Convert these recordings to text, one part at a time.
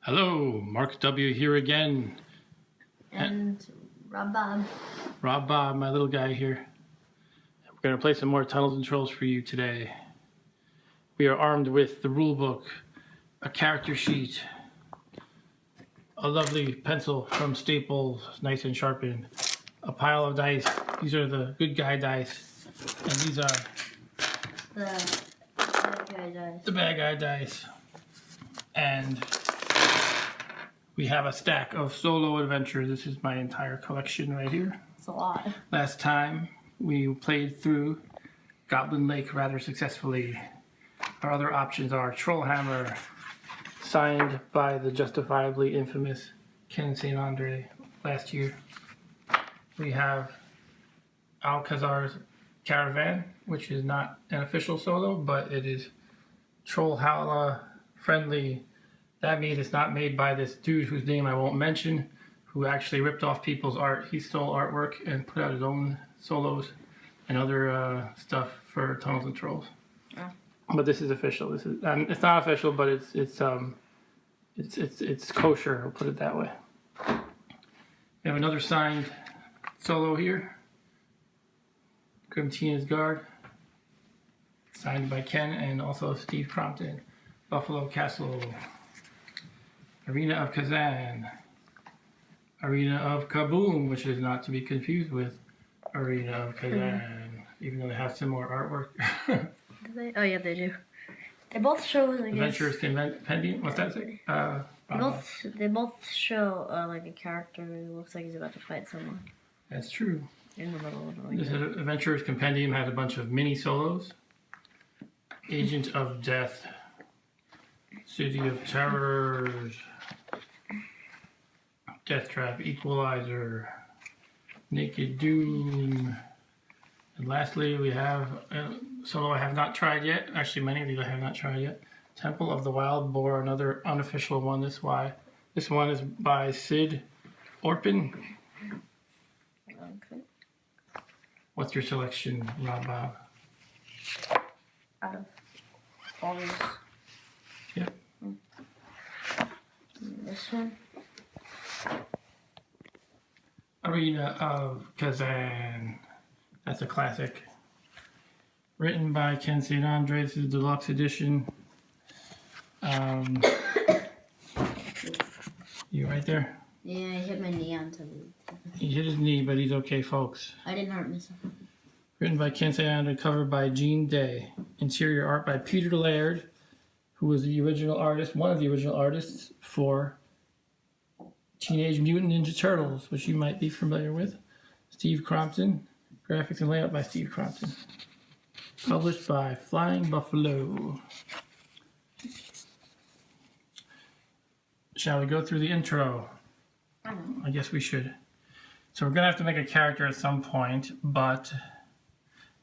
Hello, Mark W. here again. And Rob Bob. Rob Bob, my little guy here. We're going to play some more Tunnels and Trolls for you today. We are armed with the rule book, a character sheet, a lovely pencil from Staples, nice and sharpened, a pile of dice. These are the good guy dice, and these are The bad guy dice. the bad guy dice. And we have a stack of solo adventures. This is my entire collection right here. It's a lot. Last time we played through Goblin Lake rather successfully. Our other options are Trollhammer, signed by the justifiably infamous Ken St. Andre last year. We have Alcazar's Caravan, which is not an official solo, but it is Trollhammer friendly. That means it's not made by this dude whose name I won't mention, who actually ripped off people's art. He stole artwork and put out his own solos and other stuff for Tunnels and Trolls. Yeah. But this is official. This is it's not official, but it's kosher. I'll put it that way. We have another signed solo here. Grim Tina's Guard, signed by Ken and also Steve Crompton. Buffalo Castle. Arena of Khazan, Arena of Kaboom, which is not to be confused with Arena of Khazan, even though they have similar artwork. Do they? Oh yeah, they do. They both show, I guess. Adventurous Compendium, what's that say? They both show like a character who looks like he's about to fight someone. That's true. In the middle of it. This Adventurous Compendium has a bunch of mini solos. Agent of Death, City of Terrors, Death Trap, Equalizer, Naked Doom, and lastly we have a solo I have not tried yet. Actually, many of these I have not tried yet. Temple of the Wild Boar, another unofficial one. This one is by Sid Orpin. Okay. What's your selection, Rob Bob? Out of all these. Yep. This one. Arena of Khazan. That's a classic. Written by Ken St. Andre. This is the deluxe edition. You right there? Yeah, I hit my knee onto the... He hit his knee, but he's okay, folks. I didn't hurt myself. Written by Ken St. Andre, cover by Gene Day. Interior art by Peter Laird, who was the original artist, one of the original artists for Teenage Mutant Ninja Turtles, which you might be familiar with. Steve Crompton. Graphics and layout by Steve Crompton. Published by Flying Buffalo. Shall we go through the intro? I guess we should. So we're going to have to make a character at some point, but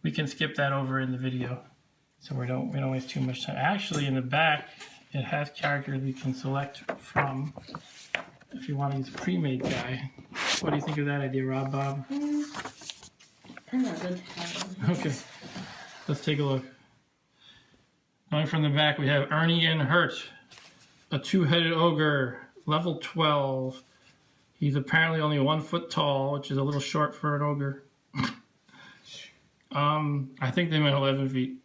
we can skip that over in the video. So we don't waste too much time. Actually, in the back, it has characters we can select from if you want to use a pre-made guy. What do you think of that idea, Rob Bob? Kind of good. Okay, let's take a look. Going from the back, we have Ernie and Hurt, a two-headed ogre, level 12. He's apparently only 1 foot tall, which is a little short for an ogre. I think they meant 11 feet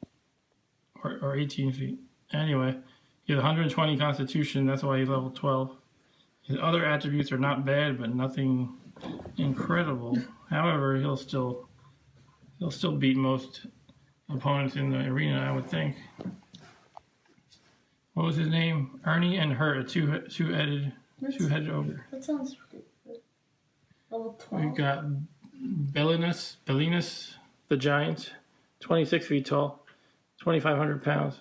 or 18 feet. Anyway, he has 120 constitution. That's why he's level 12. His other attributes are not bad, but nothing incredible. However, he'll still beat most opponents in the arena, I would think. What was his name? Ernie and Hurt, a two-headed ogre. That sounds good. Level 12. We've got Belinus the giant, 26 feet tall, 2,500 pounds,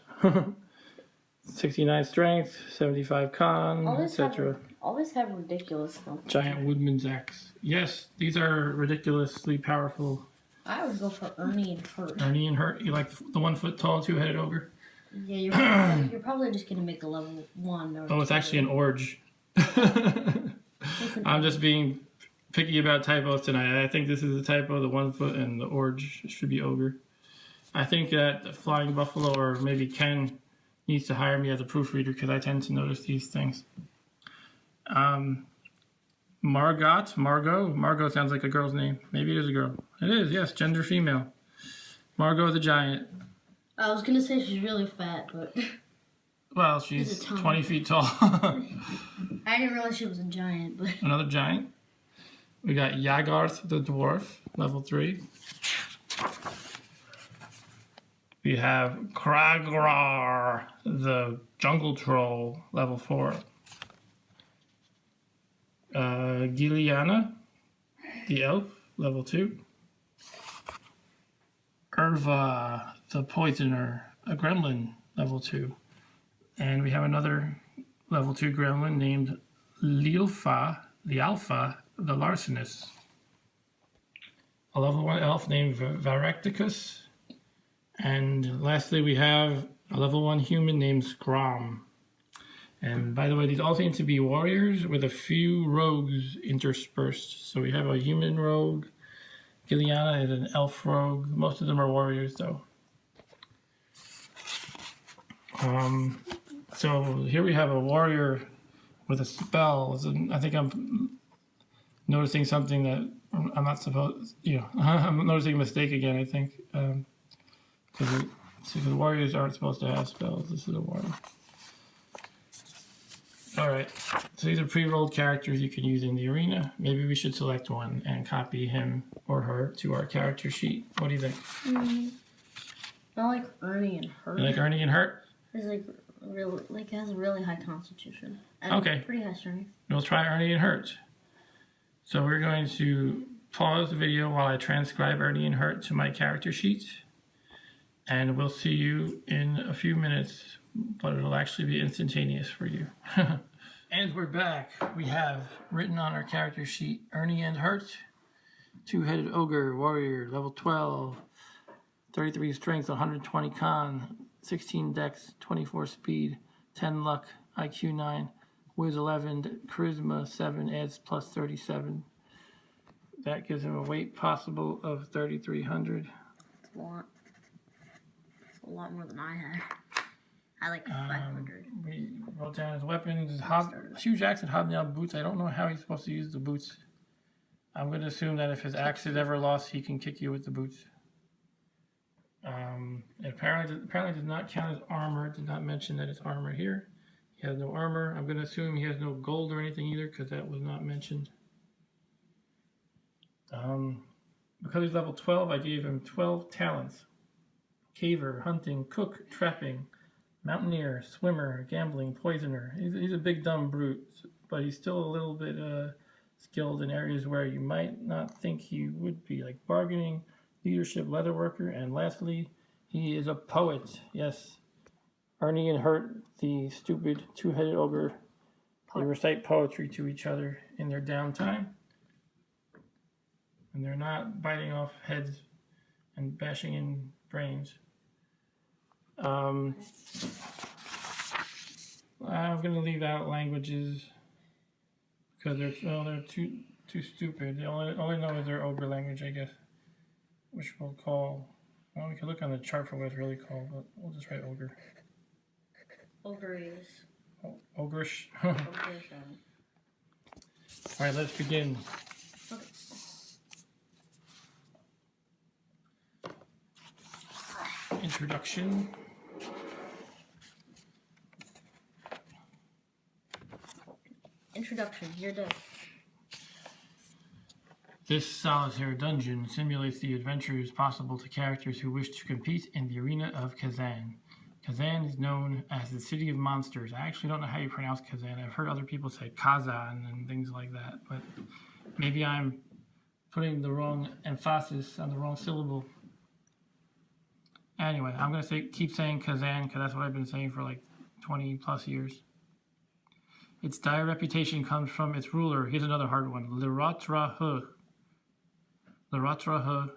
69 strength, 75 con, etc. Always have ridiculous stuff. Giant woodman's axe. Yes, these are ridiculously powerful. I would go for Ernie and Hurt. Ernie and Hurt. You like the 1 foot tall two-headed ogre? Yeah, you're probably just gonna make a level 1 or Oh, it's actually an orge. I'm just being picky about typos tonight. I think this is a typo. The 1 foot and the orge should be ogre. I think that Flying Buffalo or maybe Ken needs to hire me as a proofreader because I tend to notice these things. Margot sounds like a girl's name. Maybe it is a girl. It is, yes, gender female. Margot the giant. I was gonna say she's really fat, but Well, she's 20 feet tall. I didn't realize she was a giant. But Another giant. We got Yagarth the dwarf, level 3. We have Kragrar the jungle troll, level 4. Giliana the elf, level 2. Urva the poisoner, a gremlin, level 2. And we have another level 2 gremlin named Lealfa the larcenous. A level 1 elf named Varacticus. And lastly, we have a level 1 human named Scrom. And by the way, these all seem to be warriors with a few rogues interspersed. So we have a human rogue. Giliana is an elf rogue. Most of them are warriors, though. So here we have a warrior with a spell. I think I'm noticing something that I'm not supposed. I'm noticing a mistake again. I think because the warriors aren't supposed to have spells. This is a warrior. All right. So these are pre-rolled characters you can use in the arena. Maybe we should select one and copy him or her to our character sheet. What do you think? I like Ernie and Hurt. You like Ernie and Hurt? It's has a really high constitution. And Okay. Pretty high strength. We'll try Ernie and Hurt. So we're going to pause the video while I transcribe Ernie and Hurt to my character sheet. And we'll see you in a few minutes, but it'll actually be instantaneous for you. And we're back. We have written on our character sheet Ernie and Hurt, 2-headed ogre, warrior, level 12, 33 strength, 120 con, 16 dex, 24 speed, 10 luck, IQ 9, Wiz 11, charisma 7, adds plus 37. That gives him a weight possible of 3,300. It's a lot. It's a lot more than I had. I like 500. We wrote down his weapons, huge axe and hobnail boots. I don't know how he's supposed to use the boots. I'm going to assume that if his axe is ever lost, he can kick you with the boots. It apparently does not count as armor. It did not mention that it's armor here. He has no armor. I'm going to assume he has no gold or anything either because that was not mentioned. Because he's level 12, I gave him 12 talents. Caver, hunting, cook, trapping, mountaineer, swimmer, gambling, poisoner. He's a big dumb brute, but he's still a little bit skilled in areas where you might not think he would be, like bargaining, leadership, leatherworker, and lastly, he is a poet. Yes, Ernie and Hurt, the stupid 2-headed ogre, they recite poetry to each other in their downtime, and they're not biting off heads and bashing in brains. I'm going to leave out languages because they're too stupid. They only know is their ogre language, I guess, which we'll call. Well, we can look on the chart for what it's really called, but we'll just write ogre. Ogre is. Ogrish. Ogre. All right, let's begin. Okay. Introduction. Introduction. You're done. This solitary dungeon simulates the adventures possible to characters who wish to compete in the Arena of Khazan. Khazan is known as the City of Monsters. I actually don't know how you pronounce Khazan. I've heard other people say Khazan and things like that, but maybe I'm putting the wrong emphasis on the wrong syllable. Anyway, I'm going to keep saying Khazan because that's what I've been saying for like 20 plus years. Its dire reputation comes from its ruler. Here's another hard one. Lerotra'hh. Lerotra'hh,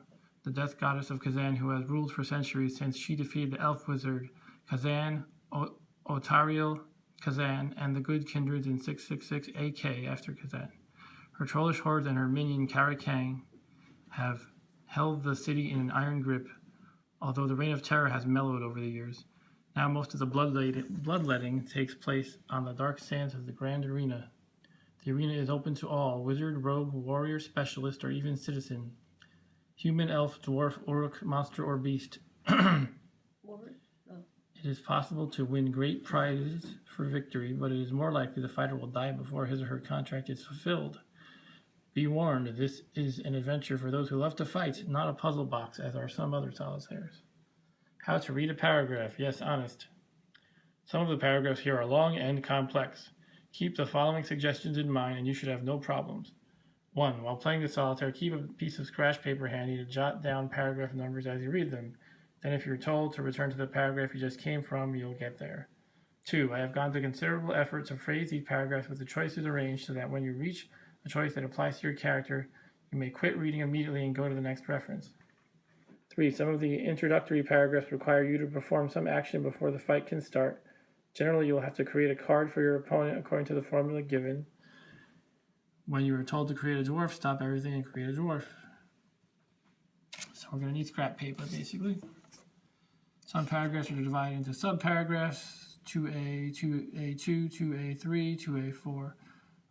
the death goddess of Khazan, who has ruled for centuries since she defeated the elf wizard Khazan, Otariel Khazan, and the good kindreds in 666 AK after Khazan. Her trollish hordes and her minion Karakang have held the city in an iron grip, although the reign of terror has mellowed over the years. Now most of the bloodletting takes place on the dark sands of the Grand Arena. The arena is open to all, wizard, rogue, warrior, specialist, or even citizen. Human, elf, dwarf, orc, monster, or beast. It is possible to win great prizes for victory, but it is more likely the fighter will die before his or her contract is fulfilled. Be warned, this is an adventure for those who love to fight, not a puzzle box, as are some other solitaires. How to read a paragraph. Yes, honest. Some of the paragraphs here are long and complex. Keep the following suggestions in mind and you should have no problems. 1. While playing the solitaire, keep a piece of scratch paper handy to jot down paragraph numbers as you read them. Then if you're told to return to the paragraph you just came from, you'll get there. 2. I have gone to considerable effort to phrase these paragraphs with the choices arranged so that when you reach a choice that applies to your character, you may quit reading immediately and go to the next reference. 3. Some of the introductory paragraphs require you to perform some action before the fight can start. Generally, you'll have to create a card for your opponent according to the formula given. When you are told to create a dwarf, stop everything and create a dwarf. So we're going to need scrap paper, basically. Some paragraphs are divided into subparagraphs, 2A, 2A2, 2A3, 2A4.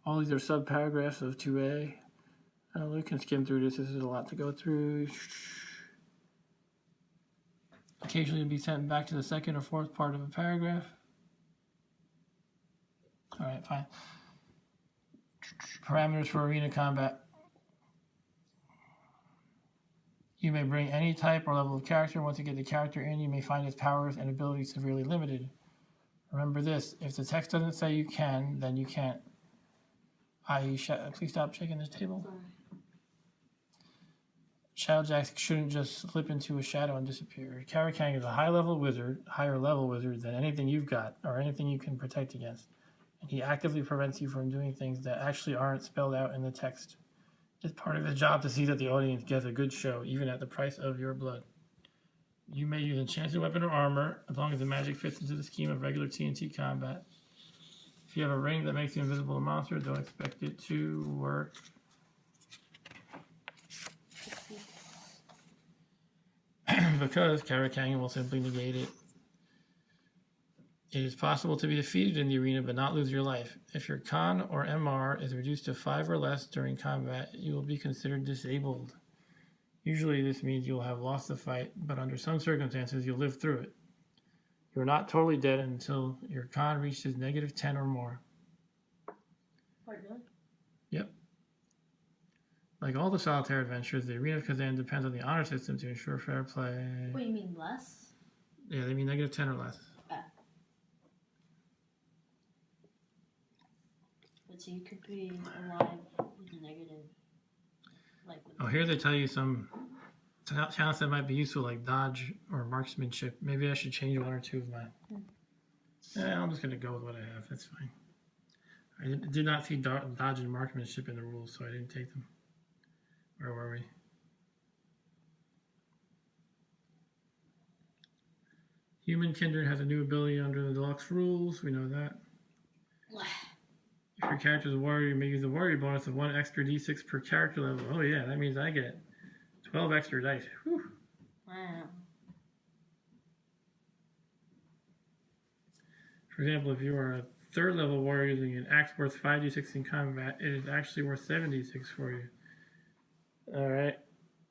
All these are subparagraphs of 2A. We can skim through this. This is a lot to go through. Occasionally you'll be sent back to the second or fourth part of a paragraph. All right, fine. Parameters for arena combat. You may bring any type or level of character. Once you get the character in, you may find his powers and abilities severely limited. Remember this, if the text doesn't say you can, then you can't. Please stop shaking this table. Shadowjacks shouldn't just slip into a shadow and disappear. Karakang is a higher level wizard than anything you've got or anything you can protect against. And he actively prevents you from doing things that actually aren't spelled out in the text. It's part of his job to see that the audience gets a good show, even at the price of your blood. You may use enchanted weapon or armor, as long as the magic fits into the scheme of regular TNT combat. If you have a ring that makes you invisible to monsters, don't expect it to work. Because Karakang will simply negate it. It is possible to be defeated in the arena but not lose your life. If your con or MR is reduced to 5 or less during combat, you will be considered disabled. Usually this means you'll have lost the fight, but under some circumstances you'll live through it. You are not totally dead until your con reaches -10 or more. Quite really? Yep. Like all the solitaire adventures, the Arena of Khazan depends on the honor system to ensure fair play. What, you mean less? Yeah, they mean -10 or less. But so you could be alive with a negative. Oh, here they tell you some talents that might be useful, like dodge or marksmanship. Maybe I should change 1 or 2 of mine. I'm just going to go with what I have. That's fine. I did not see dodge and marksmanship in the rules, so I didn't take them. Where were we? Human Kindred has a new ability under the deluxe rules. We know that. If your character is a warrior, you may use the warrior bonus of 1 extra d6 per character level. Oh yeah, that means I get 12 extra dice. Whew. Wow. For example, if you are a 3rd level warrior using an axe worth 5d6 in combat, it is actually worth 7d6 for you. Alright.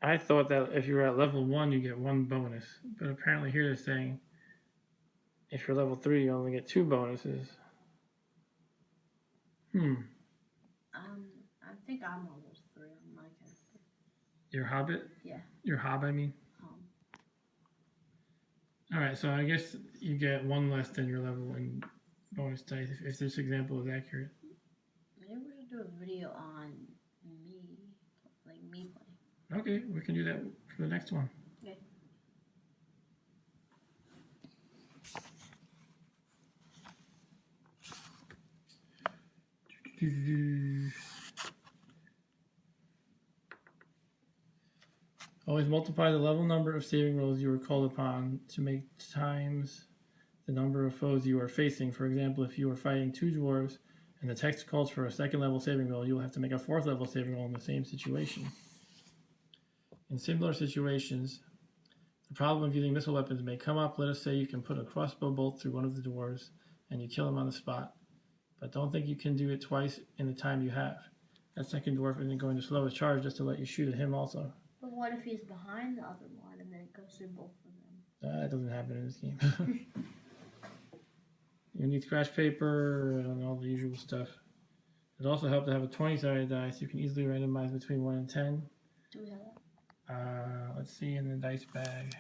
I thought that if you were at level 1, you get 1 bonus. But apparently here they're saying if you're level 3, you only get 2 bonuses. I think I'm level 3 on my character. Your hobbit? Yeah. Your hob, I mean? Alright, so I guess you get 1 less than your level in bonus dice, if this example is accurate. Maybe we should do a video on me playing. Okay, we can do that for the next one. Okay. Always multiply the level number of saving rolls you are called upon to make times the number of foes you are facing. For example, if you are fighting 2 dwarves and the text calls for a 2nd level saving roll, you will have to make a 4th level saving roll in the same situation. In similar situations, the problem of using missile weapons may come up. Let us say you can put a crossbow bolt through one of the dwarves and you kill him on the spot. But don't think you can do it twice in the time you have. That second dwarf isn't going to slow his charge just to let you shoot at him also. But what if he's behind the other one and then it goes through both of them? That doesn't happen in this game. You need scratch paper and all the usual stuff. It also helps to have a 20-sided dice. You can easily randomize between 1 and 10. Do we have that? Let's see in the dice bag.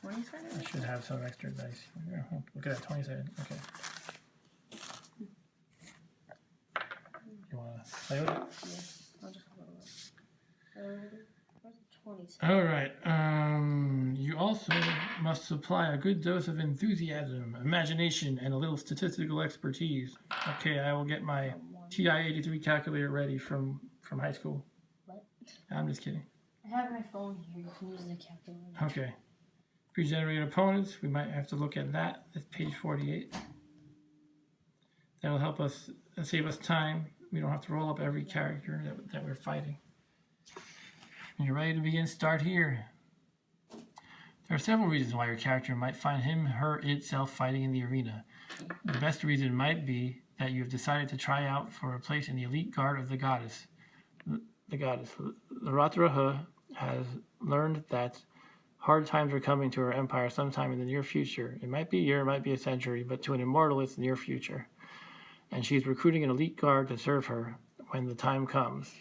20-sided? I should have some extra dice. Look at that, 20-sided. Okay. You want to play with it? Yeah, I'll just hold it. Where's the 20-sided? All right. You also must supply a good dose of enthusiasm, imagination, and a little statistical expertise. Okay, I will get my TI-83 calculator ready from high school. What? I'm just kidding. I have my phone here. You can use the calculator. Okay. Pre-generated opponents. We might have to look at that. That's page 48. That'll help us save us time. We don't have to roll up every character that we're fighting. When you're ready to begin, start here. There are several reasons why your character might find him, her, itself fighting in the arena. The best reason might be that you have decided to try out for a place in the elite guard of the goddess. Lerotra'hh has learned that hard times are coming to her empire sometime in the near future. It might be a year, it might be a century, but to an immortal it's near future. And she's recruiting an elite guard to serve her when the time comes.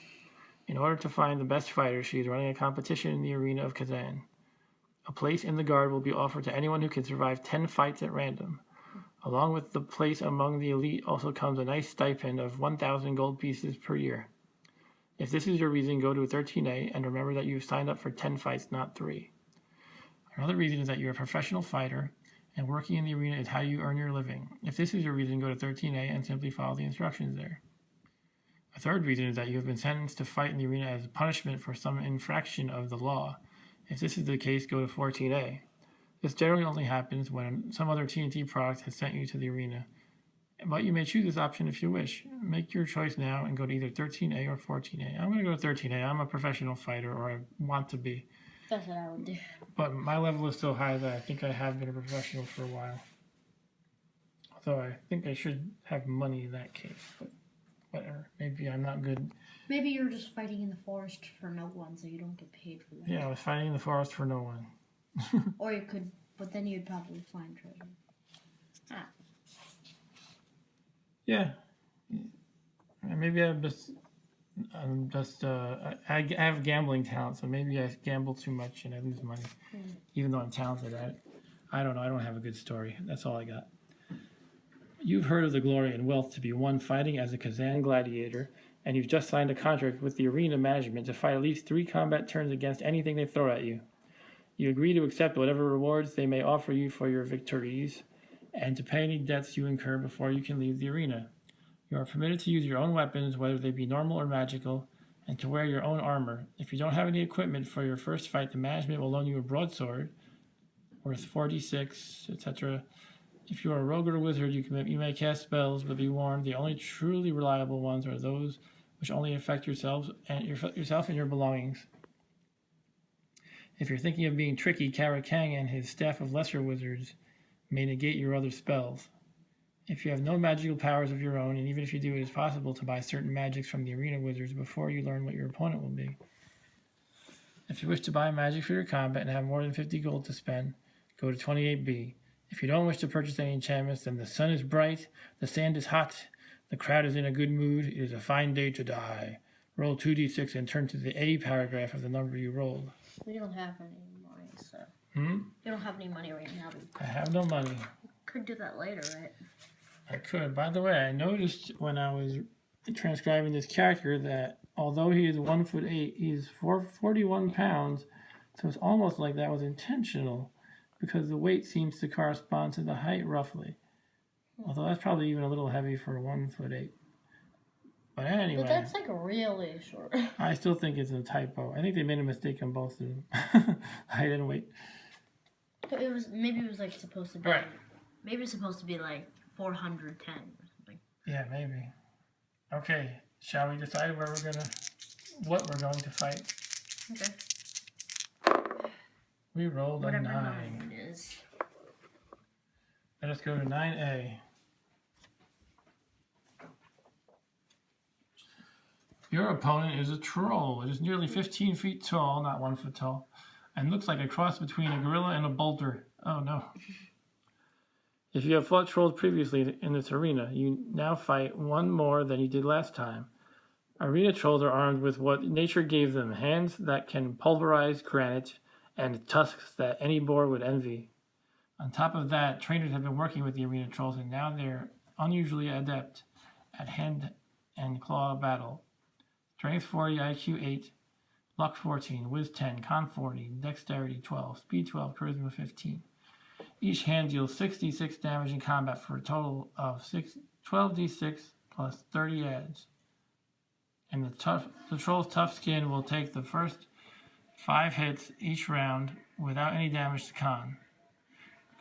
In order to find the best fighter, she is running a competition in the Arena of Khazan. A place in the guard will be offered to anyone who can survive 10 fights at random. Along with the place among the elite also comes a nice stipend of 1,000 gold pieces per year. If this is your reason, go to a 13A and remember that you've signed up for 10 fights, not 3. Another reason is that you're a professional fighter and working in the arena is how you earn your living. If this is your reason, go to 13A and simply follow the instructions there. A third reason is that you have been sentenced to fight in the arena as a punishment for some infraction of the law. If this is the case, go to 14A. This generally only happens when some other TNT product has sent you to the arena. But you may choose this option if you wish. Make your choice now and go to either 13A or 14A. I'm going to go to 13A. I'm a professional fighter, or I want to be. That's what I would do. But my level is so high that I think I have been a professional for a while. Although I think I should have money in that case. But whatever. Maybe I'm not good. Maybe you're just fighting in the forest for no one, so you don't get paid for that. Yeah, I was fighting in the forest for no one. Or you could, but then you'd probably find treasure. Ah. Yeah. Maybe I have gambling talent, so maybe I gamble too much and I lose money, even though I'm talented at it. I don't know. I don't have a good story. That's all I got. You've heard of the glory and wealth to be won fighting as a Khazan gladiator, and you've just signed a contract with the arena management to fight at least 3 combat turns against anything they throw at you. You agree to accept whatever rewards they may offer you for your victories, and to pay any debts you incur before you can leave the arena. You are permitted to use your own weapons, whether they be normal or magical, and to wear your own armor. If you don't have any equipment for your first fight, the management will loan you a broadsword, worth 46, etc. If you are a rogue or a wizard, you may cast spells, but be warned, the only truly reliable ones are those which only affect yourself and your belongings. If you're thinking of being tricky, Karakang and his staff of lesser wizards may negate your other spells. If you have no magical powers of your own, and even if you do, it is possible to buy certain magics from the arena wizards before you learn what your opponent will be. If you wish to buy magic for your combat and have more than 50 gold to spend, go to 28B. If you don't wish to purchase any enchantments, then the sun is bright, the sand is hot, the crowd is in a good mood, it is a fine day to die. Roll 2d6 and turn to the A paragraph of the number you rolled. We don't have any money, so... You don't have any money right now. I have no money. Could do that later, right? I could. By the way, I noticed when I was transcribing this character that although he is 1'8", he's 41 pounds, so it's almost like that was intentional because the weight seems to correspond to the height roughly. Although that's probably even a little heavy for 1'8". But anyway. But that's like really short. I still think it's a typo. I think they made a mistake on both of them. Height and weight. But maybe it was like supposed to be. Right. Maybe it's supposed to be like 410 or something. Yeah, maybe. Okay, shall we decide what we're going to fight? Okay. We rolled a Whatever 9. 9 is. Let us go to 9A. Your opponent is a troll. It is nearly 15 feet tall, not 1 foot tall, and looks like a cross between a gorilla and a boulder. Oh no. If you have fought trolls previously in this arena, you now fight one more than you did last time. Arena trolls are armed with what nature gave them, hands that can pulverize granite and tusks that any boar would envy. On top of that, trainers have been working with the arena trolls, and now they're unusually adept at hand and claw battle. Strength 40, IQ 8, Luck 14, Wiz 10, Con 40, Dexterity 12, Speed 12, Charisma 15. Each hand deals 66 damage in combat for a total of 12d6 plus 30 adds. And the troll's tough skin will take the first 5 hits each round without any damage to con.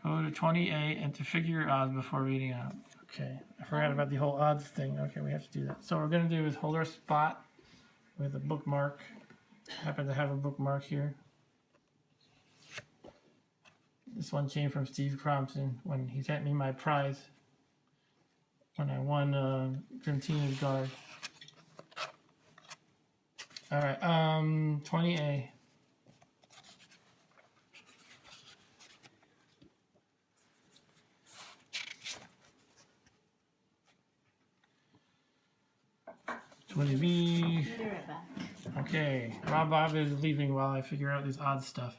Go to 20A and to figure your odds before reading out. Okay, I forgot about the whole odds thing. Okay, we have to do that. So what we're going to do is hold our spot with a bookmark. I happen to have a bookmark here. This one came from Steve Crompton when he sent me my prize when I won Grimtina's Guard. Alright, 20A. Would it be? I'll be right back. Okay, Bob is leaving while I figure out this odd stuff.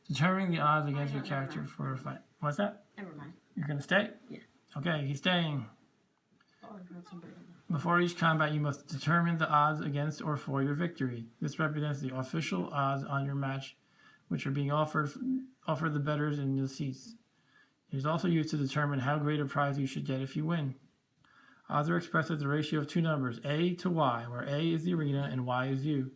Determining the odds against your character for a fight. What's that? Never mind. You're gonna stay? Yeah. Okay, he's staying. Oh, I brought somebody. Before each combat, you must determine the odds against or for your victory. This represents the official odds on your match, which are being offered the bettors in the seats. It is also used to determine how great a prize you should get if you win. Odds are expressed as the ratio of two numbers, A to Y, where A is the arena and Y is you.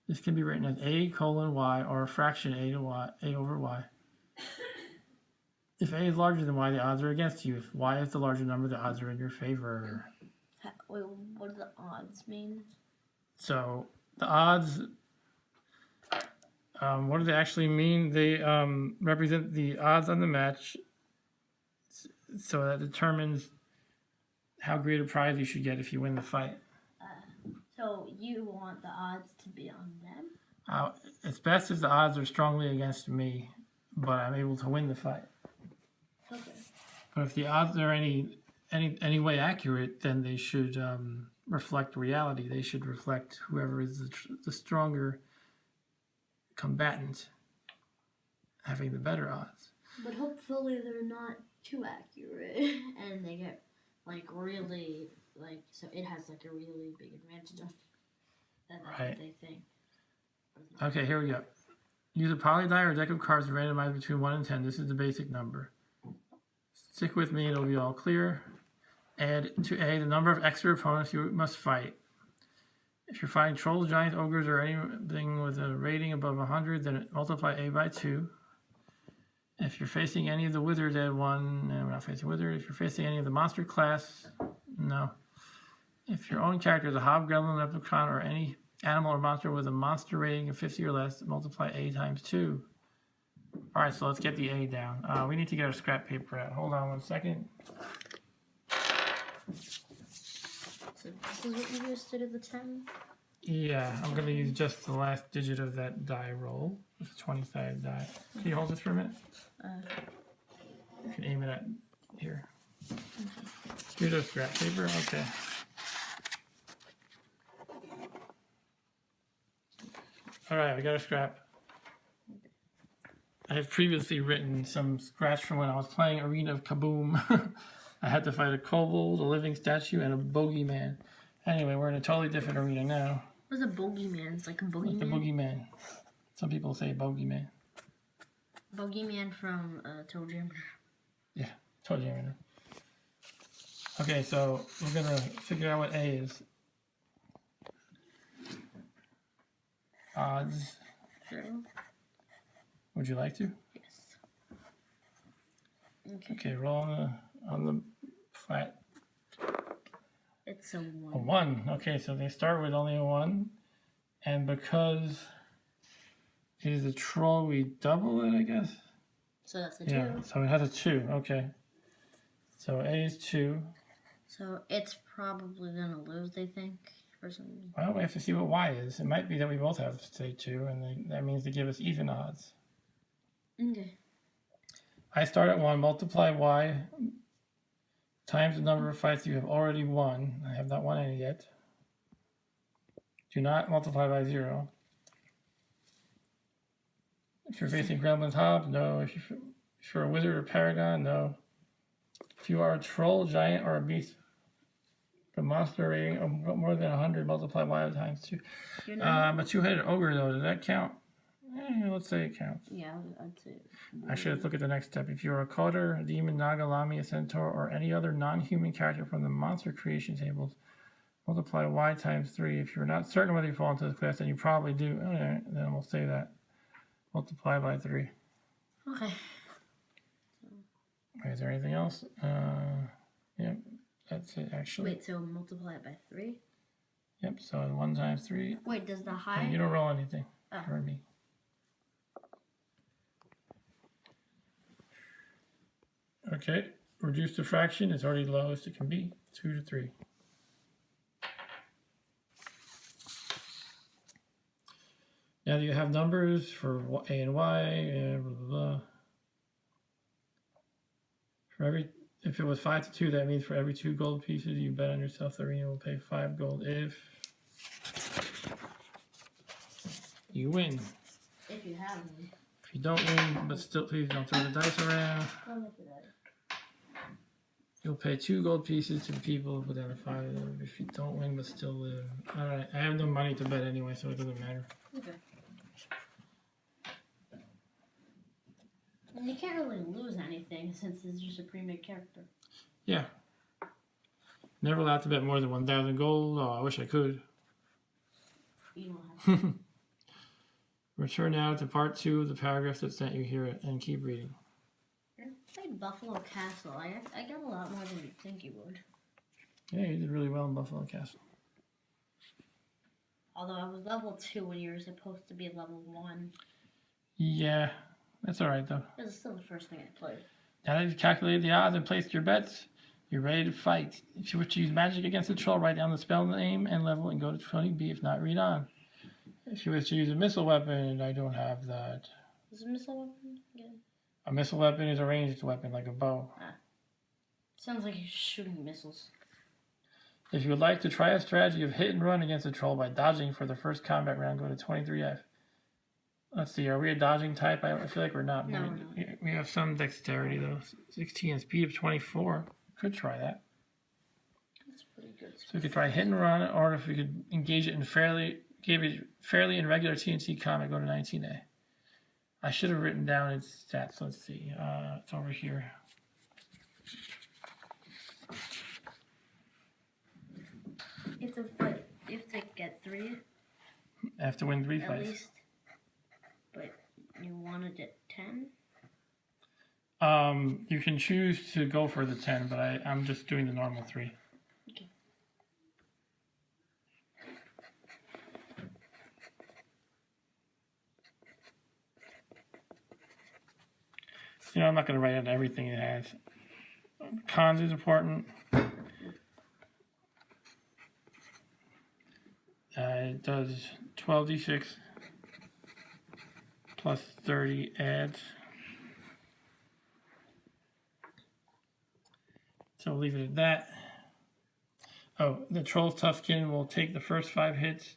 This can be written as A:Y or a fraction A over Y. If A is larger than Y, the odds are against you. If Y is the larger number, the odds are in your favor. Wait, what do the odds mean? So the odds, what do they actually mean? They represent the odds on the match, so that determines how great a prize you should get if you win the fight. So you want the odds to be on them? It's best if the odds are strongly against me, but I'm able to win the fight. Okay. But if the odds are any way accurate, then they should reflect reality. They should reflect whoever is the stronger combatant having the better odds. But hopefully they're not too accurate and they get really so it has a really big advantage on than Right. they think. Okay, here we go. Use a poly die or a deck of cards to randomize between 1 and 10. This is the basic number. Stick with me, it'll be all clear. Add to A the number of extra opponents you must fight. If you're fighting trolls, giants, ogres, or anything with a rating above 100, then multiply A by 2. If you're facing any of the wizards, add 1. No, we're not facing wizard. If you're facing any of the monster class, no. If your own character is a hobgoblin, leprechaun, or any animal or monster with a monster rating of 50 or less, multiply A times 2. Alright, so let's get the A down. We need to get our scrap paper out. Hold on one second. So this is what you used to do the 10? Yeah, I'm going to use just the last digit of that die roll. It's a 20-sided die. Can you hold this for a minute? You can aim it at here. Here's our scrap paper. Okay. Alright, we got a scrap. I have previously written some scratch from when I was playing Arena of Kaboom. I had to fight a kobold, a living statue, and a bogeyman. Anyway, we're in a totally different arena now. What's a bogeyman? It's like a bogeyman? Like the boogeyman. Some people say bogeyman. Bogeyman from Toe Jammer. Yeah, Toe Jammer. Okay, so we're going to figure out what A is. Odds. Sure. Would you like to? Yes. Okay, roll on the flat. It's a 1. A 1. Okay, so they start with only a 1. And because it is a troll, we double it, I guess? So that's a 2. Yeah, so it has a 2. Okay. So A is 2. So it's probably going to lose, they think, for some reason. Well, we have to see what Y is. It might be that we both have say 2, and that means they give us even odds. Okay. I start at 1, multiply Y times the number of fights you have already won. I have not won any yet. Do not multiply by 0. If you're facing Gremlins Hob, no. If you're a wizard or paragon, no. If you are a troll, giant, or a beast, the monster rating of more than 100, multiply Y times 2. A 2-headed ogre, though, does that count? Let's say it counts. Yeah, I'd say. Actually, let's look at the next step. If you're a Coder, a demon, naga, lami, a centaur, or any other non-human character from the monster creation tables, multiply Y times 3. If you're not certain whether you fall into this class, then you probably do. Okay, then we'll say that. Multiply by 3. Okay. Okay, is there anything else? Yep, that's it actually. Wait, so multiply it by 3? Yep, so 1 times 3. Wait, does the high? And you don't roll anything for me. Okay, reduce the fraction. It's already the lowest it can be. 2 to 3. Now you have numbers for A and Y, and blah, blah, blah. If it was 5 to 2, that means for every 2 gold pieces you bet on yourself, the arena will pay 5 gold if you win. If you have one. If you don't win, but still, please don't throw the dice around. You'll pay 2 gold pieces to the people without a 5 of them if you don't win but still live. Alright, I have no money to bet anyway, so it doesn't matter. Okay. And you can't really lose anything since it's just a pre-made character. Yeah. Never allowed to bet more than 1,000 gold. Oh, I wish I could. You don't have to. Return now to part 2 of the paragraph that sent you here and keep reading. I played Buffalo Castle. I got a lot more than you'd think you would. Yeah, you did really well in Buffalo Castle. Although I was level 2 when you were supposed to be level 1. Yeah, that's alright though. It was still the first thing I played. Now that you've calculated the odds and placed your bets, you're ready to fight. If you wish to use magic against the troll, write down the spell name and level and go to 20B. If not, read on. If you wish to use a missile weapon, I don't have that. Is a missile weapon? Yeah. A missile weapon is a ranged weapon, like a bow. Sounds like you're shooting missiles. If you would like to try a strategy of hit and run against a troll by dodging for the first combat round, go to 23F. Let's see, are we a dodging type? I feel like we're not. No, we have some dexterity, though. 16 and speed of 24. Could try that. That's pretty good. So we could try hit and run, or if we could engage it in fairly in regular TNT combat, go to 19A. I should have written down its stats. Let's see. It's over here. It's a fight. You have to get 3. I have to win 3 at fights. least. But you wanted it 10? You can choose to go for the 10, but I'm just doing the normal 3. Okay. You know, I'm not going to write out everything it has. Cons is important. It does 12d6 plus 30 adds. So we'll leave it at that. Oh, the Troll's Tough Skin will take the first 5 hits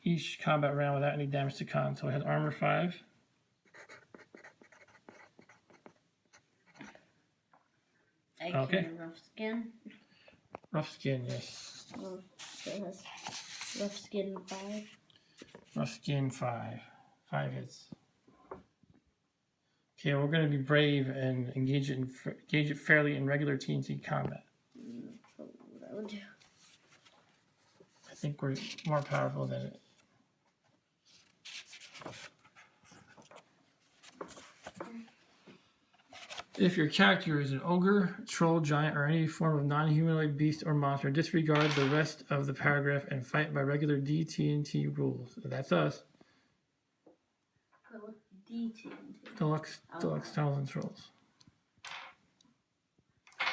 each combat round without any damage to con. So it has armor 5. Okay. Rough skin. Rough skin, yes. Oh, so it has rough skin 5. Rough skin 5. 5 hits. Okay, we're going to be brave and engage it fairly in regular TNT combat. What I would do. I think we're more powerful than it. If your character is an ogre, troll, giant, or any form of non-humanoid beast or monster, disregard the rest of the paragraph and fight by regular DTNT rules. That's us. DTNT. Deluxe Tunnels and Trolls. I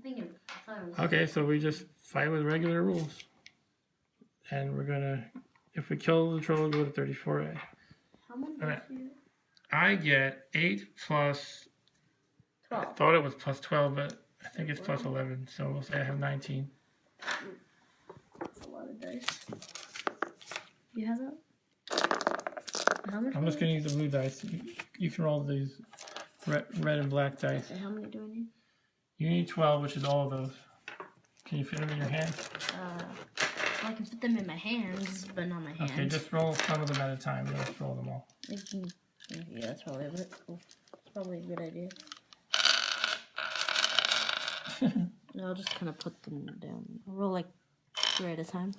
thought it was... Okay, so we just fight with regular rules. And we're gonna, if we kill the troll, go to 34A. How many Alright. do you I get 8 plus, 12. I thought it was plus 12, but I think it's plus 11. So we'll say I have 19. That's a lot of dice. You have that? How much? I'm just gonna use the blue dice. You can roll these red and black dice. Okay, how many do I need? You need 12, which is all of those. Can you fit them in your hand? I can fit them in my hands, but not my hands. Okay, just roll some of them at a time. Let's roll them all. Yeah, that's probably a bit cool. That's probably a good idea. No, I'll just kind of put them down. I'll roll like 3 at a time.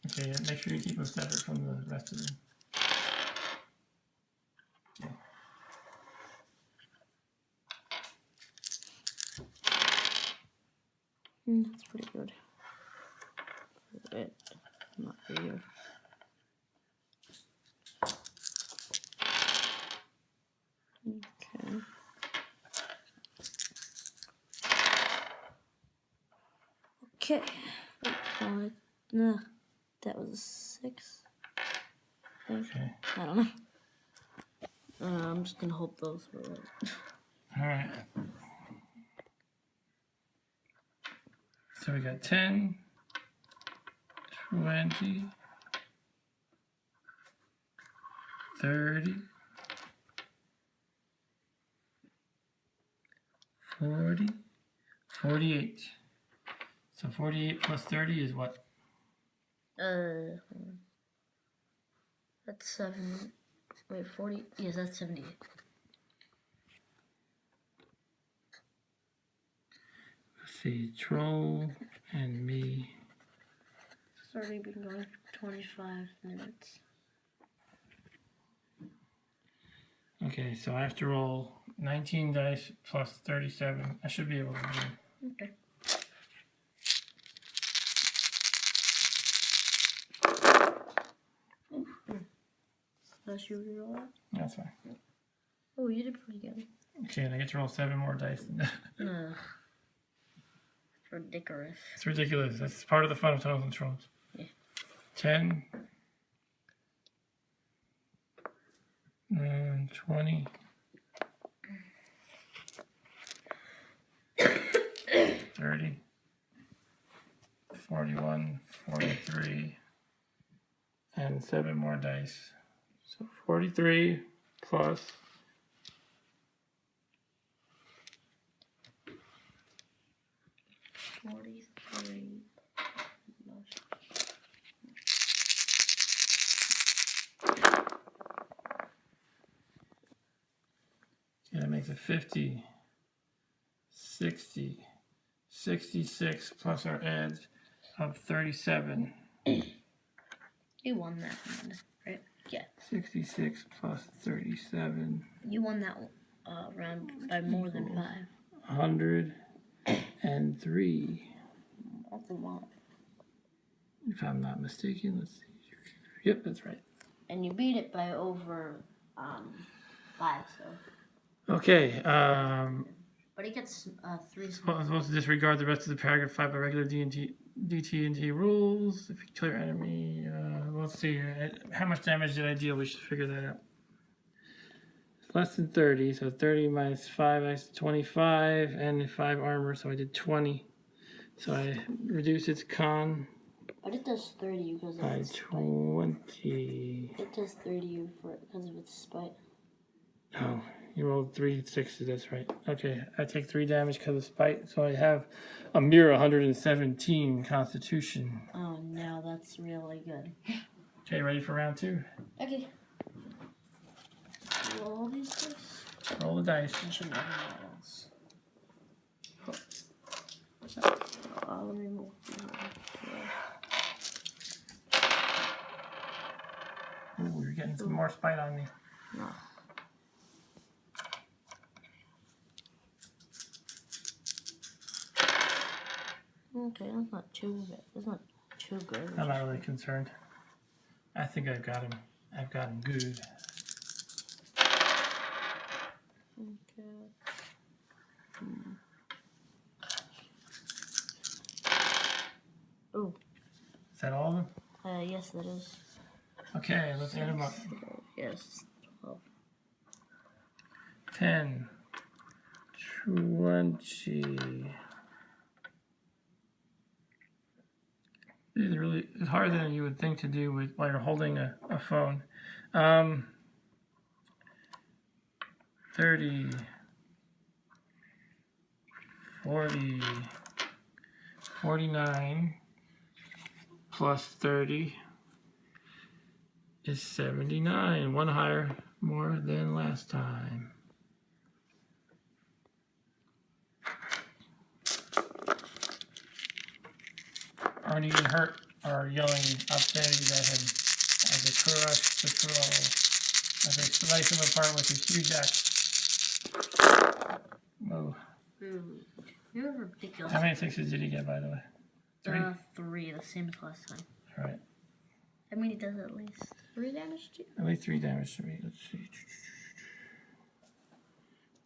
Okay, make sure you keep them separate from the rest of them. Okay. That's pretty good. For it, not for you. Okay. Okay. No, that was a 6. I think. Okay. I don't know. I'm just gonna hope those were right. Alright. So we got 10, 20, 30, 40, 48. So 48 plus 30 is what? That's 7. Wait, 40. Yes, that's 78. Let's see, troll and me. It's already been going for 25 minutes. Okay, so I have to roll 19 dice plus 37. I should be able to do it. Okay. Unless you reroll that? That's fine. Oh, you did pretty good. Okay, and I get to roll 7 more dice. It's ridiculous. It's ridiculous. That's part of the fun of Tunnels and Trolls. Yeah. 10. 20. 30. 41. 43. And 7 more dice. So 43 plus 43. yeah, that makes it 50, 60, 66 plus our edge of 37. You won that one, right? Yeah. 66 plus 37. You won that round by more than 5. 103. That's a lot. If I'm not mistaken, let's see. Yep, that's right. And you beat it by over 5, so. Okay, But he gets 3. I'm supposed to disregard the rest of the paragraph 5 by regular DT&T rules. If you kill your enemy, let's see. How much damage did I deal? We should figure that out. It's less than 30, so 30 minus 5 is 25, and 5 armor, so I did 20. So I reduce its con But it does 30 because of by its spite. 20. It does 30 because of its spite. Oh, you rolled 3 6s, that's right. Okay, I take 3 damage because of spite, so I have a mere 117 constitution. Oh no, that's really good. Okay, ready for round 2? Okay. Roll these dice. Roll the dice. I should know what else. Let me move these over here. Ooh, you're getting some more spite on me. No. Okay, that's not too good. That's not too good. I'm not really concerned. I think I've got him. I've got him good. Okay. Ooh. Is that all of them? Yes, that is. Okay, let's add them up. Yes, 12. 10, 20. It's harder than you would think to do while you're holding a phone. 30, 40, 49 plus 30 is 79. One higher more than last time. Arnie and Hurt are yelling obscenities at him as they crush the troll, as they slice him apart with his huge axe. Whoa. You're ridiculous. How many sixes did he get, by the way? 3? 3, the same as last time. Alright. I mean, he does at least 3 damage to you. At least 3 damage to me. Let's see.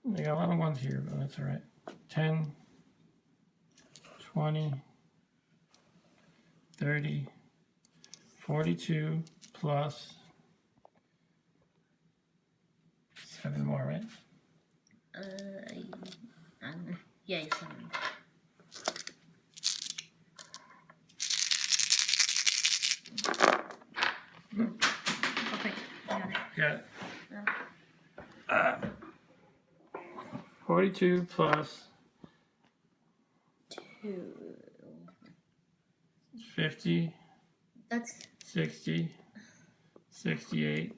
They got a lot of ones here, but that's alright. 10, 20, 30, 42 plus 7 more, right? I don't know. Yeah, 7. Okay, Got it. 42 plus 2. 50, That's 60, 68,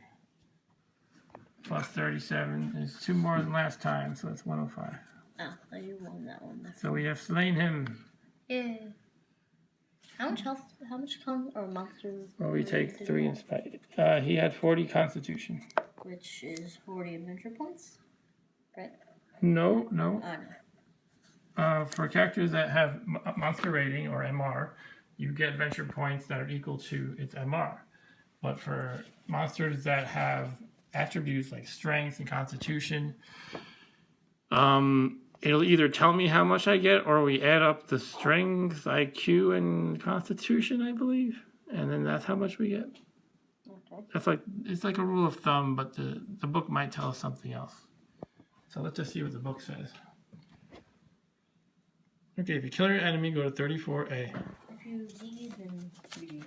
plus 37 is 2 more than last time, so that's 105. oh, you won that one. So we have slain him. Yeah. How much health? How much or monster? Well, we take 3 in spite. He had 40 constitution. Which is 40 adventure points, right? No. Oh no. For characters that have monster rating or MR, you get adventure points that are equal to its MR. But for monsters that have attributes like strength and constitution, it'll either tell me how much I get, or we add up the strength, IQ, and constitution, I believe, and then that's how much we get. Okay. It's like a rule of thumb, but the book might tell us something else. So let's just see what the book says. Okay, if you kill your enemy, go to 34A. If you leave, then you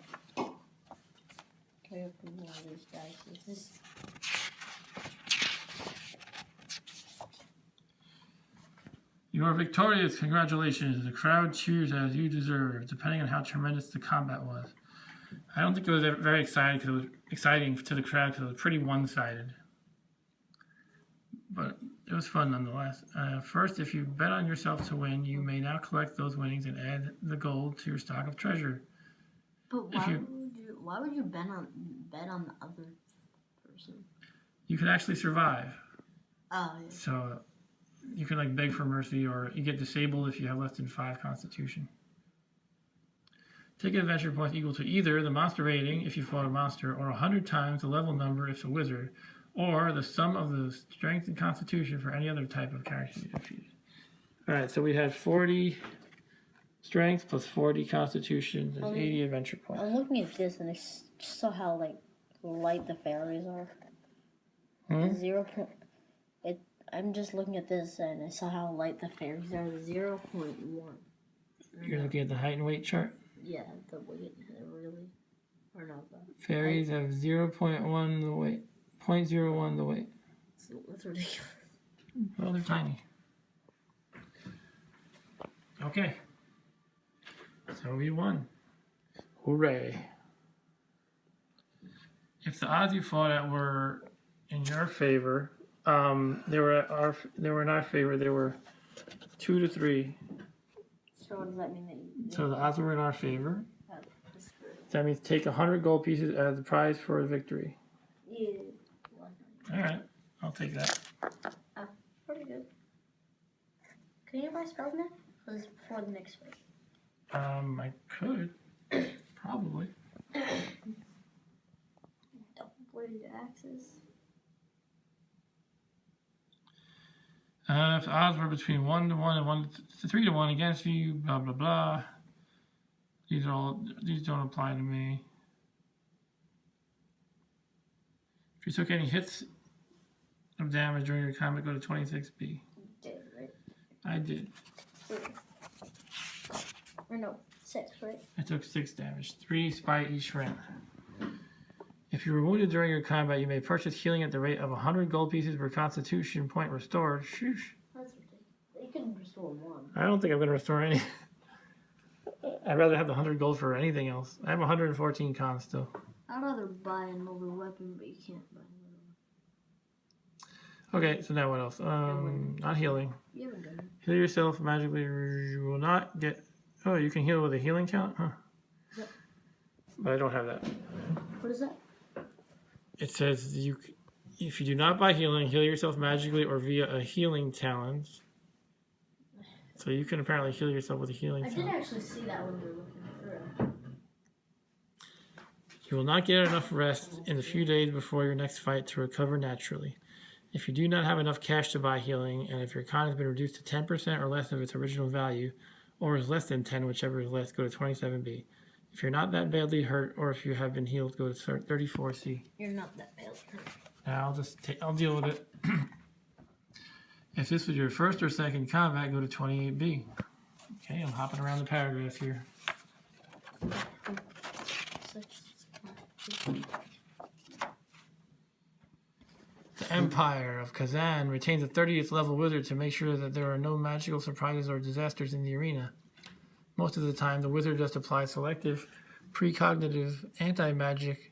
play up one of these guys. Is this? You are victorious. Congratulations. The crowd cheers as you deserve, depending on how tremendous the combat was. I don't think it was very exciting to the crowd because it was pretty one-sided. But it was fun nonetheless. First, if you bet on yourself to win, you may now collect those winnings and add the gold to your stock of treasure. But why would you bet on the other person? You could actually survive. Oh, yeah. So you can like beg for mercy, or you get disabled if you have less than 5 constitution. Take an adventure point equal to either the monster rating if you fought a monster, or 100 times the level number if it's a wizard, or the sum of the strength and constitution for any other type of character you defeated. Alright, so we had 40 strength plus 40 constitution. There's 80 adventure points. I'm looking at this and I saw how light the fairies are. 0. I'm just looking at this and I saw how light the fairies are. 0.1. You're looking at the height and weight chart? Yeah, the weight really, or not the fairies have 0.1 the weight, 0.01 the weight. That's ridiculous. Well, they're tiny. Okay. So we won. Hooray. If the odds you fought at were in your favor, they were in our favor. They were 2 to 3. So what does that mean? So the odds were in our favor. That means take 100 gold pieces as the prize for the victory. Yeah. All right, I'll take that. Pretty good. Can you buy spells now? Or is it before the next week? I could. Probably. Double-bladed axes. If the odds were between 1 to 1 and 3 to 1 against you, blah blah blah. These don't apply to me. If you took any hits of damage during your combat, go to 26B. You did, right? I did. 3. Or no, 6, right? I took 6 damage. 3 by each round. If you were wounded during your combat, you may purchase healing at the rate of 100 gold pieces per constitution point restored. Shoosh. That's ridiculous. You can restore 1. I don't think I'm going to restore any. I'd rather have the 100 gold for anything else. I have 114 cons still. I'd rather buy another weapon, but you can't buy another one. Okay, so now what else? Not healing. You haven't done it. Heal yourself magically. You will not get... Oh, you can heal with a healing count? Huh. Yep. But I don't have that. What is that? It says if you do not buy healing, heal yourself magically or via a healing talent. So you can apparently heal yourself with a healing talent. I did actually see that when we were looking through. You will not get enough rest in the few days before your next fight to recover naturally. If you do not have enough cash to buy healing, and if your con has been reduced to 10% or less of its original value, or is less than 10, whichever is less, go to 27B. If you're not that badly hurt, or if you have been healed, go to 34C. You're not that badly hurt. Now I'll deal with it. If this was your first or second combat, go to 28B. Okay, I'm hopping around the paragraphs here. The Empire of Khazan retains a 30th level wizard to make sure that there are no magical surprises or disasters in the arena. Most of the time, the wizard just applies selective, precognitive, anti-magic,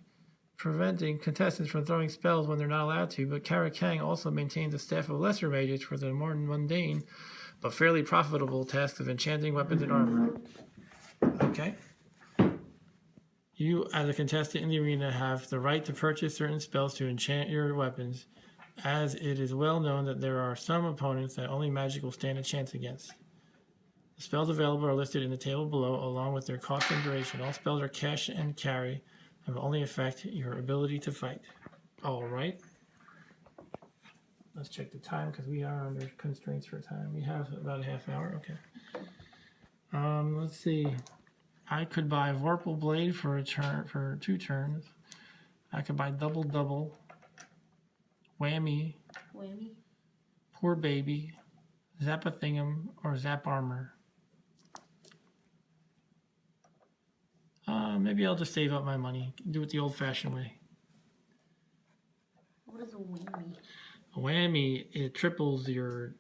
preventing contestants from throwing spells when they're not allowed to, but Karakang also maintains a staff of lesser mages for the more mundane but fairly profitable tasks of enchanting weapons and armor. Okay. You, as a contestant in the arena, have the right to purchase certain spells to enchant your weapons, as it is well known that there are some opponents that only magic will stand a chance against. The spells available are listed in the table below, along with their cost and duration. All spells are cash and carry, and will only affect your ability to fight. All right. Let's check the time, because we are under constraints for time. We have about a half hour. Okay. Let's see. I could buy Vorpal Blade for 2 turns. I could buy Double, Whammy, Poor Baby, Zap-a-Thingum, or Zap Armor. Maybe I'll just save up my money. Do it the old-fashioned way. What is a whammy? A whammy, it triples your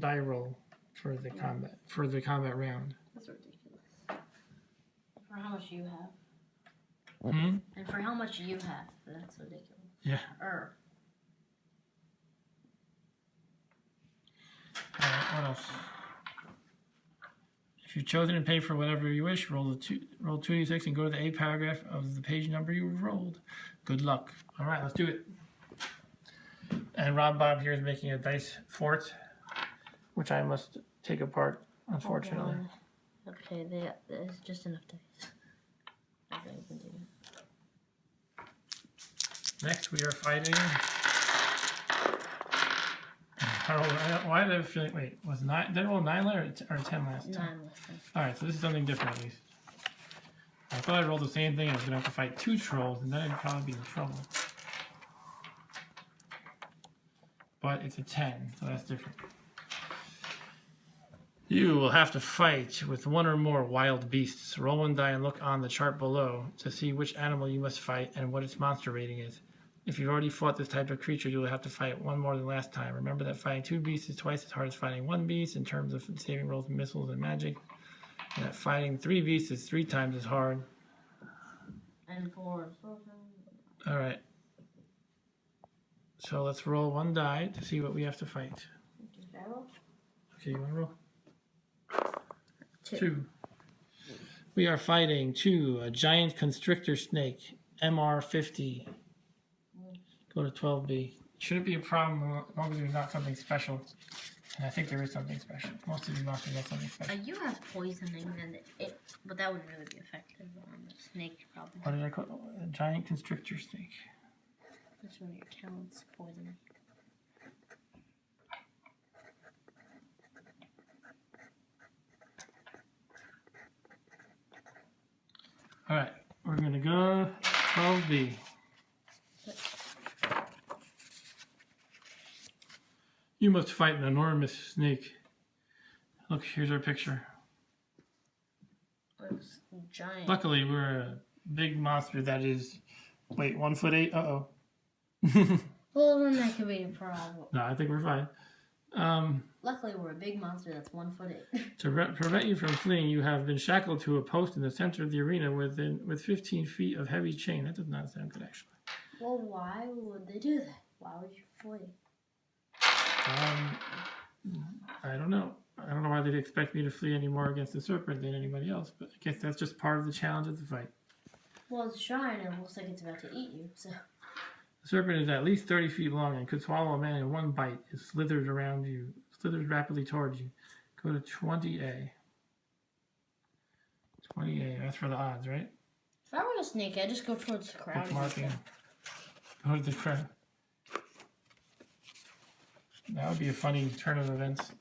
die roll for the combat round. That's ridiculous. For how much you have. Hmm? And for how much you have. That's ridiculous. Yeah. What else? If you've chosen to pay for whatever you wish, roll 2d6 and go to the A paragraph of the page number you rolled. Good luck. All right, let's do it. And Rob Bob here is making a dice fort, which I must take apart, unfortunately. Okay, there's just enough dice. Okay, you can do it. Next, we are fighting. Why did I feel like, wait, was 9, did I roll 9 or 10 last time? 9 last time. Alright, so this is something different at least. I thought I rolled the same thing and I was going to have to fight 2 trolls, and then I'd probably be in trouble. But it's a 10, so that's different. You will have to fight with 1 or more wild beasts. Roll 1 die and look on the chart below to see which animal you must fight and what its monster rating is. If you've already fought this type of creature, you will have to fight 1 more than last time. Remember that fighting 2 beasts is twice as hard as fighting 1 beast in terms of saving rolls, missiles, and magic. And that fighting 3 beasts is 3 times as hard. And 4. Alright. So let's roll 1 die to see what we have to fight. Okay, you want to roll? 2. We are fighting 2, a giant constrictor snake, MR50. Go to 12B. Shouldn't be a problem as long as there's not something special. And I think there is something special. Most of these monsters have something special. You have poisoning, and but that would really be effective on the snake, probably. What did I call it? A giant constrictor snake. That's one of your talents, poisoning. Alright, we're going to go 12B. You must fight an enormous snake. Look, here's our picture. It's giant. Luckily, we're a big monster that is, wait, 1'8"? Uh-oh. Well, then that could be a problem. No, I think we're fine. Luckily, we're a big monster that's 1'8". To prevent you from fleeing, you have been shackled to a post in the center of the arena with 15 feet of heavy chain. That does not sound good, actually. Well, why would they do that? Why would you flee? I don't know. I don't know why they'd expect me to flee any more against the serpent than anybody else, but I guess that's just part of the challenge of the fight. Well, it's giant and it looks like it's about to eat you, so... The serpent is at least 30 feet long and could swallow a man in one bite. It slithers rapidly towards you. Go to 20A. 20A, that's for the odds, right? If I were a snake, I'd just go towards the crowd. Bookmarking. Go to the crowd. That would be a funny turn of events.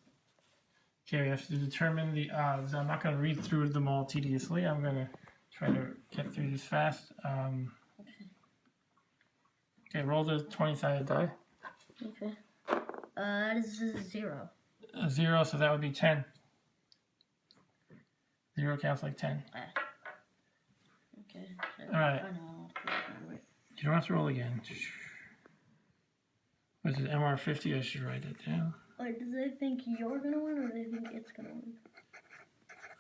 Okay, we have to determine the odds. I'm not going to read through them all tediously. I'm going to try to get through this fast. Okay, roll the 20-sided die. Okay. That is a 0. A 0, so that would be 10. 0 counts like 10. Okay. Alright. You don't have to roll again. What is it, MR50? I should write it down. Like, do they think you're gonna win, or do they think it's gonna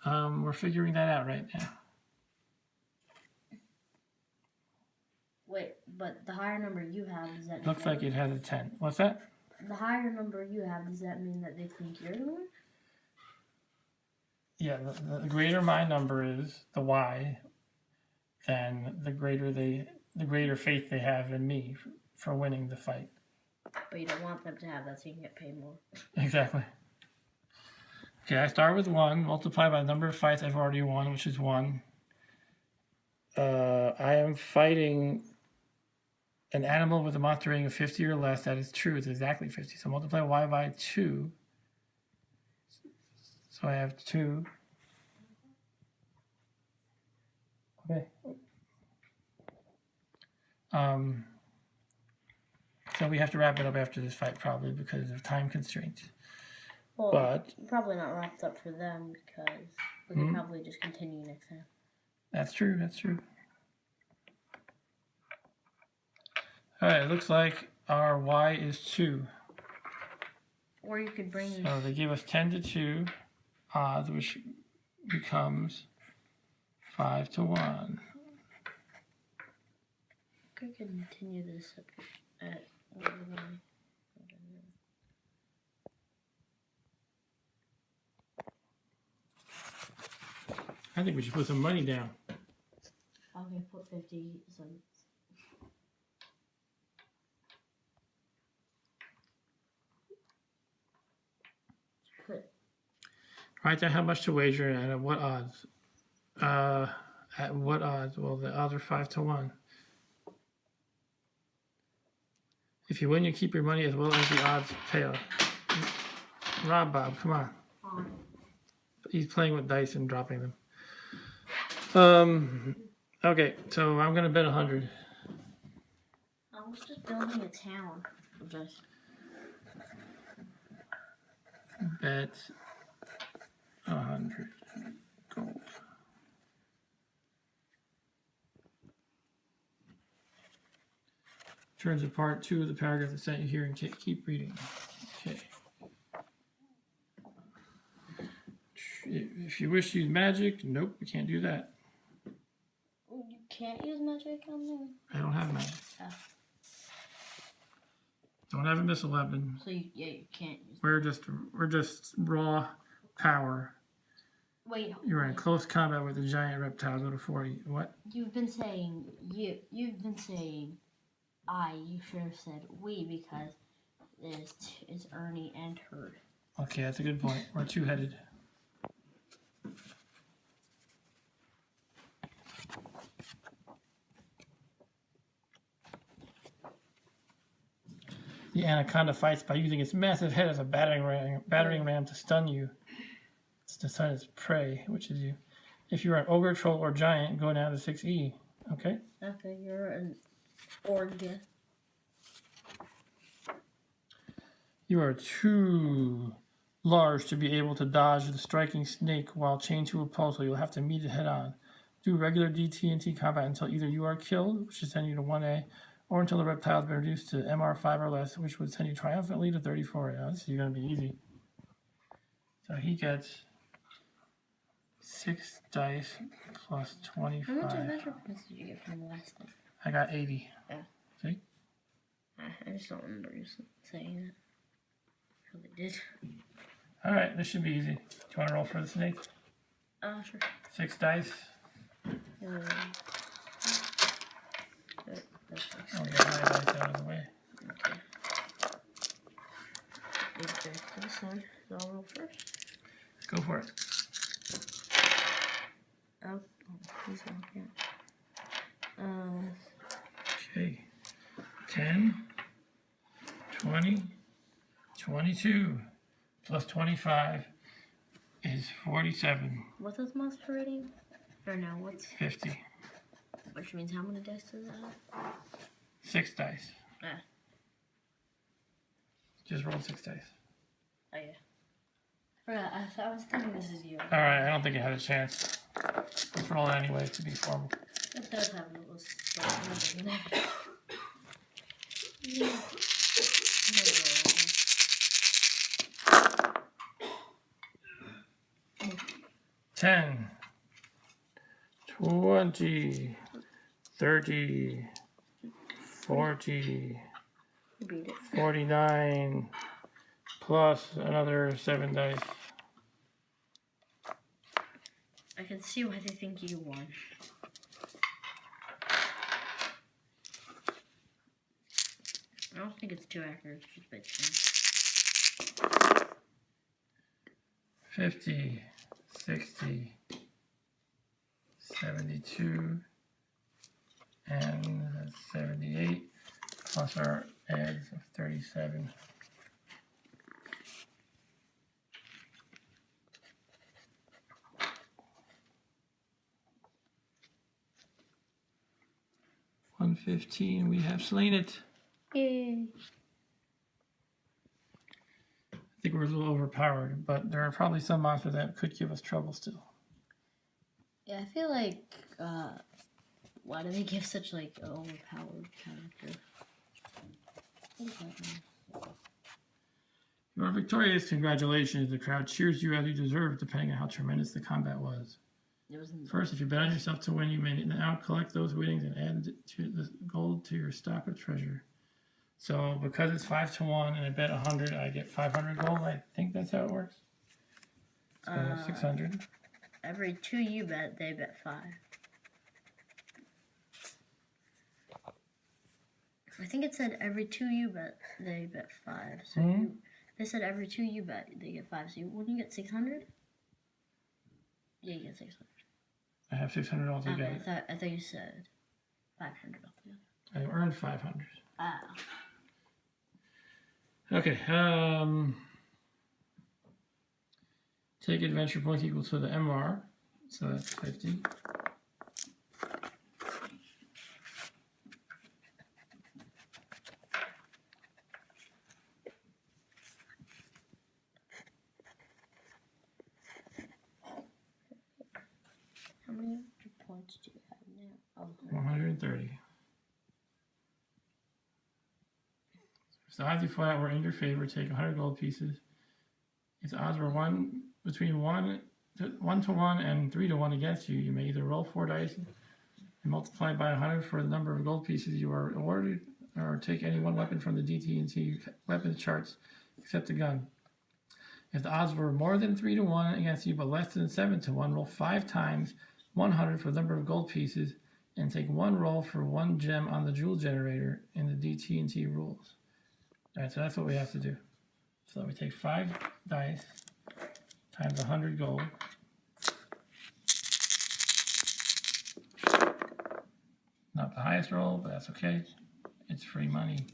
win? We're figuring that out right now. Wait, but the higher number you have, does that mean... Looks like it has a 10. What's that? The higher number you have, does that mean that they think you're gonna win? Yeah, the greater my number is, the Y, then the greater faith they have in me for winning the fight. But you don't want them to have that, so you can get paid more. Exactly. Okay, I start with 1, multiply by the number of fights I've already won, which is 1. I am fighting an animal with a monster rating of 50 or less. That is true. It's exactly 50. So multiply Y by 2. So I have 2. Okay. So we have to wrap it up after this fight, probably, because of time constraints. Well, but probably not wrapped up for them, because we can probably just continue next time. That's true, that's true. Alright, it looks like our Y is 2. Or you could bring... So they gave us 10 to 2 odds, which becomes 5 to 1. Could continue this at... I think we should put some money down. Okay, put 50 cents. Write down how much to wager and at what odds. At what odds? Well, the odds are 5 to 1. If you win, you keep your money as well as the odds pay off. Rob Bob, come on. He's playing with dice and dropping them. Okay, so I'm gonna bet 100. I was just building a town. Bet 100 gold. Turns apart 2 of the paragraphs I sent you here and keep reading. Okay. If you wish to use magic, nope, we can't do that. You can't use magic on there? I don't have magic. Oh. Don't have a missile weapon. So you can't use We're just raw power. Wait. You're in close combat with a giant reptile. Go to 40. What? You've been saying I. You should have said we, because it's Ernie and Herd. Okay, that's a good point. We're two-headed. The anaconda fights by using its massive head as a battering ram to stun you. It's to stun its prey, which is you. If you are an ogre, troll, or giant, go down to 6E. Okay? Okay, you're an org. You are too large to be able to dodge the striking snake while chained to a pole, so you'll have to meet it head on. Do regular DT&T combat until either you are killed, which is send you to 1A, or until the reptile has been reduced to MR5 or less, which would send you triumphantly to 34. Yeah, this is going to be easy. So he gets 6 dice plus 25. How much adventure points did you get from the last one? I got 80. Yeah. See? I just don't remember you saying that. I probably did. Alright, this should be easy. Do you want to roll for the snake? Sure. 6 dice. I'll get my dice out of the way. Okay. 8 dice for this one. So I'll roll first. Go for it. Oh, he's not Okay. 10, 20, 22, plus 25 is 47. What's his monster rating? Or no, what's 50. Which means how many dice does that have? 6 dice. Ah. Just rolled 6 dice. Oh yeah. I was thinking this is you. Alright, I don't think it had a chance. Let's roll it anyway to be formal. It does have a little slight. 10, 20, 30, 40, You beat it. 49, plus another 7 dice. I can see why they think you won. I don't think it's too accurate. It's just by chance. 50, 60, 72, and 78, plus our adds of 37. $115, we have slain it. Yay. I think we're a little overpowered, but there are probably some monsters that could give us trouble still. Yeah, I feel like, why do they give such, like, an overpowered character? You are victorious, congratulations. The crowd cheers you as you deserve, depending on how tremendous the combat was. First, if you bet on yourself to win, you may now collect those winnings and add to the gold to your stock of treasure. So, because it's 5 to 1 and I bet 100, I get 500 gold. I think that's how it works. So, 600. Every 2 you bet, they bet 5. I think it said every 2 you bet, they bet 5. So they said every 2 you bet, they get 5. So wouldn't you get 600? Yeah, you get 600. I have 600 altogether. Okay, I thought you said 500 altogether. I earned 500. Ah. Okay, take adventure points equal to the MR, so that's 50. How many points do you have now? Oh, 130. If the odds you flat were in your favor, take 100 gold pieces. If the odds were between 1 to 1 and 3 to 1 against you, you may either roll 4 dice and multiply by 100 for the number of gold pieces you are awarded, or take any one weapon from the DT&T weapons charts except the gun. If the odds were more than 3 to 1 against you but less than 7 to 1, roll 5 times 100 for the number of gold pieces and take 1 roll for 1 gem on the jewel generator in the DT&T rules. Alright, so that's what we have to do. So we take 5 dice times 100 gold. Not the highest roll, but that's okay. It's free money.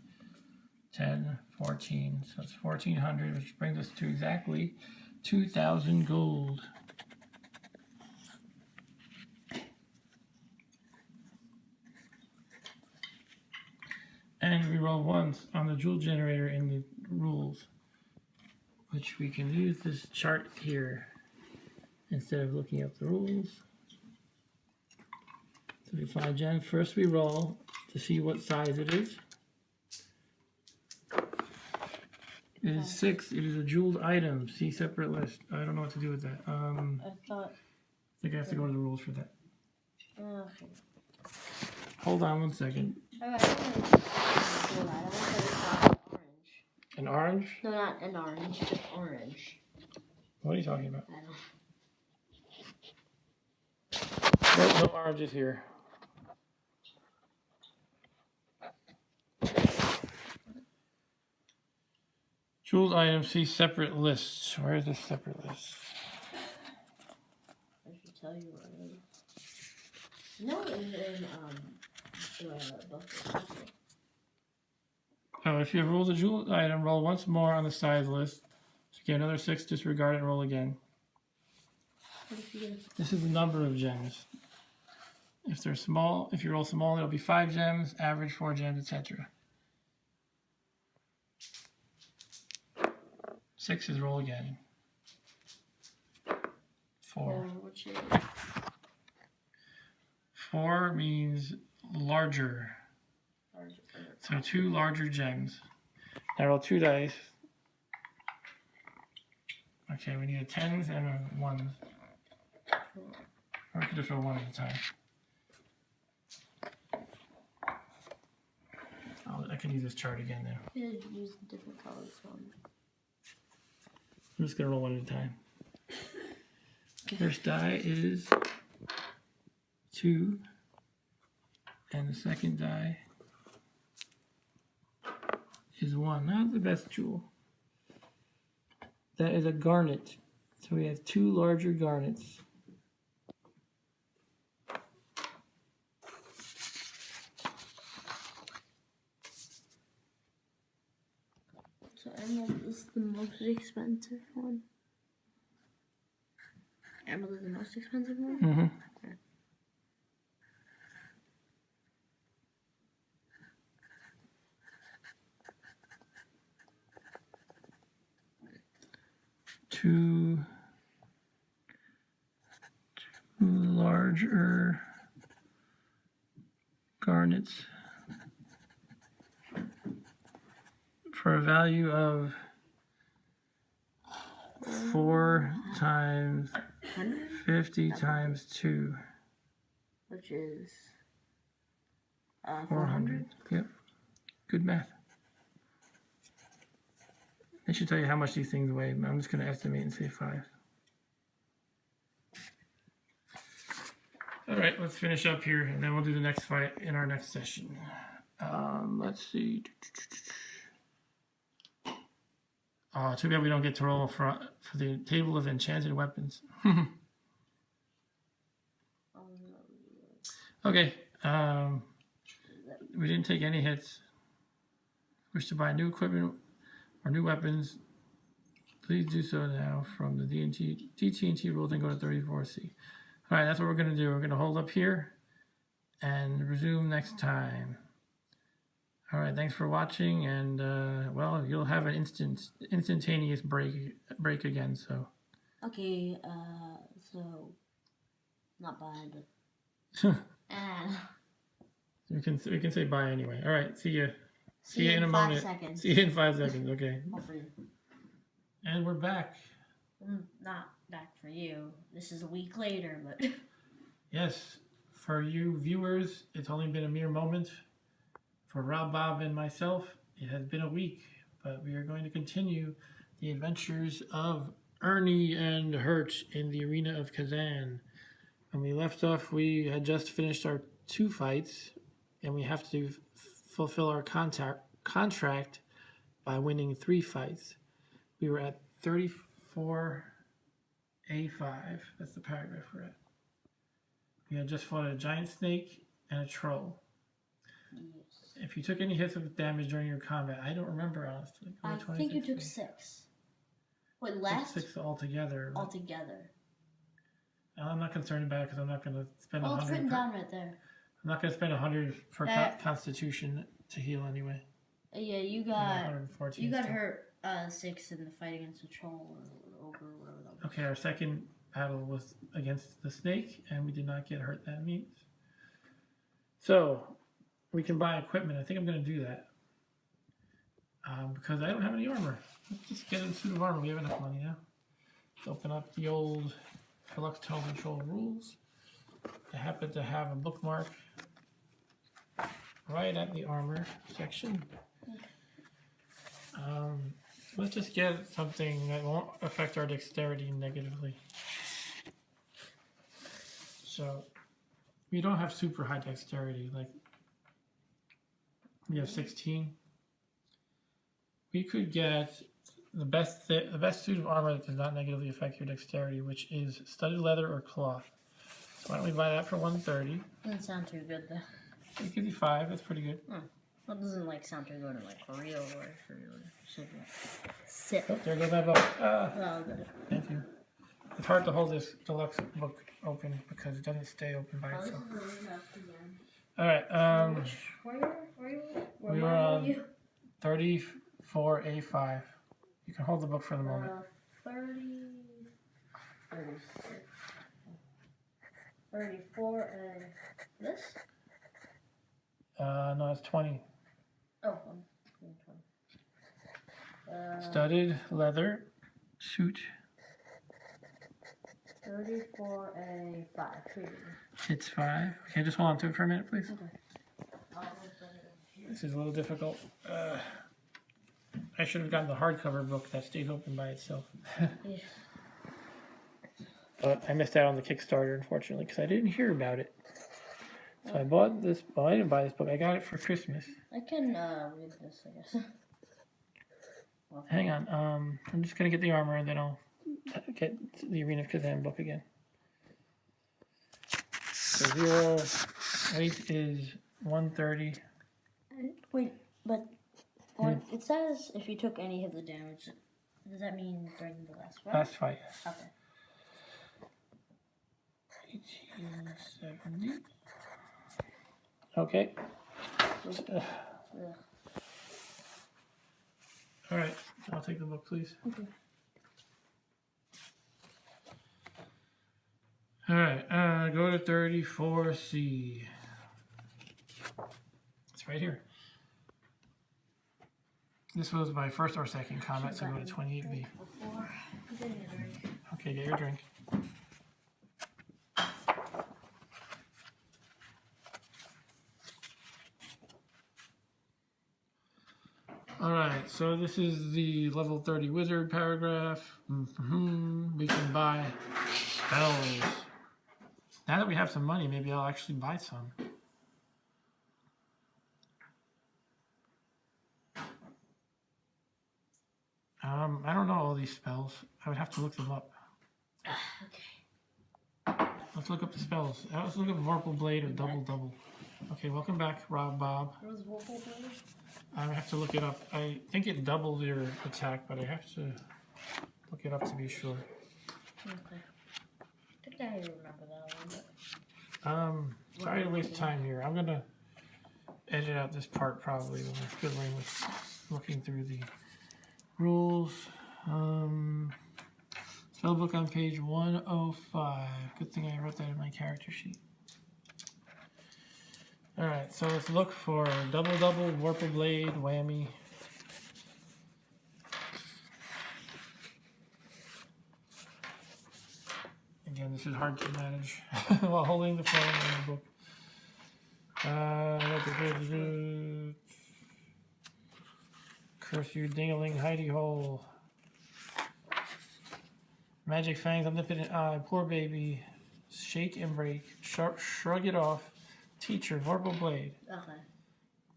10, 14, so it's 1,400, which brings us to exactly 2,000 gold. And we roll once on the jewel generator in the rules. which we can use this chart here instead of looking up the rules. So we find gems. First we roll to see what size it is. It is 6. It is a jeweled item. See separate list. I don't know what to do with that. I think I have to go to the rules for that. Okay. Hold on 1 second. Alright, I want to orange. An orange? No, not an orange, just orange. What are you talking about? I don't. No oranges here. Jeweled items, see separate lists. Where is this separate list? I should tell you what it is. No, it's in the book. Oh, if you have ruled a jeweled item, roll once more on the size list. So get another 6, disregard it, and roll again. What if you get This is the number of gems. If they're small, if you roll small, it'll be 5 gems, average 4 gems, etc. 6 is roll again. 4. which is 4 means larger. So 2 larger gems. Now roll 2 dice. Okay, we need a 10s and a 1s. Or we could just roll 1 at a time. I can use this chart again now. Yeah, use different colors on. I'm just going to roll 1 at a time. First die is 2. And the second die is 1. Not the best jewel. That is a garnet. So we have 2 larger garnets. So emerald is the most expensive one. Emerald is the most expensive one? Mm-hmm. Okay. Two larger garnets for a value of 4 times 50 times 2. Which is 400. Yep. Good math. They should tell you how much these things weigh, but I'm just going to estimate and say 5. All right, let's finish up here, and then we'll do the next fight in our next session. Let's see. Too bad we don't get to roll for the table of enchanted weapons. Okay. We didn't take any hits. Wish to buy new equipment or new weapons, please do so now from the DT&T rules and go to 34C. All right, that's what we're going to do. We're going to hold up here and resume next time. All right, thanks for watching, and well, you'll have an instantaneous break again. So. Okay, so not bad, but we can say bye anyway. All right, see you. See you in a moment. 5 seconds. See you in 5 seconds. Okay. Hopefully. And we're back. Not back for you. This is a week later, but Yes, for you viewers, it's only been a mere moment. For Rob, Bob, and myself, it has been a week, but we are going to continue the adventures of Ernie and Hurt in the Arena of Khazan. When we left off, we had just finished our 2 fights, and we have to fulfill our contract by winning 3 fights. We were at 34A5. That's the paragraph we're at. We had just fought a giant snake and a troll. yes. If you took any hits of damage during your combat, I don't remember honestly. I think you took 6. Wait, left? 6 altogether. Altogether. I'm not concerned about it because I'm not going to spend 100. It's written down right there. I'm not going to spend 100 per constitution to heal anyway. Yeah, you got 114 you got still. hurt 6 in the fight against the troll or ogre or whatever that was. Okay, our second battle was against the snake, and we did not get hurt, that means. So, we can buy equipment. I think I'm going to do that. Because I don't have any armor. Let's just get a suit of armor. We have enough money now. Let's open up the old Deluxe Tone Control rules. I happen to have a bookmark right at the armor section. Let's just get something that won't affect our dexterity negatively. So, we don't have super high dexterity. Like, we have 16. We could get the best suit of armor that does not negatively affect your dexterity, which is studded leather or cloth. So why don't we buy that for 130? Doesn't sound too good though. It gives you 5. That's pretty good. That doesn't like sound too good in like real life or sit. Oh, there goes my book. Oh, good. Thank you. It's hard to hold this deluxe book open because it doesn't stay open by itself. All right. We were on 34A5. You can hold the book for the moment. 36. 34 and this? No, it's 20. Oh, I'm 20. Studded leather suit. 34A5. It's 5. Okay, just hold on to it for a minute, please. Okay. This is a little difficult. I should have gotten the hardcover book that stays open by itself. Yeah. But I missed out on the Kickstarter, unfortunately, because I didn't hear about it. So I bought this. Well, I didn't buy this book. I got it for Christmas. I can read this, I guess. Hang on. I'm just going to get the armor, and then I'll get the Arena of Khazan book again. So 0 weight is 130. Wait, but when it says if you took any of the damage, does that mean during the last fight? Last fight, yes. Okay. 1870. Okay. All right. I'll take the book, please. Okay. All right. Go to 34C. It's right here. This was my first or second combat, so go to 28B. Okay, get your drink. Alright, so this is the level 30 wizard paragraph. We can buy spells. Now that we have some money, maybe I'll actually buy some. I don't know all these spells. I would have to look them up. Okay. Let's look up the spells. Let's look up Vorpal Blade or Double Double. Okay, welcome back, Rob Bob. What was Vorpal Blade? I have to look it up. I think it doubles your attack, but I have to look it up to be sure. Okay. I think I remember that one. But... Sorry to waste time here. I'm gonna edit out this part probably when we're fiddling with looking through the rules. Spellbook on page 105. Good thing I wrote that in my character sheet. Alright, so let's look for Double Double, Vorpal Blade, Whammy. Again, this is hard to manage while holding the phone in the book. Curse you, dingling, hidey hole. Magic Fangs, Omnipotent Eye, Poor Baby, Shake and Break, Shrug It Off, Teacher, Vorpal Blade. Okay.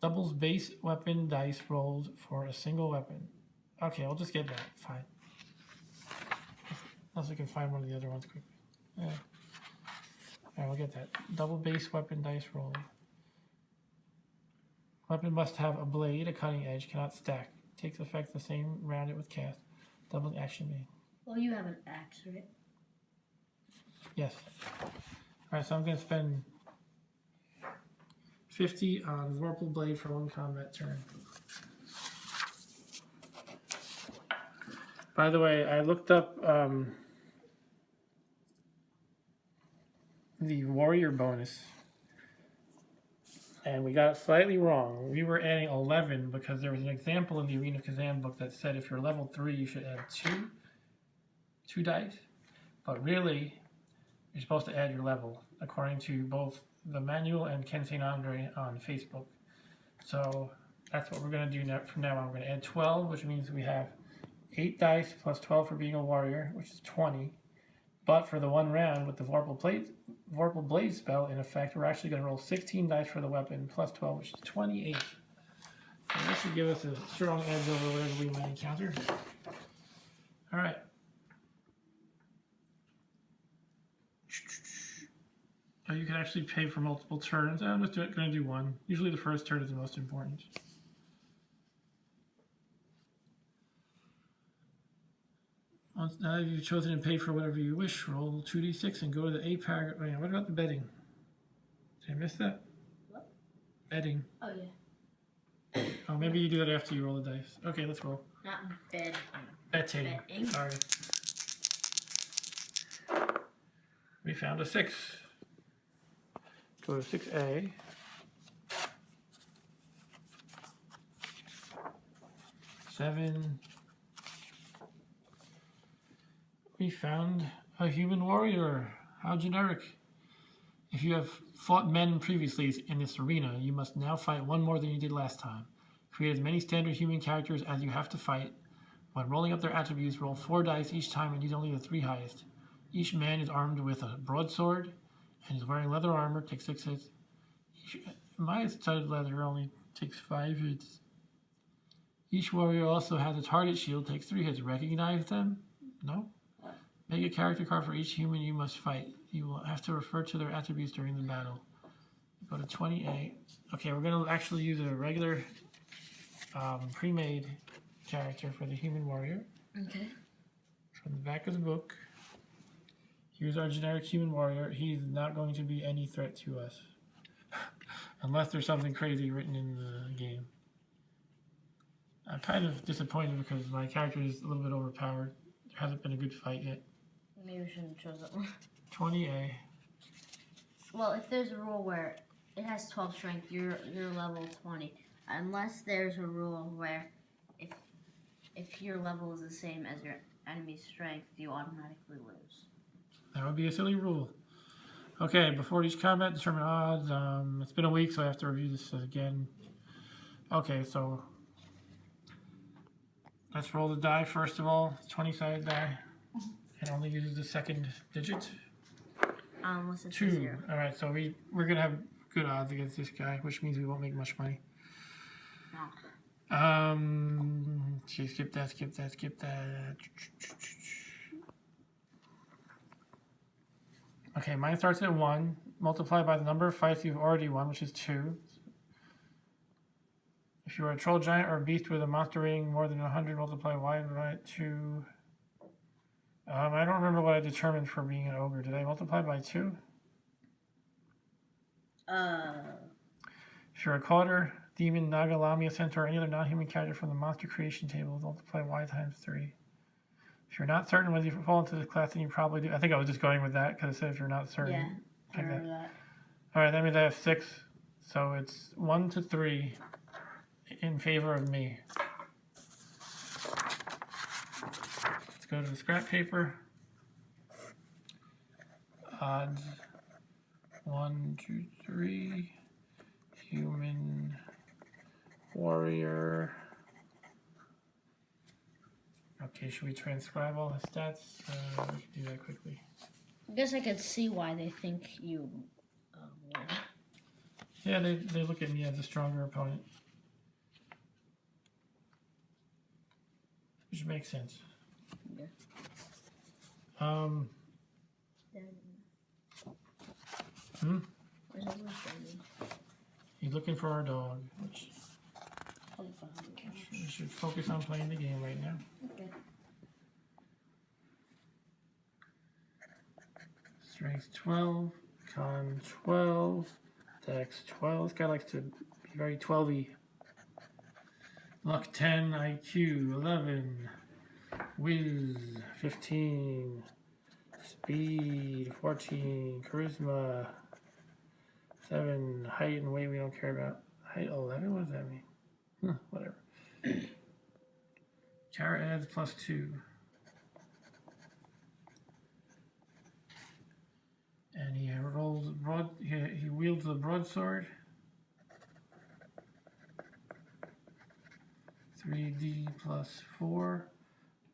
Doubles base weapon dice rolled for a single weapon. Okay, I'll just get that. Fine. Unless we can find one of the other ones quickly. Yeah. Alright, we'll get that. Double base weapon dice rolled. Weapon must have a blade, a cutting edge, cannot stack. Takes effect the same round it with cast. Double action made. Well, you have an axe, right? Yes. Alright, so I'm going to spend 50 on Vorpal Blade for one combat turn. By the way, I looked up the warrior bonus, and we got it slightly wrong. We were adding 11 because there was an example in the Arena of Khazan book that said if you're level 3, you should add two dice. But really, you're supposed to add your level, according to both the manual and Ken St. Andre on Facebook. So that's what we're going to do from now on. We're going to add 12, which means we have 8 dice plus 12 for being a warrior, which is 20. But for the one round with the Vorpal Blade spell in effect, we're actually going to roll 16 dice for the weapon plus 12, which is 28. So this should give us a strong edge over whatever we might encounter. All right. Oh, you can actually pay for multiple turns. I'm just going to do one. Usually the first turn is the most important. Once now you've chosen and paid for whatever you wish, roll 2d6 and go to the A paragraph. Wait, what about the betting? Did I miss that? What? Betting. Oh, yeah. Oh, maybe you do that after you roll the dice. Okay, let's roll. Not bed. Betting. Sorry. We found a 6. Go to 6A. Seven. We found a human warrior. How generic. If you have fought men previously in this arena, you must now fight one more than you did last time. Create as many standard human characters as you have to fight. When rolling up their attributes, roll 4 dice each time and use only the 3 highest. Each man is armed with a broadsword and is wearing leather armor. Takes 6 hits. My studded leather only takes 5 hits. Each warrior also has a target shield. Takes 3 hits. Recognize them? No. Make a character card for each human you must fight. You will have to refer to their attributes during the battle. Go to 28. Okay, we're going to actually use a regular pre-made character for the human warrior. Okay. From the back of the book. Here's our generic human warrior. He's not going to be any threat to us. Unless there's something crazy written in the game. I'm kind of disappointed because my character is a little bit overpowered. There hasn't been a good fight yet. Maybe we shouldn't have chosen that one. 20A. Well, if there's a rule where it has 12 strength, you're level 20. Unless there's a rule where if your level is the same as your enemy's strength, you automatically lose. That would be a silly rule. Okay, before each combat, determine odds. It's been a week, so I have to review this again. Okay, so let's roll the die first of all. It's 20-sided die. It only uses the second digit. Unless it's 2. 0. All right, so we're gonna have good odds against this guy, which means we won't make much money. No. Okay, skip that. Okay, mine starts at 1. Multiply by the number of fights you've already won, which is 2. If you are a troll giant or a beast with a monster rating more than 100, multiply y by 2. I don't remember what I determined for being an ogre. Did I multiply by 2? If you're a Kauter, demon, naga, lamia, centaur, or any other non-human character from the monster creation table, multiply y times 3. If you're not certain whether you fall into this class, then you probably do. I think I was just going with that because it said if you're not certain. Yeah, I remember that. All right, that means I have 6. So it's 1 to 3 in favor of me. Let's go to the scrap paper. Odds. 1, 2, 3. Human warrior. Okay, should we transcribe all the stats? We can do that quickly. I guess I could see why they think you win. Yeah, they look at me as a stronger opponent. Which makes sense. Yeah. Where's the list? He's looking for our dog, which we should focus on playing the game right now. Okay. Strength 12, con 12, dex 12. This guy likes to be very 12-y. Luck 10, IQ 11. Whiz, 15. Speed, 14. Charisma, 7. Height and weight we don't care about. Height 11? What does that mean? Whatever. Chara adds +2. And he rolls he wields the broadsword. 3d +4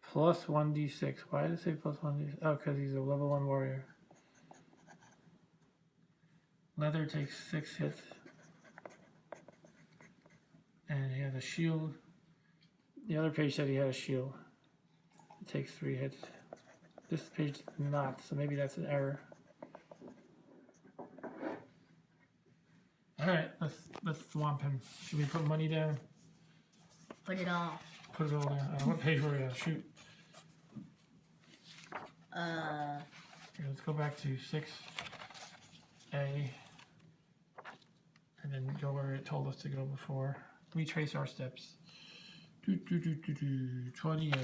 plus 1d6. Why did it say plus 1d6? Oh, because he's a level 1 warrior. Leather takes 6 hits. And he has a shield. The other page said he had a shield. It takes 3 hits. This page did not, so maybe that's an error. Alright, let's thwomp him. Should we put money down? Put it all. Put it all down. What page were we on? Shoot. Here, let's go back to 6A. And then go where it told us to go before. Retrace our steps. 20A.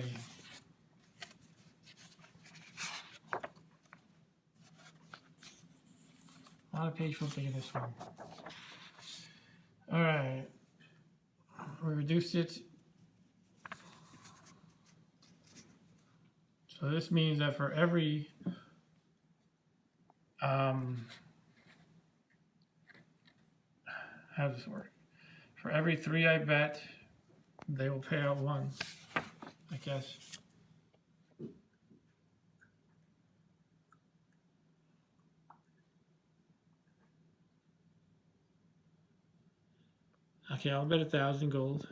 A lot of page flipping in this one. Alright. We reduced it. So this means that for every how does this work? For every 3 I bet, they will pay out 1, I guess. Okay, I'll bet 1,000 gold.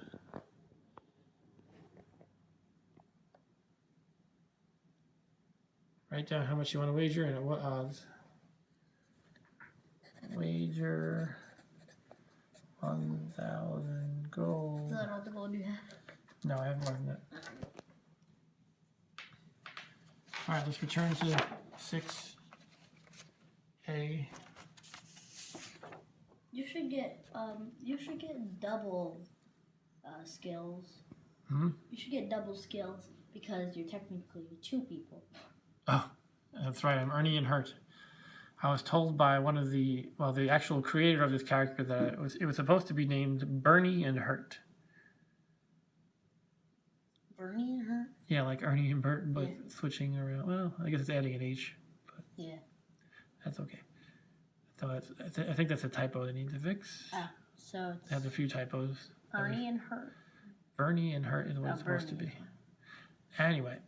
Write down how much you want to wager and at what odds. Wager 1,000 gold. Is that all the gold you have? No, I have more than that. Alright, let's return to 6A. You should get double skills. Hmm? You should get double skills because you're technically 2 people. Oh, that's right, I'm Ernie and Hurt. I was told by one of the actual creator of this character that it was supposed to be named Bernie and Hurt. Bernie and Hurt? Yeah, like Ernie and Bert, but Yeah. Switching around. Well, I guess it's adding an H, but Yeah. that's okay. So I think that's a typo that needs to fix. Ah, so It has a few typos. Bernie and Hurt. Bernie and Hurt is what Oh, it's supposed to Bernie. be. Anyway,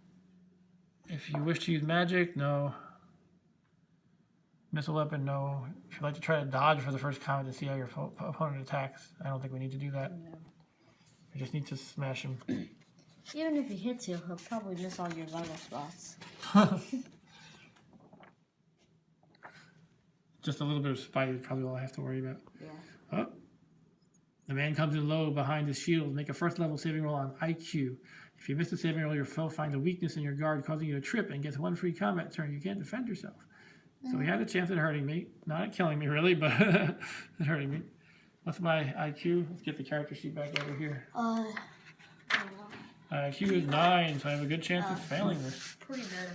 if you wish to use magic, no. Missile weapon, no. If you'd like to try to dodge for the first combat to see how your opponent attacks, I don't think we need to do that. No. We just need to smash him. Even if he hits you, he'll probably miss all your vital spots. Just a little bit of spite is probably all I have to worry about. Yeah. Oh. The man comes in low behind his shield. Make a first level saving roll on IQ. If you miss the saving roll, your foe finds a weakness in your guard, causing you to trip and gets 1 free combat turn. You can't defend yourself. So he had a chance at hurting me. Not at killing me, really, but at hurting me. What's my IQ? Let's get the character sheet back over here. IQ is 9, so I have a good chance of failing this. Pretty good.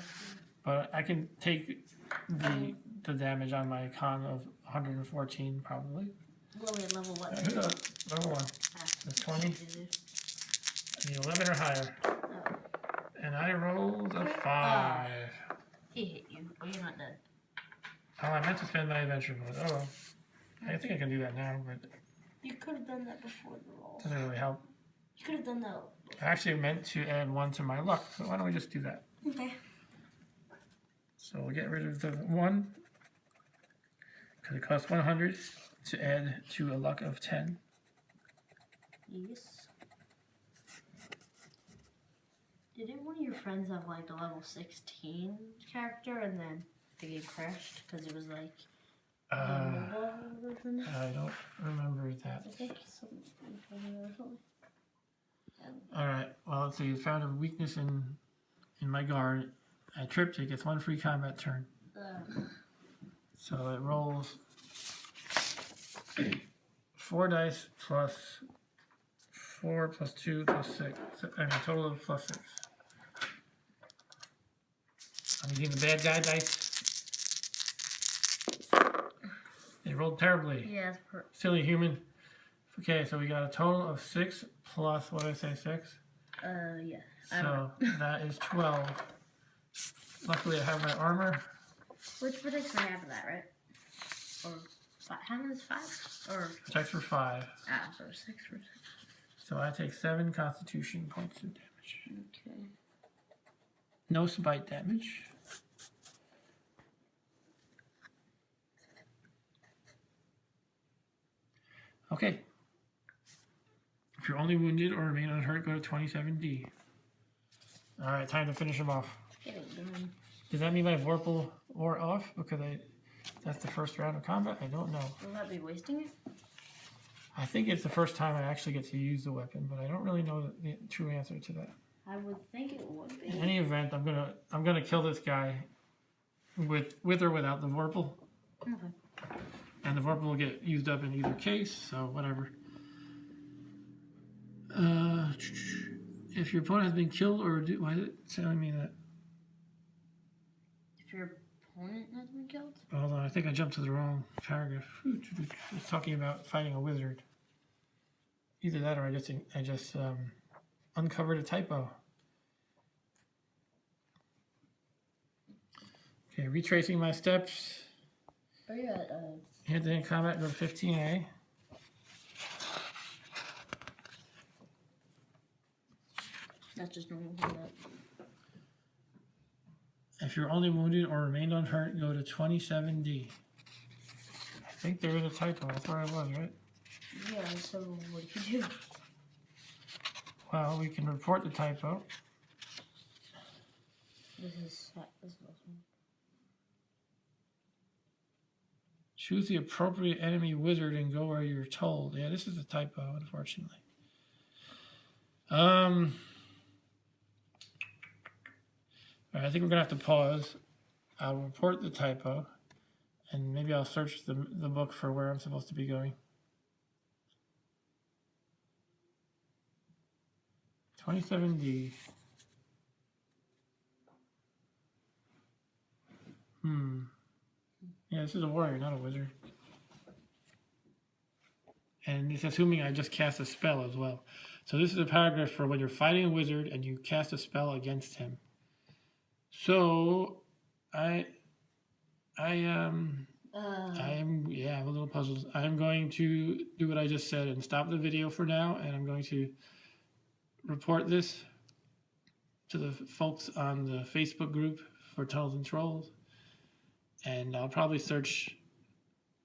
But I can take the damage on my con of 114, probably. Well, at level what? Level 1. That's 20. I need 11 or higher. And I rolled a 5. He hit you, but you're not dead. Oh, I meant to spend my adventure mode. Oh, well. I think I can do that now, but You could have done that before the roll. it doesn't really help. You could have done that. I actually meant to add 1 to my luck, so why don't we just do that? Okay. So we'll get rid of the 1, because it costs 100 to add to a luck of 10. Yes. Didn't one of your friends have like a level 16 character and then the game crashed because it was like a mobile version? I don't remember that. I think something or something. Alright, well, let's see. You found a weakness in my guard. I tripped, it gets 1 free combat turn. So it rolls 4 dice plus 4 plus 2 plus 6. I mean, a total of plus 6. I'm using the bad guy dice. They rolled terribly. Yeah, Silly human. Okay, so we got a total of 6 plus, what did I say, 6? Yeah. So that is 12. Luckily I have my armor. Which protects for half of that, right? Or 5? How many is 5? Or Protects for 5. ah, so 6 for 6. So I take 7 constitution points of damage. Okay. No smite damage. Okay. If you're only wounded or remain unhurt, go to 27D. Alright, time to finish him off. Does that mean my Vorpal wore off? Because that's the first round of combat? I don't know. Will that be wasting it? I think it's the first time I actually get to use the weapon, but I don't really know the true answer to that. I would think it would be. In any event, I'm gonna kill this guy with or without the Vorpal. Okay. And the Vorpal will get used up in either case, so whatever. If your opponent has been killed or why is it telling me that? If your opponent has been killed? Hold on, I think I jumped to the wrong paragraph. It's talking about fighting a wizard. Either that or I just uncovered a typo. Okay, retracing my steps. Are you at Hand-to-hand combat, go to 15A. that's just normal combat. If you're only wounded or remained unhurt, go to 27D. I think there is a typo. That's where I was, right? Yeah, so what did you do? Well, we can report the typo. This is one. Choose the appropriate enemy wizard and go where you're told. Yeah, this is a typo, unfortunately. All right, I think we're gonna have to pause. I'll report the typo, and maybe I'll search the book for where I'm supposed to be going. 27D. Yeah, this is a warrior, not a wizard. And it's assuming I just cast a spell as well. So this is a paragraph for when you're fighting a wizard and you cast a spell against him. So I'm a little puzzled. I'm going to do what I just said and stop the video for now, and I'm going to report this to the folks on the Facebook group for Tunnels and Trolls. And I'll probably search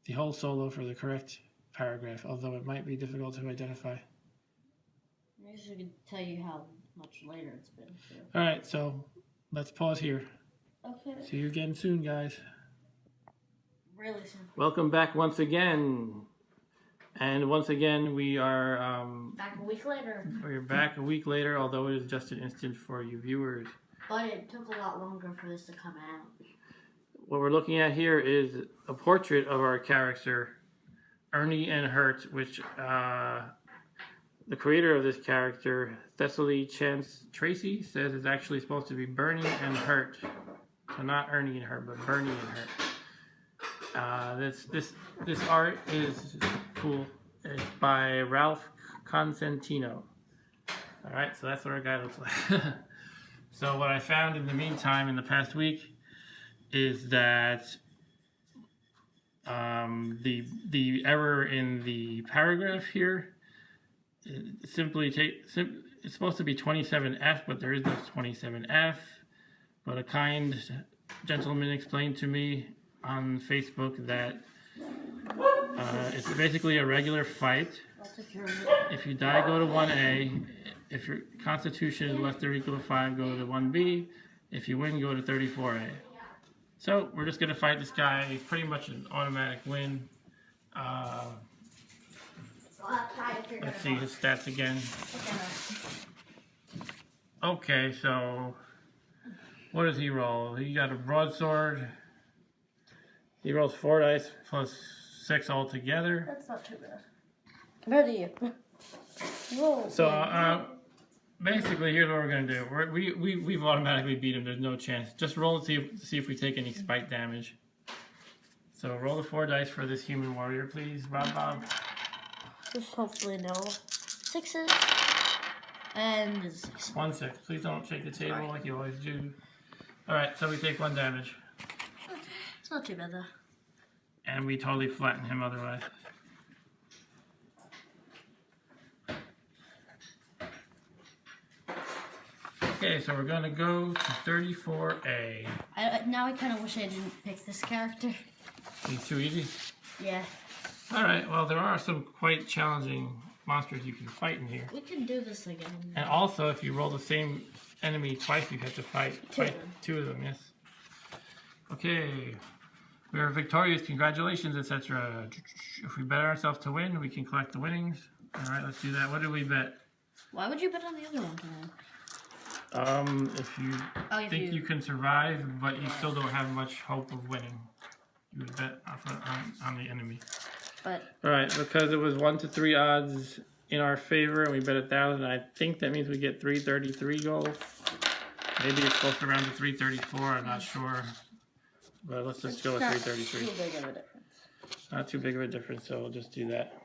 the whole solo for the correct paragraph, although it might be difficult to identify. I guess I could tell you how much later it's been. So. All right, so let's pause here. Okay. See you again soon, guys. Really soon. Welcome back once again. And once again, we are... back a week later. We're back a week later, although it is just an instant for you viewers. But it took a lot longer for this to come out. What we're looking at here is a portrait of our character, Ernie and Hurt, which the creator of this character, Thessaly Chance Tracy, says is actually supposed to be Bernie and Hurt. So not Ernie and Hurt, but Bernie and Hurt. This art is cool. It's by Ralph Consentino. All right, so that's what our guy looks like. So what I found in the meantime in the past week is that the error in the paragraph here it's supposed to be 27F, but there is no 27F. But a kind gentleman explained to me on Facebook that it's basically a regular fight. If you die, go to 1A. If your constitution is less than or equal to 5, go to 1B. If you win, go to 34A. So we're just gonna fight this guy. He's pretty much an automatic win. Let's see his stats again. Okay, so what does he roll? He got a broadsword. He rolls 4 dice plus 6 altogether. That's not too bad. Compared to you. Roll. So Basically, here's what we're gonna do. We've automatically beat him. There's no chance. Just roll to see if we take any spite damage. So roll the 4 dice for this human warrior, please, Bob. Just hopefully no 6s. And 6. 1 6. Please don't shake the table like you always do. All right, so we take 1 damage. It's not too bad though. And we totally flatten him otherwise. Okay, so we're gonna go to 34A. Now I kind of wish I didn't pick this character. He's too easy? Yeah. Alright, well there are some quite challenging monsters you can fight in here. We can do this again. And also, if you roll the same enemy twice, you have to fight two of them, yes. Okay, we are victorious, congratulations, etc. If we bet ourselves to win, we can collect the winnings. Alright, let's do that. What did we bet? Why would you bet on the other one, then? If you think you can survive, but you still don't have much hope of winning, you would bet on the enemy. But alright, because it was 1 to 3 odds in our favor, and we bet 1,000, I think that means we get 333 gold. Maybe it's supposed to round to 334, I'm not sure. But let's just go with 333. Not too big of a difference. Not too big of a difference, so we'll just do that.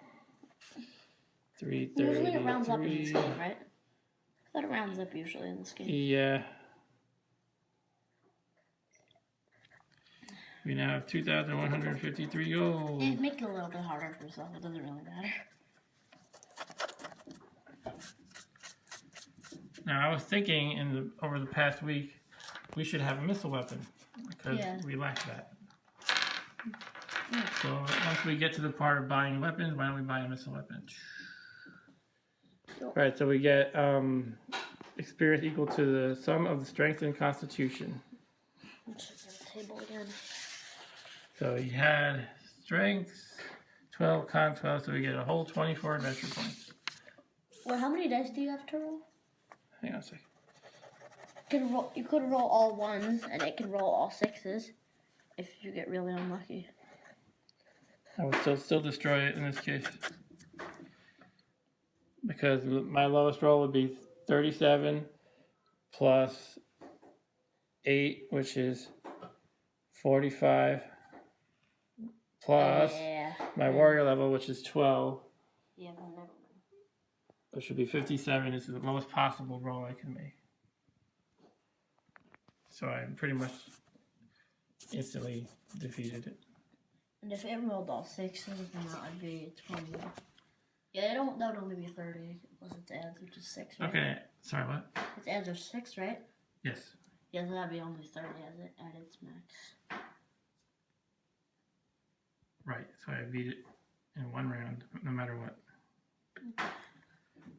Usually it rounds up in this game, right? I thought it rounds up usually in this game. Yeah. We now have 2,153 gold. Yeah, make it a little bit harder for yourself. It doesn't really matter. Now, I was thinking over the past week, we should have a missile weapon because we lack that. So once we get to the part of buying weapons, why don't we buy a missile weapon? Right, so we get experience equal to the sum of the strength and constitution. Let's check the table again. So he had strength 12, con 12, so we get a whole 24 adventure points. Well, how many dice do you have to roll? Hang on a second. You could roll all 1s, and it can roll all 6s if you get really unlucky. I would still destroy it in this case. Because my lowest roll would be 37 plus 8, which is 45, plus my warrior level, which is 12. Yeah, but never mind. It should be 57. This is the lowest possible roll I can make. So I pretty much instantly defeated it. And if it rolled all 6s, then that would be 20. Yeah, that would only be 30. Plus its adds, which is 6, right? Okay, sorry, what? Its adds are 6, right? Yes. Yeah, so that'd be only 30 as it at its max. Right, so I beat it in 1 round, no matter what. Okay.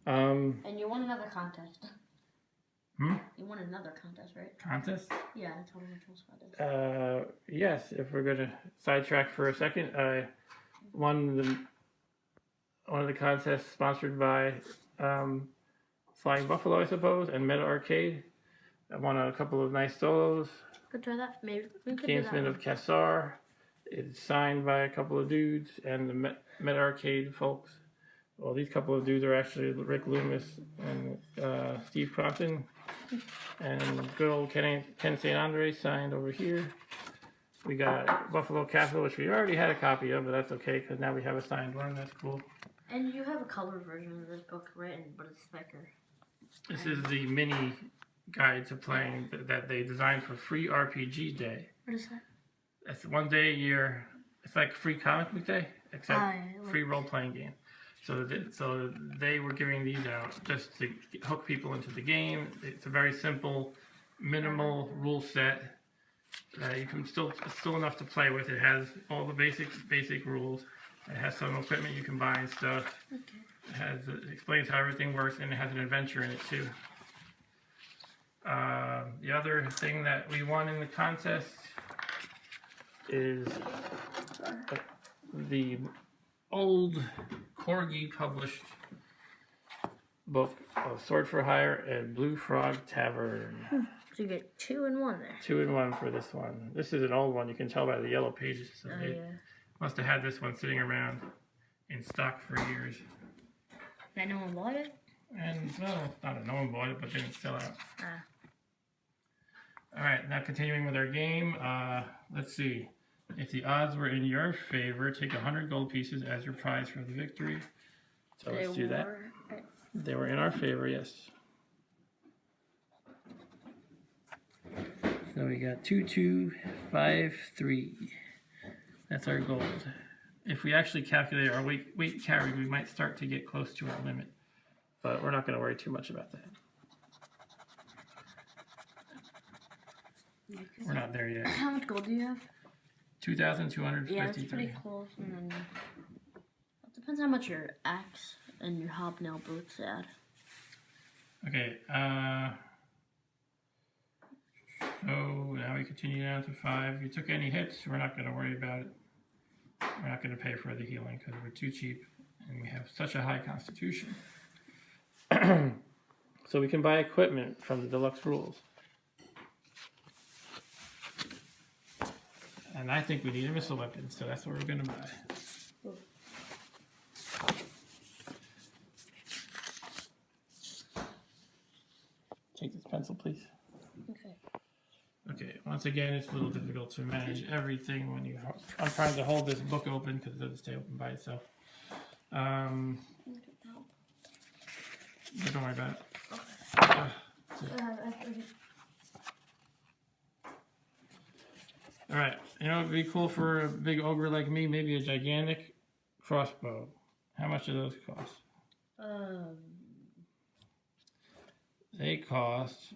And you won another contest. You won another contest, right? Contest? Yeah, Total Rituals contest. Yes, if we're going to sidetrack for a second, I won one of the contests sponsored by Flying Buffalo, I suppose, and Meta Arcade. I won a couple of nice solos. Could try that. Maybe we could Gamesman do that. of Kassar. It's signed by a couple of dudes and the Meta Arcade folks. Well, these couple of dudes are actually Rick Loomis and Steve Crompton. And good old Ken St. Andre signed over here. We got Buffalo Castle, which we already had a copy of, but that's okay because now we have a signed one. That's cool. And you have a colored version of this book written, but it's thicker. This is the mini guide to playing that they designed for Free RPG Day. What is that? It's 1 day a year. It's like Free Comic Book Day, except free role-playing game. So they were giving these out just to hook people into the game. It's a very simple, minimal rule set. You can it's still enough to play with. It has all the basic rules. It has some equipment you can buy and stuff. Okay. It explains how everything works, and it has an adventure in it too. The other thing that we won in the contest is the old Corgi published book of Sword for Hire and Blue Frog Tavern. So you get 2 in 1 there. 2 in 1 for this one. This is an old one. You can tell by the yellow pages. So they must have had this one sitting around in stock for years. And no one bought it? And, well, not a no one bought it, but didn't sell out. Ah. Alright, now continuing with our game. Let's see. If the odds were in your favor, take 100 gold pieces as your prize for the victory. So let's do that. They were in our favor, yes. So we got 2, 2, 5, 3. That's our gold. If we actually calculate our weight carried, we might start to get close to our limit. But we're not going to worry too much about that. We're not there yet. How much gold do you have? 2,253. Yeah, that's pretty close. And then it depends how much your axe and your hobnail boots add. Okay, so now we continue down to 5. If you took any hits, we're not going to worry about it. We're not going to pay for the healing because we're too cheap and we have such a high constitution. So we can buy equipment from the deluxe rules. And I think we need a missile weapon, so that's what we're going to buy. Take this pencil, please. Okay. Okay, once again, it's a little difficult to manage everything when you... I'm trying to hold this book open because it doesn't stay open by itself. But don't worry about it. Alright, you know what would be cool for a big ogre like me? Maybe a gigantic crossbow. How much do those cost? They cost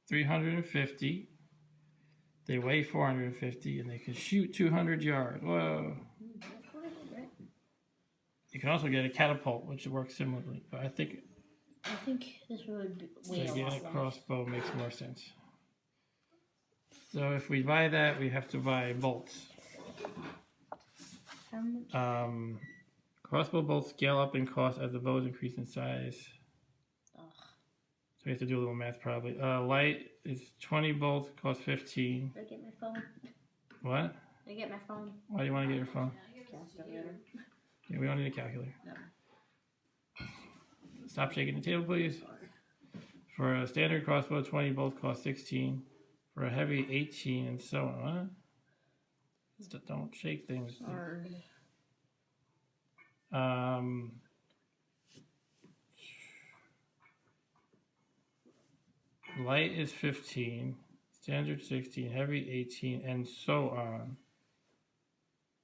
350. They weigh 450 and they can shoot 200 yards. Whoa. You can also get a catapult, which works similarly, but I think this would weigh a lot gigantic less. crossbow makes more sense. So if we buy that, we have to buy bolts. How much? Crossbow bolts scale up in cost as the bows increase in size. Ugh. So we have to do a little math probably. Light is 20 bolts, costs 15. Did I get my phone? What? Did I get my phone? Why do you want to get your phone? Calculator. Yeah, we don't need a calculator. No. Stop shaking the table, please. For a standard crossbow, 20 bolts cost 16. For a heavy, 18, and so on. Huh? Don't shake things. Light is 15, standard 16, heavy 18, and so on.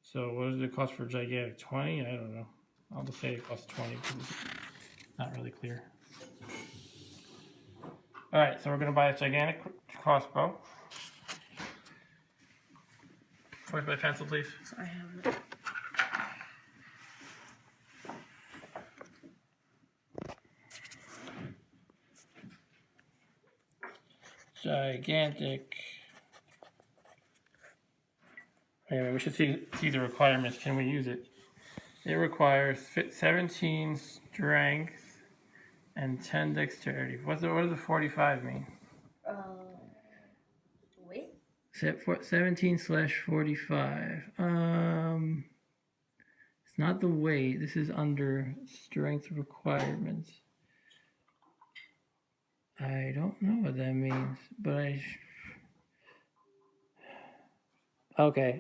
So what does it cost for gigantic? 20? I don't know. I'll just say it costs 20 because it's not really clear. Alright, so we're going to buy a gigantic crossbow. Where's my pencil, please? Sorry, I have it. Gigantic. Anyway, we should see the requirements. Can we use it? It requires 17 strength and 10 dexterity. What does the 45 mean? Wait. 17/45. It's not the weight. This is under strength requirements. I don't know what that means, but okay.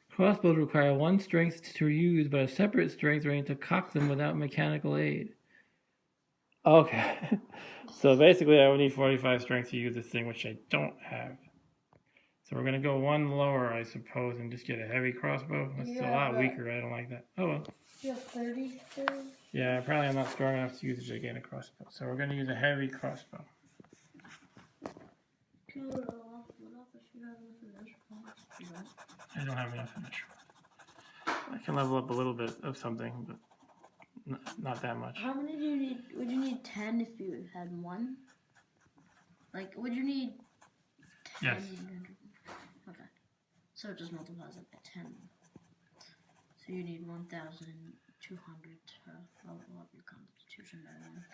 Crossbows require 1 strength to use, but a separate strength rating to cock them without mechanical aid. Okay. So basically I would need 45 strength to use this thing, which I don't have. So we're going to go 1 lower, I suppose, and just get a heavy crossbow. That's a lot weaker. I don't like that. Oh well. You have 30? Yeah, apparently I'm not strong enough to use a gigantic crossbow. So we're going to use a heavy crossbow. I don't have enough finisher. I can level up a little bit of something, but not that much. How many do you need? Would you need 10 if you had 1? Like, would you need 10? Yes. Okay. So it just multiplies it by 10. So you need 1,200 to level up your constitution by 1.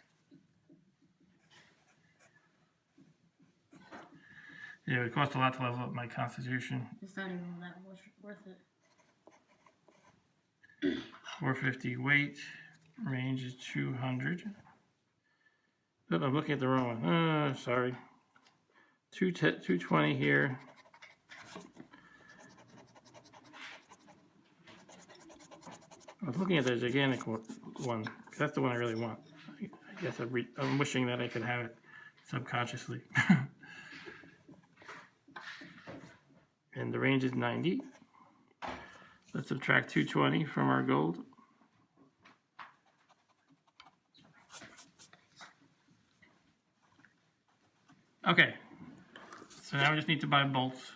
Yeah, it would cost a lot to level up my constitution. It's not even that worth it. 450 weight. Range is 200. Oh, I'm looking at the wrong one. Sorry. 220 here. I was looking at the gigantic one. That's the one I really want. I guess I'm wishing that I could have it subconsciously. And the range is 90. Let's subtract 220 from our gold. Okay, so now we just need to buy bolts.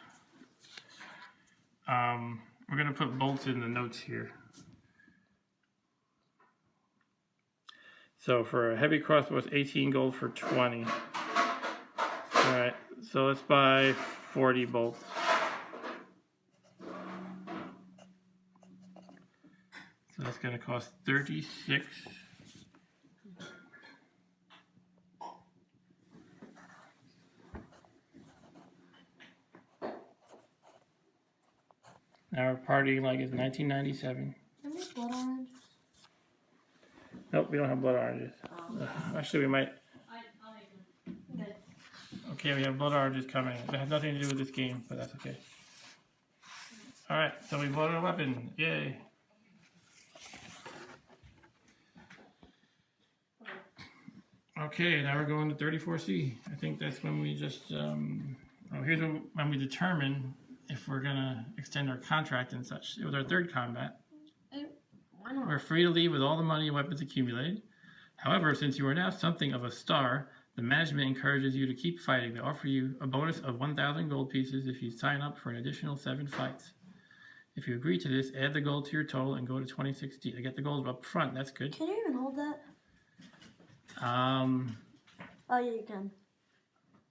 We're going to put bolts in the notes here. So for a heavy crossbow, it's 18 gold for 20. Alright, so let's buy 40 bolts. So that's going to cost 36. Our party like is 1997. Can we make blood orange? Nope, we don't have blood oranges. Actually, we might. I'll make them. Okay. Okay, we have blood oranges coming. That has nothing to do with this game, but that's okay. Alright, so we loaded a weapon. Yay. Okay, now we're going to 34C. I think that's when we just, here's when we determine if we're going to extend our contract and such. It was our third combat. Why not? We're free to leave with all the money and weapons accumulated. However, since you are now something of a star, the management encourages you to keep fighting. They offer you a bonus of 1,000 gold pieces if you sign up for an additional 7 fights. If you agree to this, add the gold to your total and go to 2060. I get the gold up front. That's good. Can you even hold that? Oh yeah, you can.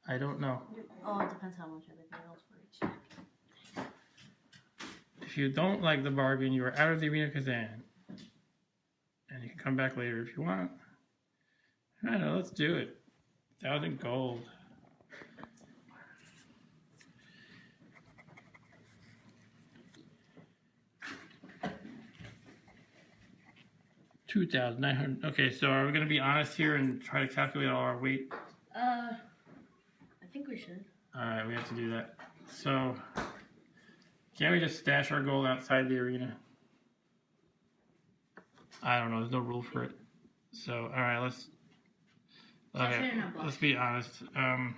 I don't know. Oh, it depends how much everything else for each. If you don't like the bargain, you are out of the Arena of Khazan. And you can come back later if you want. I don't know, let's do it. 1,000 gold. $2,900. Okay, so are we going to be honest here and try to calculate all our weight? I think we should. Alright, we have to do that. So, can't we just stash our gold outside the arena? I don't know, there's no rule for it. So, alright, let's be honest. I'm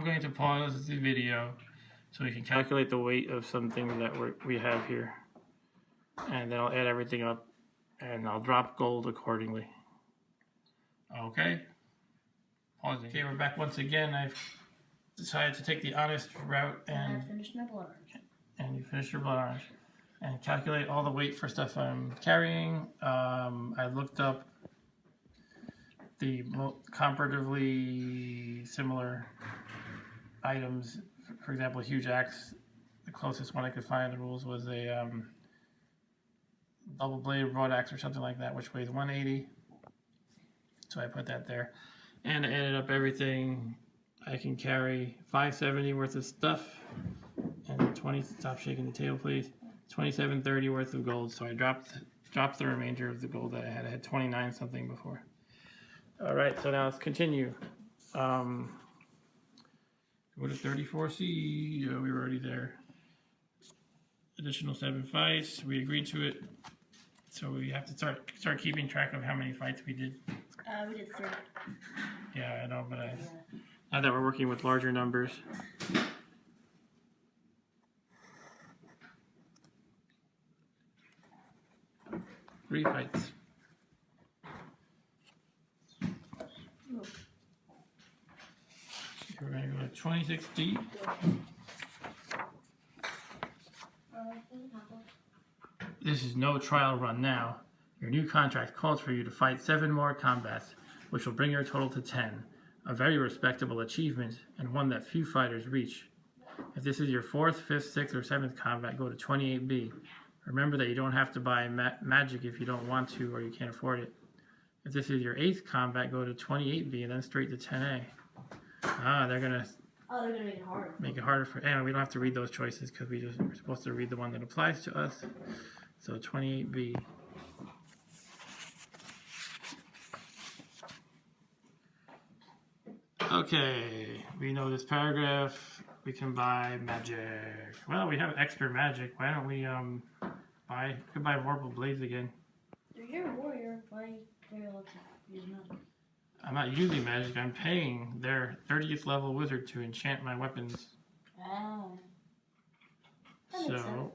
going to pause the video so we can calculate the weight of some things that we have here. And then I'll add everything up and I'll drop gold accordingly. Okay. Pausing. Okay, we're back once again. I've decided to take the honest route and I finished my blood orange. And you finished your blood orange. And calculate all the weight for stuff I'm carrying. I looked up the comparatively similar items. For example, a huge axe. The closest one I could find in the rules was a double-bladed broadaxe or something like that, which weighs 180. So I put that there. And I added up everything. I can carry 570 worth of stuff and 20. Stop shaking the table, please. 2730 worth of gold. So I dropped the remainder of the gold that I had. I had 29 something before. All right, so now let's continue. Go to 34C. We were already there. Additional 7 fights. We agreed to it. So we have to start keeping track of how many fights we did. We did 3. Yeah, I know, but now that we're working with larger numbers. Three fights. We're going to go to 2060. This is no trial run now. Your new contract calls for you to fight 7 more combats, which will bring your total to 10. A very respectable achievement, and one that few fighters reach. If this is your 4th, 5th, 6th, or 7th combat, go to 28B. Remember that you don't have to buy magic if you don't want to or you can't afford it. If this is your 8th combat, go to 28B and then straight to 10A. Ah, they're gonna Oh, they're gonna make it harder. Make it harder for. Anyway, we don't have to read those choices because we're supposed to read the one that applies to us. So 28B. Okay, we know this paragraph. We can buy magic. Well, we have expert magic. Why don't we buy? We can buy Vorpal Blades again. You're a warrior. Why are you allowed to use magic? I'm not using magic. I'm paying their 30th level wizard to enchant my weapons. Oh. That makes sense. So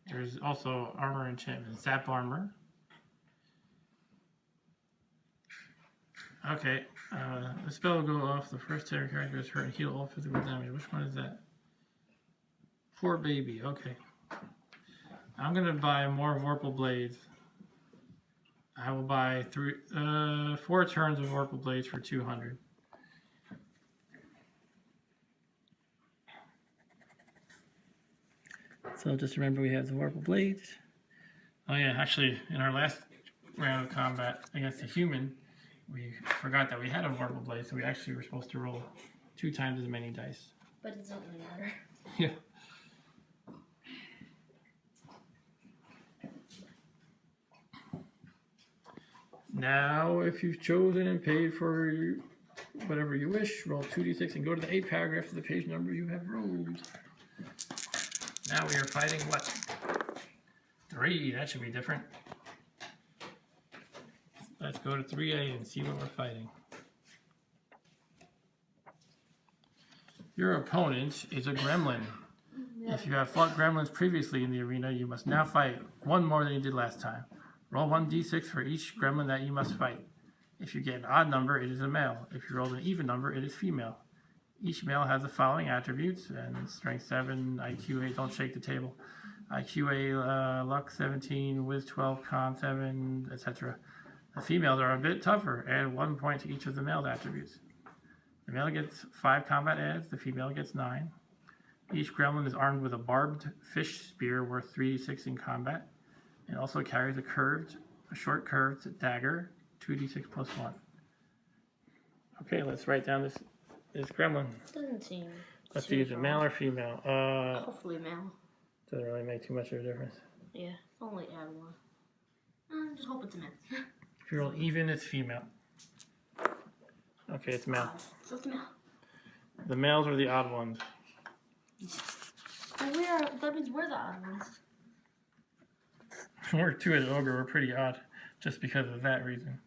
there's also armor enchantment, sap armor. Okay, the spell will go off. The first 10 characters hurt and heal all physical damage. Which one is that? Poor baby. Okay. I'm gonna buy more Vorpal Blades. I will buy 4 turns of Vorpal Blades for 200. So just remember we have the Vorpal Blades. Oh yeah, actually in our last round of combat against a human, we forgot that we had a Vorpal Blade, so we actually were supposed to roll 2 times as many dice. But it doesn't really matter. Yeah. Now, if you've chosen and paid for whatever you wish, roll 2d6 and go to the 8th paragraph of the page number you have rolled. Now we are fighting what? 3, that should be different. Let's go to 3A and see what we're fighting. Your opponent is a gremlin. If you have fought gremlins previously in the arena, you must now fight 1 more than you did last time. Roll 1d6 for each gremlin that you must fight. If you get an odd number, it is a male. If you roll an even number, it is female. Each male has the following attributes, and strength 7, IQ 8, don't shake the table. IQ 8, luck 17, wiz 12, con 7, etc. The females are a bit tougher. Add 1 point to each of the male attributes. The male gets 5 combat adds, the female gets 9. Each gremlin is armed with a barbed fish spear worth 3d6 in combat. It also carries a short curved dagger, 2d6 plus 1. Okay, let's write down this gremlin. Doesn't seem. Let's see, is it male or female? Hopefully male. Doesn't really make too much of a difference. Yeah, only add 1. Just hope it's a man. If you roll even, it's female. Okay, it's male. So it's male. The males are the odd ones. Well, that means we're the odd ones. We're 2 as ogre, we're pretty odd, just because of that reason.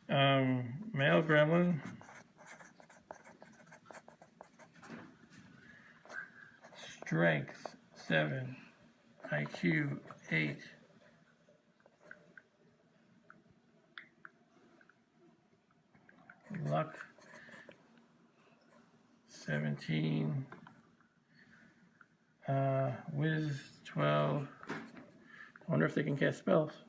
Male gremlin. Strength 7, IQ 8. Luck 17. Wiz 12. I wonder if they can cast spells.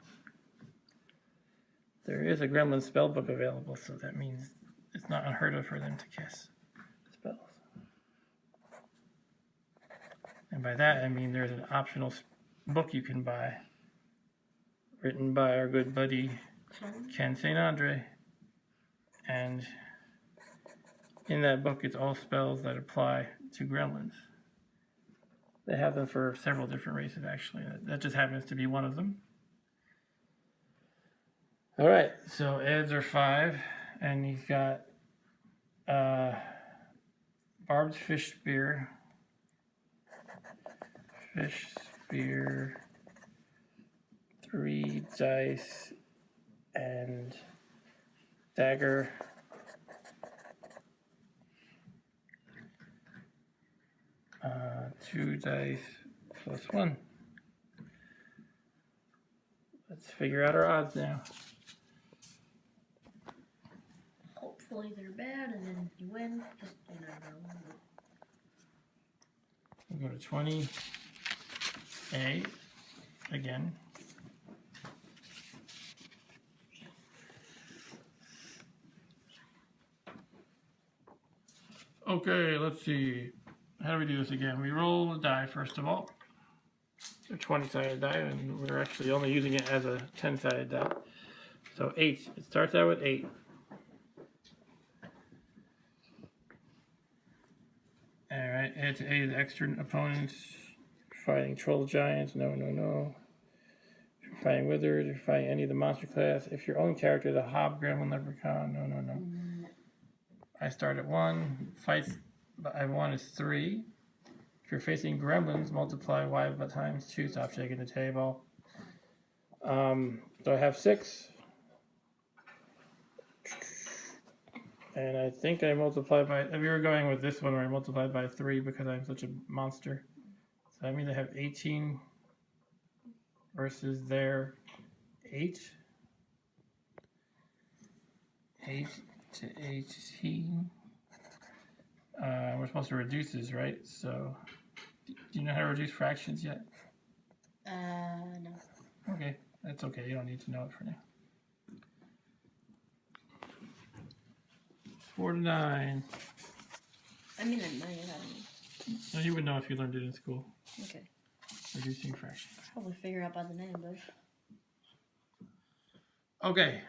There is a gremlin spell book available, so that means it's not unheard of for them to cast spells. And by that I mean there's an optional book you can buy, written by our good buddy Ken St. Andre. And in that book it's all spells that apply to gremlins. They have them for several different races, actually. That just happens to be one of them. All right, so adds are 5, and he's got barbed fish spear, 3 dice, and dagger. Two dice plus 1. Let's figure out our odds now. Hopefully they're bad, and then you win. Just you never know. We'll go to 20A again. Okay, let's see. How do we do this again? We roll a die first of all. A 20-sided die, and we're actually only using it as a 10-sided die. So 8. It starts out with 8. And Add to aid extra opponents. Fighting troll giants. No, no, no. If you're fighting wizards, you're fighting any of the monster class. If your own character is a hob, gremlin, leprechaun. No, no, no. I start at 1. Fights I won is 3. If you're facing gremlins, multiply y by times 2. Stop shaking the table. So I have 6. And I think I multiplied by, if we were going with this one where I multiplied by 3 because I'm such a monster. So that means I have 18 versus their 8. 8 to 18. We're supposed to reduce this, right? So, do you know how to reduce fractions yet? No. Okay, that's okay. You don't need to know it for now. 4 to 9. I mean, I might have. No, you would know if you learned it in school. Okay. Reducing fractions. Probably figure out by the name, but. Okay,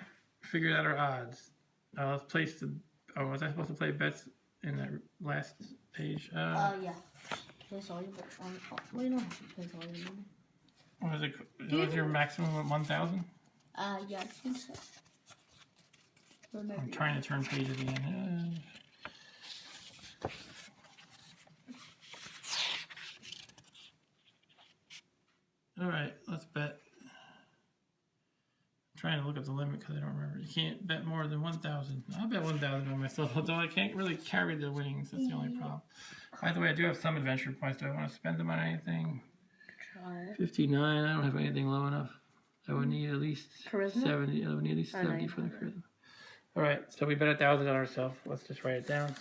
figured out our odds. Let's place the. Oh, was I supposed to play bets in that last page? Yeah. Place all your bets on. Well, you don't have to place all your money. What was it? Was your maximum at 1,000? Yeah, I think so. I'm trying to turn pages again. Alright, let's bet. I'm trying to look up the limit because I don't remember. You can't bet more than 1,000. I'll bet 1,000 on myself, although I can't really carry the winnings. That's the only problem. By the way, I do have some adventure points. Do I want to spend them on anything? Try. 59. I don't have anything low enough. I would need at least Charisma? 70. I would need at least 70 for the charisma. Alright, so we bet 1,000 on ourselves. Let's just write it down.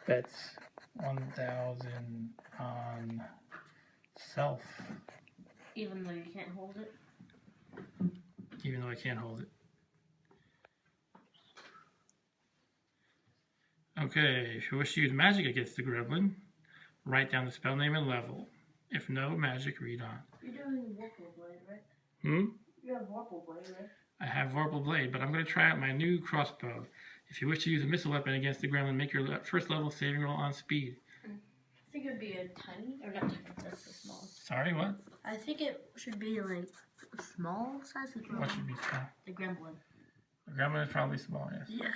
Bets 1,000 on self. Even though you can't hold it? Even though I can't hold it. Okay, if you wish to use magic against the gremlin, write down the spell name and level. If no magic, read on. You're doing Vorpal Blade, right? You have Vorpal Blade, right? I have Vorpal Blade, but I'm going to try out my new crossbow. If you wish to use a missile weapon against the gremlin, make your first level saving roll on speed. I think it would be a tiny, or not tiny, that's the smallest. Sorry, what? I think it should be like a small size of gremlin. What should be small? The gremlin. The gremlin is probably small, yes. Yeah.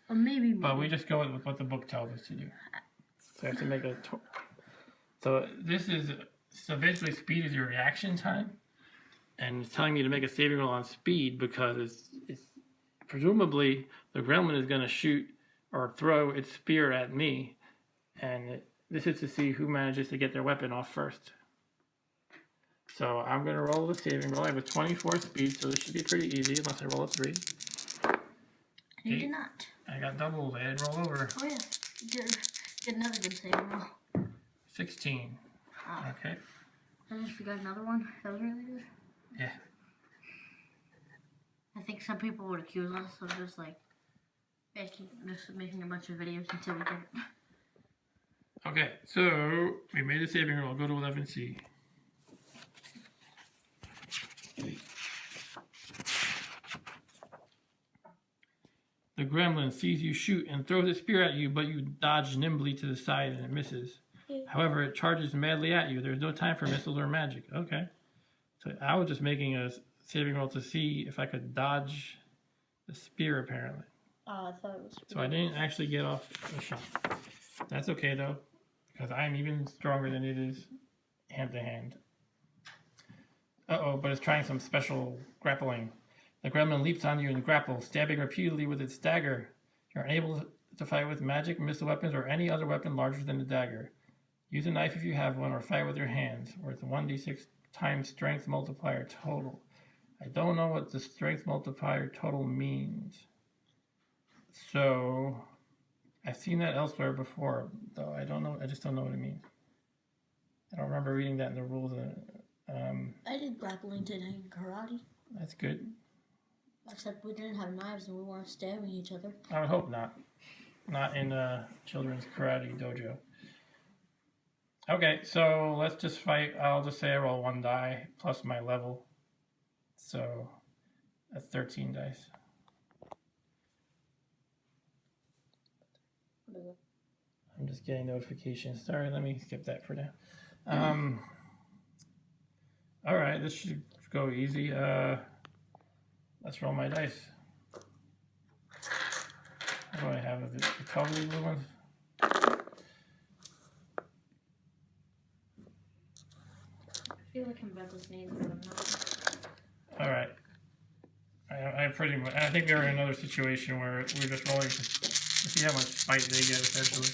Or maybe more. But we just go with what the book tells us to do. So I have to make a... So this is... So basically speed is your reaction time. And it's telling me to make a saving roll on speed because it's presumably the gremlin is going to shoot or throw its spear at me. And this is to see who manages to get their weapon off first. So I'm going to roll the saving roll. I have a 24 speed, so this should be pretty easy unless I roll a 3. You did not. I got doubled. I didn't roll over. Oh yeah. Get another good saving roll. 16. Oh. Okay. I just forgot another one. That was really good. Yeah. I think some people would accuse us of just like making a bunch of videos until we get it. Okay, so we made a saving roll. Go to 11C. The gremlin sees you shoot and throws a spear at you, but you dodge nimbly to the side and it misses. However, it charges madly at you. There's no time for missiles or magic. Okay. So I was just making a saving roll to see if I could dodge the spear, apparently. Oh, I thought it was... So I didn't actually get off the shot. That's okay, though, because I'm even stronger than it is hand-to-hand. Uh-oh, but it's trying some special grappling. The gremlin leaps on you and grapples, stabbing repeatedly with its dagger. You're unable to fight with magic, missile weapons, or any other weapon larger than the dagger. Use a knife if you have one, or fight with your hands, worth 1d6 times strength multiplier total. I don't know what the strength multiplier total means. So, I've seen that elsewhere before, though I don't know. I just don't know what it means. I don't remember reading that in the rules. I did grappling today in karate. That's good. Except we didn't have knives and we weren't stabbing each other. I would hope not. Not in a children's karate dojo. Okay, so let's just fight. I'll just say I roll 1 die plus my level. So that's 13 dice. What is it? I'm just getting notifications. Sorry, let me skip that for now. All right, this should go easy. Let's roll my dice. What do I have? The totally blue ones? I feel like I'm about to sneeze, but I'm not. All right. I pretty much. I think we were in another situation where we're just rolling to see how much fight they get, essentially.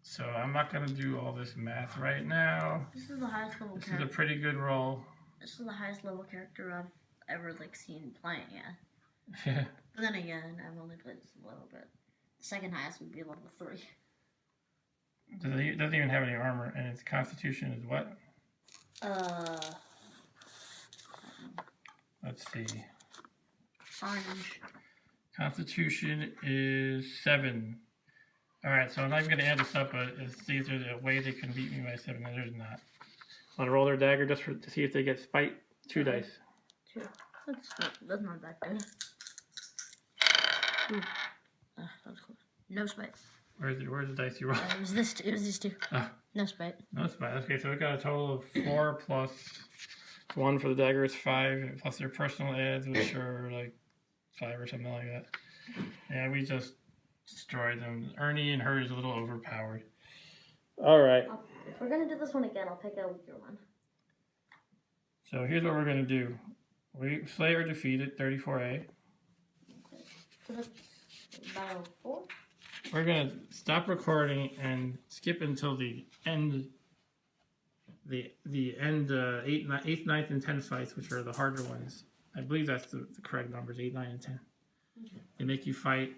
So I'm not gonna do all this math right now. This is the highest level This character. is a pretty good roll. This is the highest level character I've ever like seen playing. Yeah. Yeah. But then again, I've only played this a little bit. The second highest would be level 3. Doesn't even have any armor, and its constitution is what? Let's see. Orange. Constitution is 7. All right, so I'm not even going to add this up, but see if there's a way they can beat me by 7. No, there's not. Want to roll their dagger just to see if they get spite? 2 dice. 2. That's not that good. Ooh. That was close. No spite. Where's the dice you roll? It was these 2. No spite. No spite. Okay, so we got a total of 4 plus 1 for the dagger is 5, plus their personal adds, which are like 5 or something like that. Yeah, we just destroyed them. Ernie and her is a little overpowered. All right. If we're gonna do this one again, I'll pick a weaker one. So here's what we're gonna do. We slay or defeat it, 34A. So that's battle 4. We're gonna stop recording and skip until the end. The end 8th, 9th, and 10th fights, which are the harder ones. I believe that's the correct numbers, 8, 9, and 10. Okay. They make you fight.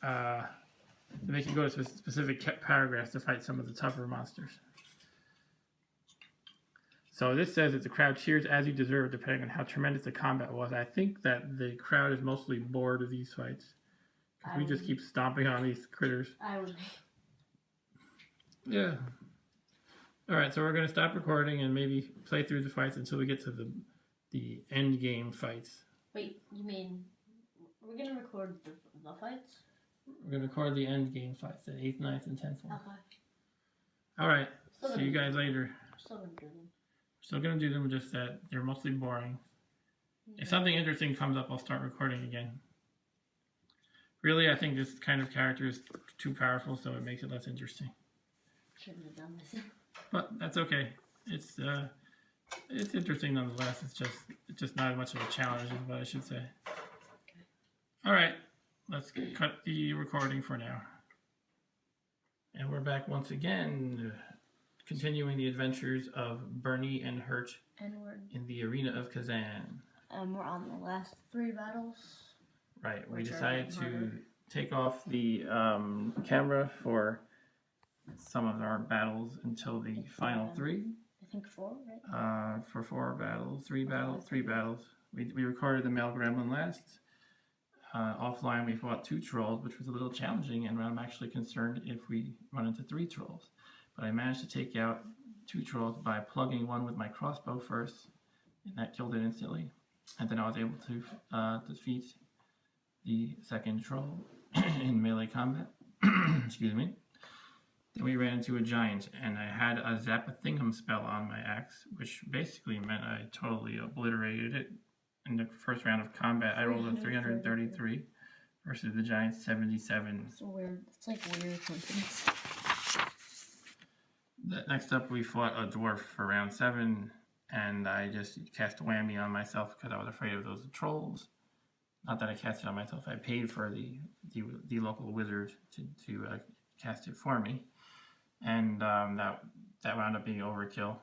They make you go to specific paragraphs to fight some of the tougher monsters. So this says that the crowd cheers as you deserve, depending on how tremendous the combat was. I think that the crowd is mostly bored of these fights. We just keep stomping on these critters. I would. Yeah. All right, so we're going to stop recording and maybe play through the fights until we get to the end game fights. Wait, you mean we're gonna record the fights? We're going to record the end game fights, the 8th, 9th, and 10th one. Okay. All right, see you guys later. Still gonna do them. Still going to do them, just that they're mostly boring. If something interesting comes up, I'll start recording again. Really, I think this kind of character is too powerful, so it makes it less interesting. Shouldn't have done this. But that's okay. It's interesting nonetheless. It's just not much of a challenge, is what I should say. Okay. All right, let's cut the recording for now. And we're back once again, continuing the adventures of Bernie and Hurt in the Arena of Khazan. We're on the last 3 battles. Right, we Which are decided to harder. take off the camera for some of our battles until the final 3. I think 4, right? For 4 battles, 3 battles. We recorded the male gremlin last. Offline, we fought 2 trolls, which was a little challenging, and I'm actually concerned if we run into 3 trolls. But I managed to take out 2 trolls by plugging one with my crossbow first, and that killed it instantly. And then I was able to defeat the second troll in melee combat. Excuse me. Then we ran into a giant, and I had a Zap-a-Thingum spell on my axe, which basically meant I totally obliterated it. In the first round of combat, I rolled a 333 versus the giant's 77. It's weird. It's like weird coincidence. Next up, we fought a dwarf for round 7, and I just cast a whammy on myself because I was afraid of those trolls. Not that I cast it on myself. I paid for the local wizard to cast it for me, and that wound up being overkill.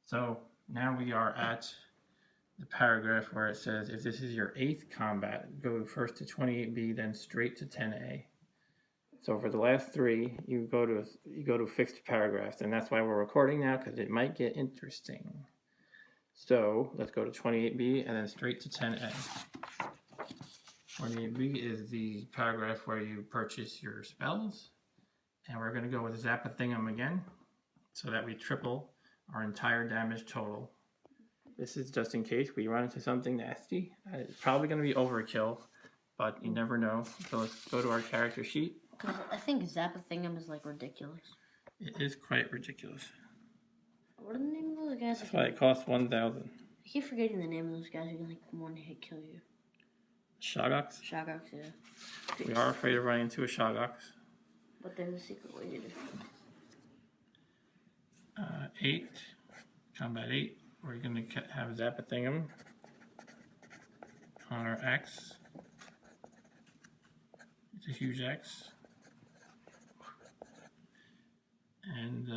So now we are at the paragraph where it says, if this is your 8th combat, go first to 28B, then straight to 10A. So for the last 3, you go to fixed paragraphs, and that's why we're recording now, because it might get interesting. So let's go to 28B and then straight to 10A. 28B is the paragraph where you purchase your spells, and we're going to go with Zap-a-Thingum again, so that we triple our entire damage total. This is just in case we run into something nasty. It's probably going to be overkill, but you never know. So let's go to our character sheet. Because I think Zappathingum is like ridiculous. It is quite ridiculous. What are the name of those guys? That's why it costs 1,000. I keep forgetting the name of those guys who can like one hit kill you. Shogox? Shogox, yeah. We are afraid of running into a Shogox. But there's a secret way to do it. 8. Combat 8. We're going to have Zappathingum on our X. It's a huge X. And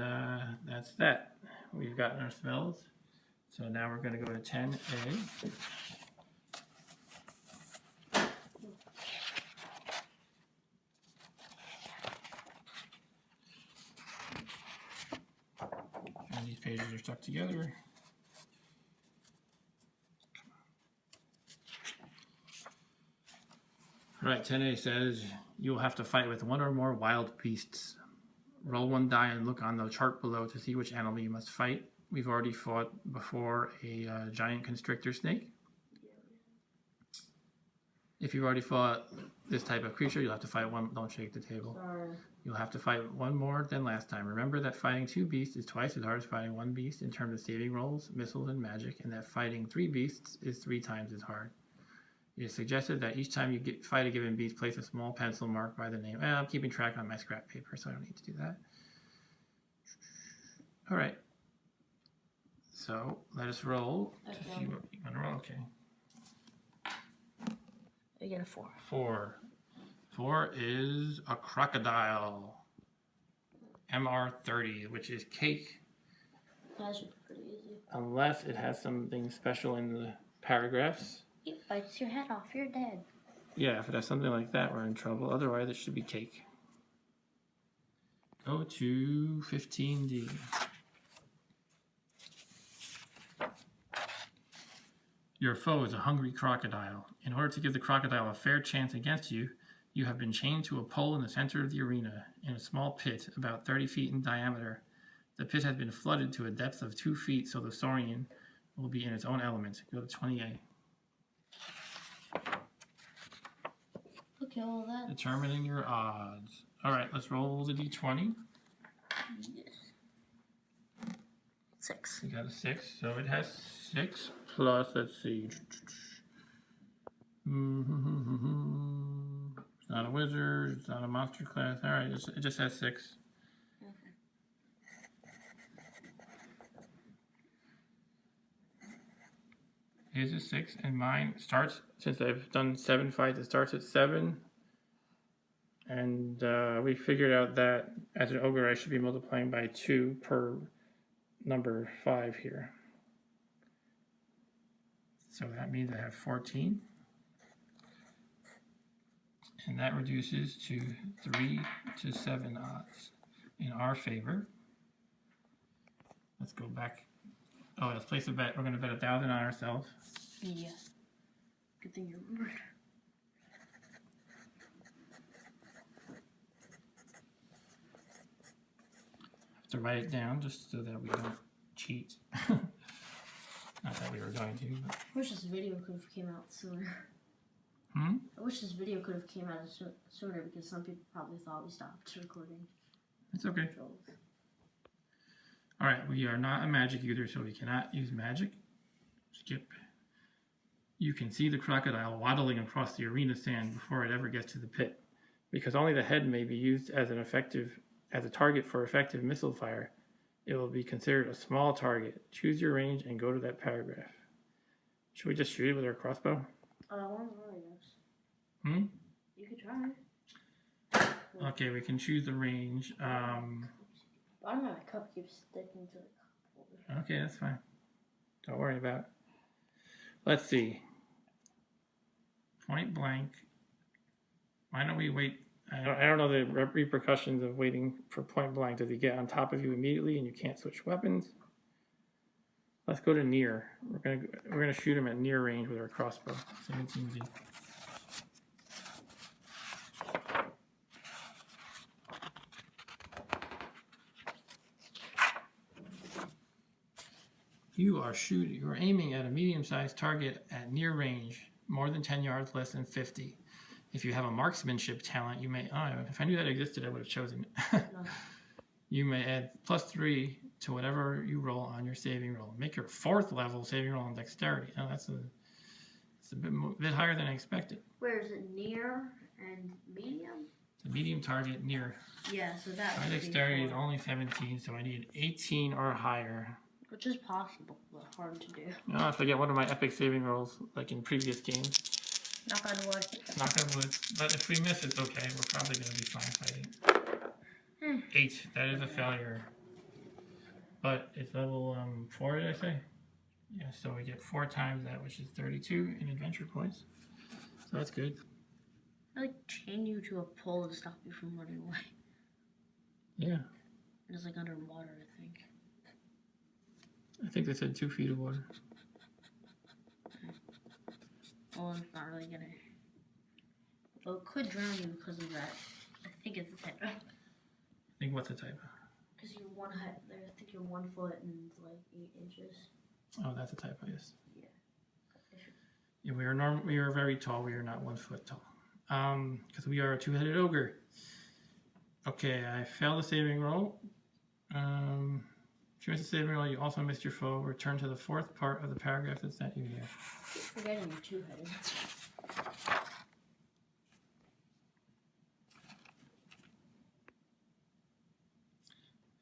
that's that. We've gotten our spells. So now we're going to go to 10A. And these pages are stuck together. Alright, 10A says you will have to fight with one or more wild beasts. Roll one die and look on the chart below to see which animal you must fight. We've already fought before a giant constrictor snake. If you've already fought this type of creature, you'll have to fight one. Don't shake the table. Sorry. You'll have to fight one more than last time. Remember that fighting 2 beasts is twice as hard as fighting 1 beast in terms of saving rolls, missiles, and magic, and that fighting 3 beasts is 3 times as hard. It is suggested that each time you fight a given beast, place a small pencil mark by the name. I'm keeping track on my scrap paper, so I don't need to do that. All right. So let us roll to see what you want to roll. Okay. I get a 4. 4. 4 is a crocodile. MR30, which is cake. That should be pretty easy. Unless it has something special in the paragraphs. It bites your head off, you're dead. Yeah, if it has something like that, we're in trouble. Otherwise, it should be cake. Go to 15D. Your foe is a hungry crocodile. In order to give the crocodile a fair chance against you, you have been chained to a pole in the center of the arena, in a small pit about 30 feet in diameter. The pit has been flooded to a depth of 2 feet, so the saurian will be in its own element. Go to 20A. Okay, well that. Determining your odds. Alright, let's roll the d20. Yes. 6. You got a 6, so it has 6 plus, let's see. It's not a wizard, it's not a monster class. Alright, it just has 6. Okay. His is 6, and mine starts, since I've done 7 fights, it starts at 7. And we figured out that as an ogre, I should be multiplying by 2 per number 5 here. So that means I have 14. And that reduces to 3 to 7 odds in our favor. Let's go back. Oh, let's place a bet. We're going to bet 1,000 on ourselves. Yeah. Good thing you remembered. Have to write it down just so that we don't cheat. Not that we were going to. But... I wish this video could have came out sooner. Hmm? I wish this video could have came out sooner because some people probably thought we stopped recording. It's okay. Alright, we are not a magic user, so we cannot use magic. Skip. You can see the crocodile waddling across the arena sand before it ever gets to the pit. Because only the head may be used as a target for effective missile fire, it will be considered a small target. Choose your range and go to that paragraph. Should we just shoot it with our crossbow? One more, yes. Hmm? You could try. Okay, we can choose the range. Bottom of my cup keeps sticking to the cup holder. Okay, that's fine. Don't worry about it. Let's see. Point blank. Why don't we wait? I don't know the repercussions of waiting for point blank. Does he get on top of you immediately and you can't switch weapons? Let's go to near. We're gonna shoot him at near range with our crossbow. 17D. You are aiming at a medium-sized target at near range, more than 10 yards, less than 50. if you have a marksmanship talent, you may, oh, if I knew that existed, I would have chosen it. You may add +3 to whatever you roll on your saving roll. Make your 4th level saving roll on dexterity. Oh, that's a bit higher than I expected. Where is it? Near and medium? The medium target near. Yeah, so that. My dexterity is only 17, so I need 18 or higher. Which is possible, but hard to do. Oh, if I get one of my epic saving rolls, like in previous games. Knock on wood. Knock on wood. But if we miss, it's okay. We're probably going to be fine fighting. 8. That is a failure. But it's level 4, did I say? Yeah, so we get 4 times that, which is 32 in adventure points. So that's good. I like chain you to a pole to stop you from running away. Yeah. It's like underwater, I think. I think they said 2 feet of water. Well, it's not really gonna. Well, it could drown you because of that. I think it's a type. I think what's the type? Because you're one height there. I think you're 1 foot and like 8 inches. Oh, that's a type, I guess. Yeah. Yeah, we are very tall. We are not 1 foot tall. Because we are a 2-headed ogre. Okay, I failed the saving roll. If you missed the saving roll, you also missed your foe. Return to the 4th part of the paragraph that sent you here. Forgetting you're 2-headed.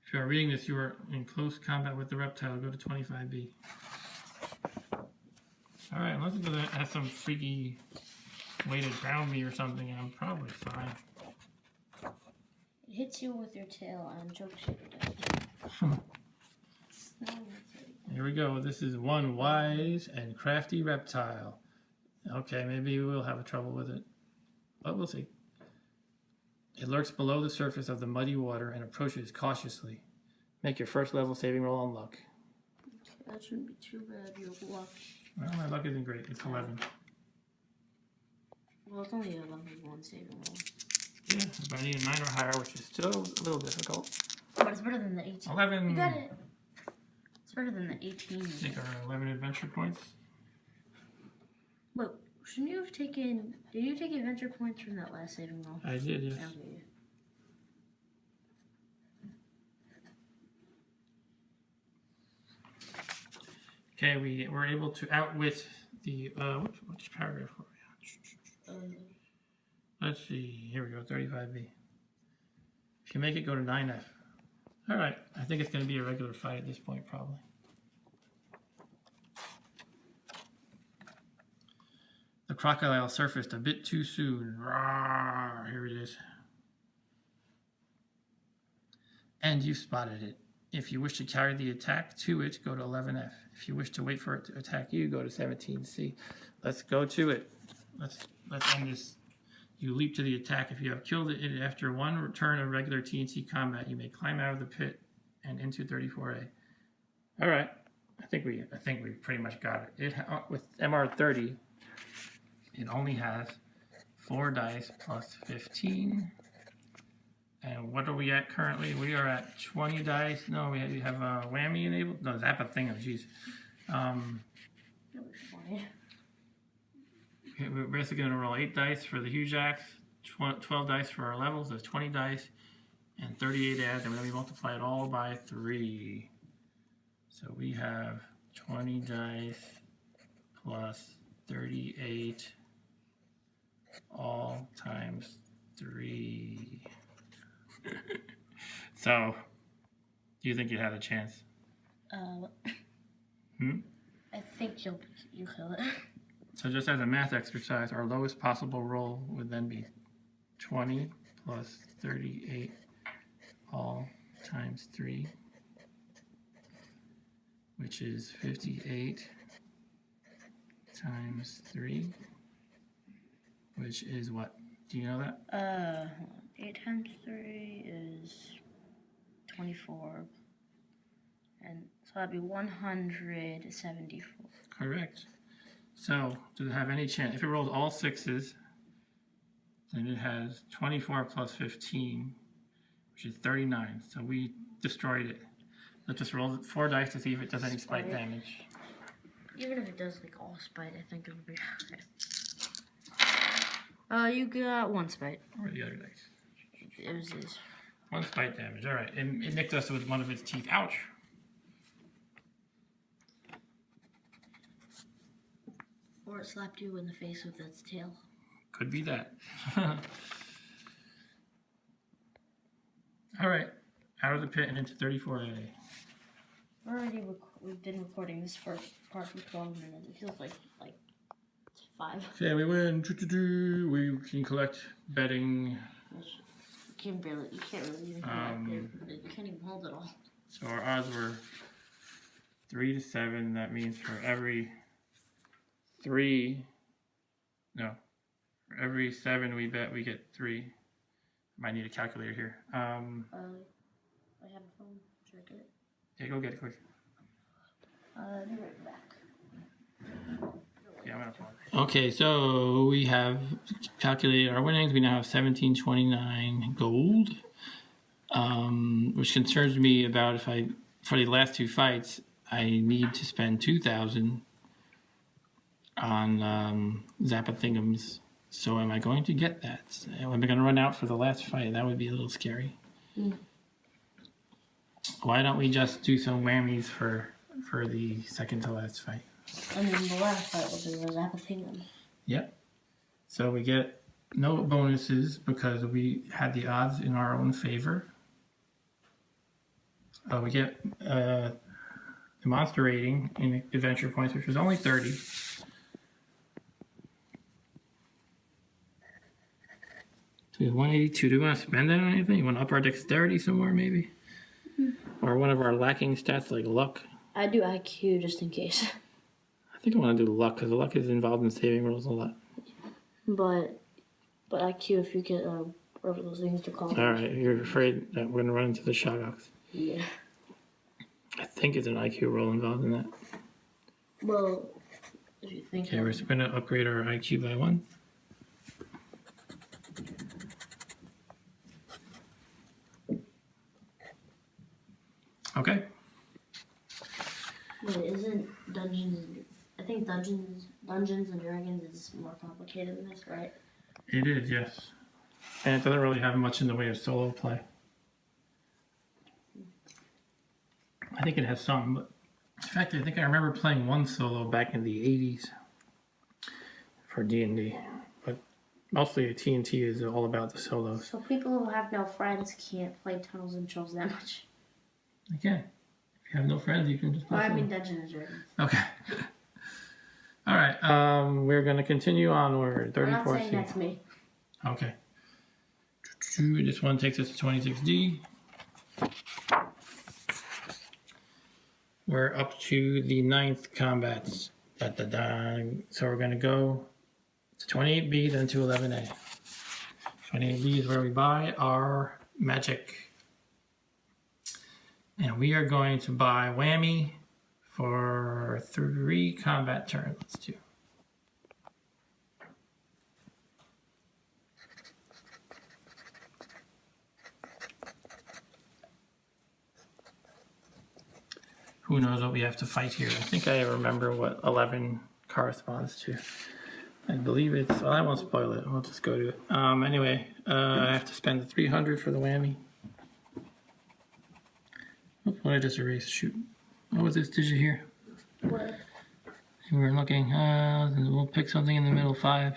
If you are reading this, you are in close combat with the reptile. Go to 25B. Alright, unless it has some freaky way to ground me or something, I'm probably fine. It hits you with your tail and chokes you to death. Here we go. This is one wise and crafty reptile. Okay, maybe we'll have trouble with it, but we'll see. It lurks below the surface of the muddy water and approaches cautiously. Make your 1st level saving roll on luck. That shouldn't be too bad. Your luck. Well, my luck isn't great. It's 11. Well, it's only a level 1 saving roll. Yeah, but I need a 9 or higher, which is still a little difficult. But it's better than the 18. 11. You got it. It's better than the 18. I think our 11 adventure points. Wait, shouldn't you have taken... Did you take adventure points from that last saving roll? I did, yes. Okay, we were able to outwit the... which paragraph were we on? Let's see. Here we go, 35B. If you make it, go to 9F. Alright, I think it's going to be a regular fight at this point, probably. The crocodile surfaced a bit too soon. Rawr, here it is. And you spotted it. If you wish to carry the attack to it, go to 11F. If you wish to wait for it to attack you, go to 17C. Let's go to it. Let's end this. You leap to the attack. If you have killed it after 1 turn of regular TNT combat, you may climb out of the pit and into 34A. All right, I think we pretty much got it. With MR30, it only has 4 dice plus 15. And what are we at currently? We are at 20 dice. No, we have a whammy enabled. No, Zappa thing. Oh, jeez. We're basically going to roll 8 dice for the huge axe, 12 dice for our levels. There's 20 dice and 38 adds, and then we multiply it all by 3. So we have 20 dice plus 38 all times 3. So, do you think you had a chance? I think you kill it. So just as a math exercise, our lowest possible roll would then be 20 plus 38 all times 3, which is 58 times 3, which is what? Do you know that? 8 times 3 is 24. And so that'd be 174. Correct. So, does it have any chance? If it rolls all 6s, then it has 24 plus 15, which is 39. So we destroyed it. Let's just roll 4 dice to see if it does any spite damage. Even if it does like all spite, I think it would be okay. You got 1 spite. Where are the other dice? It was his. 1 spite damage. All right. And it nicked us with one of its teeth. Ouch. Or it slapped you in the face with its tail. Could be that. All right. Out of the pit and into 34A. We've been recording this first part for 12 minutes. It feels like 5. Okay, we win. We can collect betting. You can't really even collect it. You can't even hold it all. So our odds were 3 to 7. That means for every 7 we bet, we get 3. Might need a calculator here. I have a phone. Should I get it? Yeah, go get it quick. I'll be right back. Yeah, I'm gonna pause. Okay, so we have calculated our winnings. We now have 1729 gold, which concerns me about for the last 2 fights, I need to spend 2,000 on Zappa Thingums. So am I going to get that? Am I going to run out for the last fight? That would be a little scary. Mm. Why don't we just do some whammies for the second to last fight? And then the last fight will be the Zappa Thingum. Yep. So we get no bonuses because we had the odds in our own favor. We get the monster rating in adventure points, which was only 30. So we have 182. Do we want to spend that on anything? You want to up our dexterity somewhere, maybe? Mm-hmm. Or one of our lacking stats like luck? I do IQ just in case. I think I want to do luck because luck is involved in saving rolls a lot. But IQ, if you get whatever those things to call. All right, you're afraid that we're going to run into the Shogoks. Yeah. I think it's an IQ roll involved in that. Well, if you think. Okay, we're going to upgrade our IQ by 1. Okay. Wait, isn't Dungeons? I think Dungeons and Dragons is more complicated than this, right? It is, yes. And it doesn't really have much in the way of solo play. I think it has some, but in fact, I think I remember playing one solo back in the 80s for D&D. But mostly TNT is all about the solos. So people who have no friends can't play Tunnels and Trolls that much. You can. If you have no friends, you can just play solo. Dungeons and Dragons. Okay. All right. We're going to continue onward. 34. I'm not saying that's me. Okay. This one takes us to 26D. We're up to the 9th combats. So we're going to go to 28B, then to 11A. 28B is where we buy our magic. And we are going to buy whammy for 3 combat turns. Let's do. Who knows what we have to fight here? I think I remember what 11 corresponds to. I believe it's, well, I won't spoil it. We'll just go to it. Anyway, I have to spend the 300 for the whammy. Oops, what I just erased, shoot. What was this digit here? What? We were looking, we'll pick something in the middle, 5.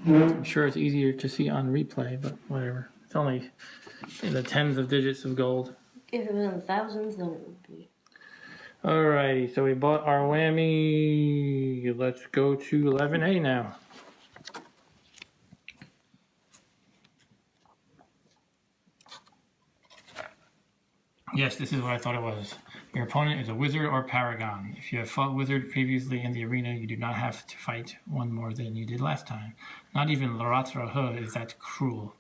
I'm sure it's easier to see on replay, but whatever. It's only in the tens of digits of gold. If it was in the thousands, then it would be. Alrighty, so we bought our whammy. Let's go to 11A now. Yes, this is what I thought it was. Your opponent is a wizard or paragon. If you have fought wizard previously in the arena, you do not have to fight one more than you did last time. Not even Lerotra'hh is that cruel.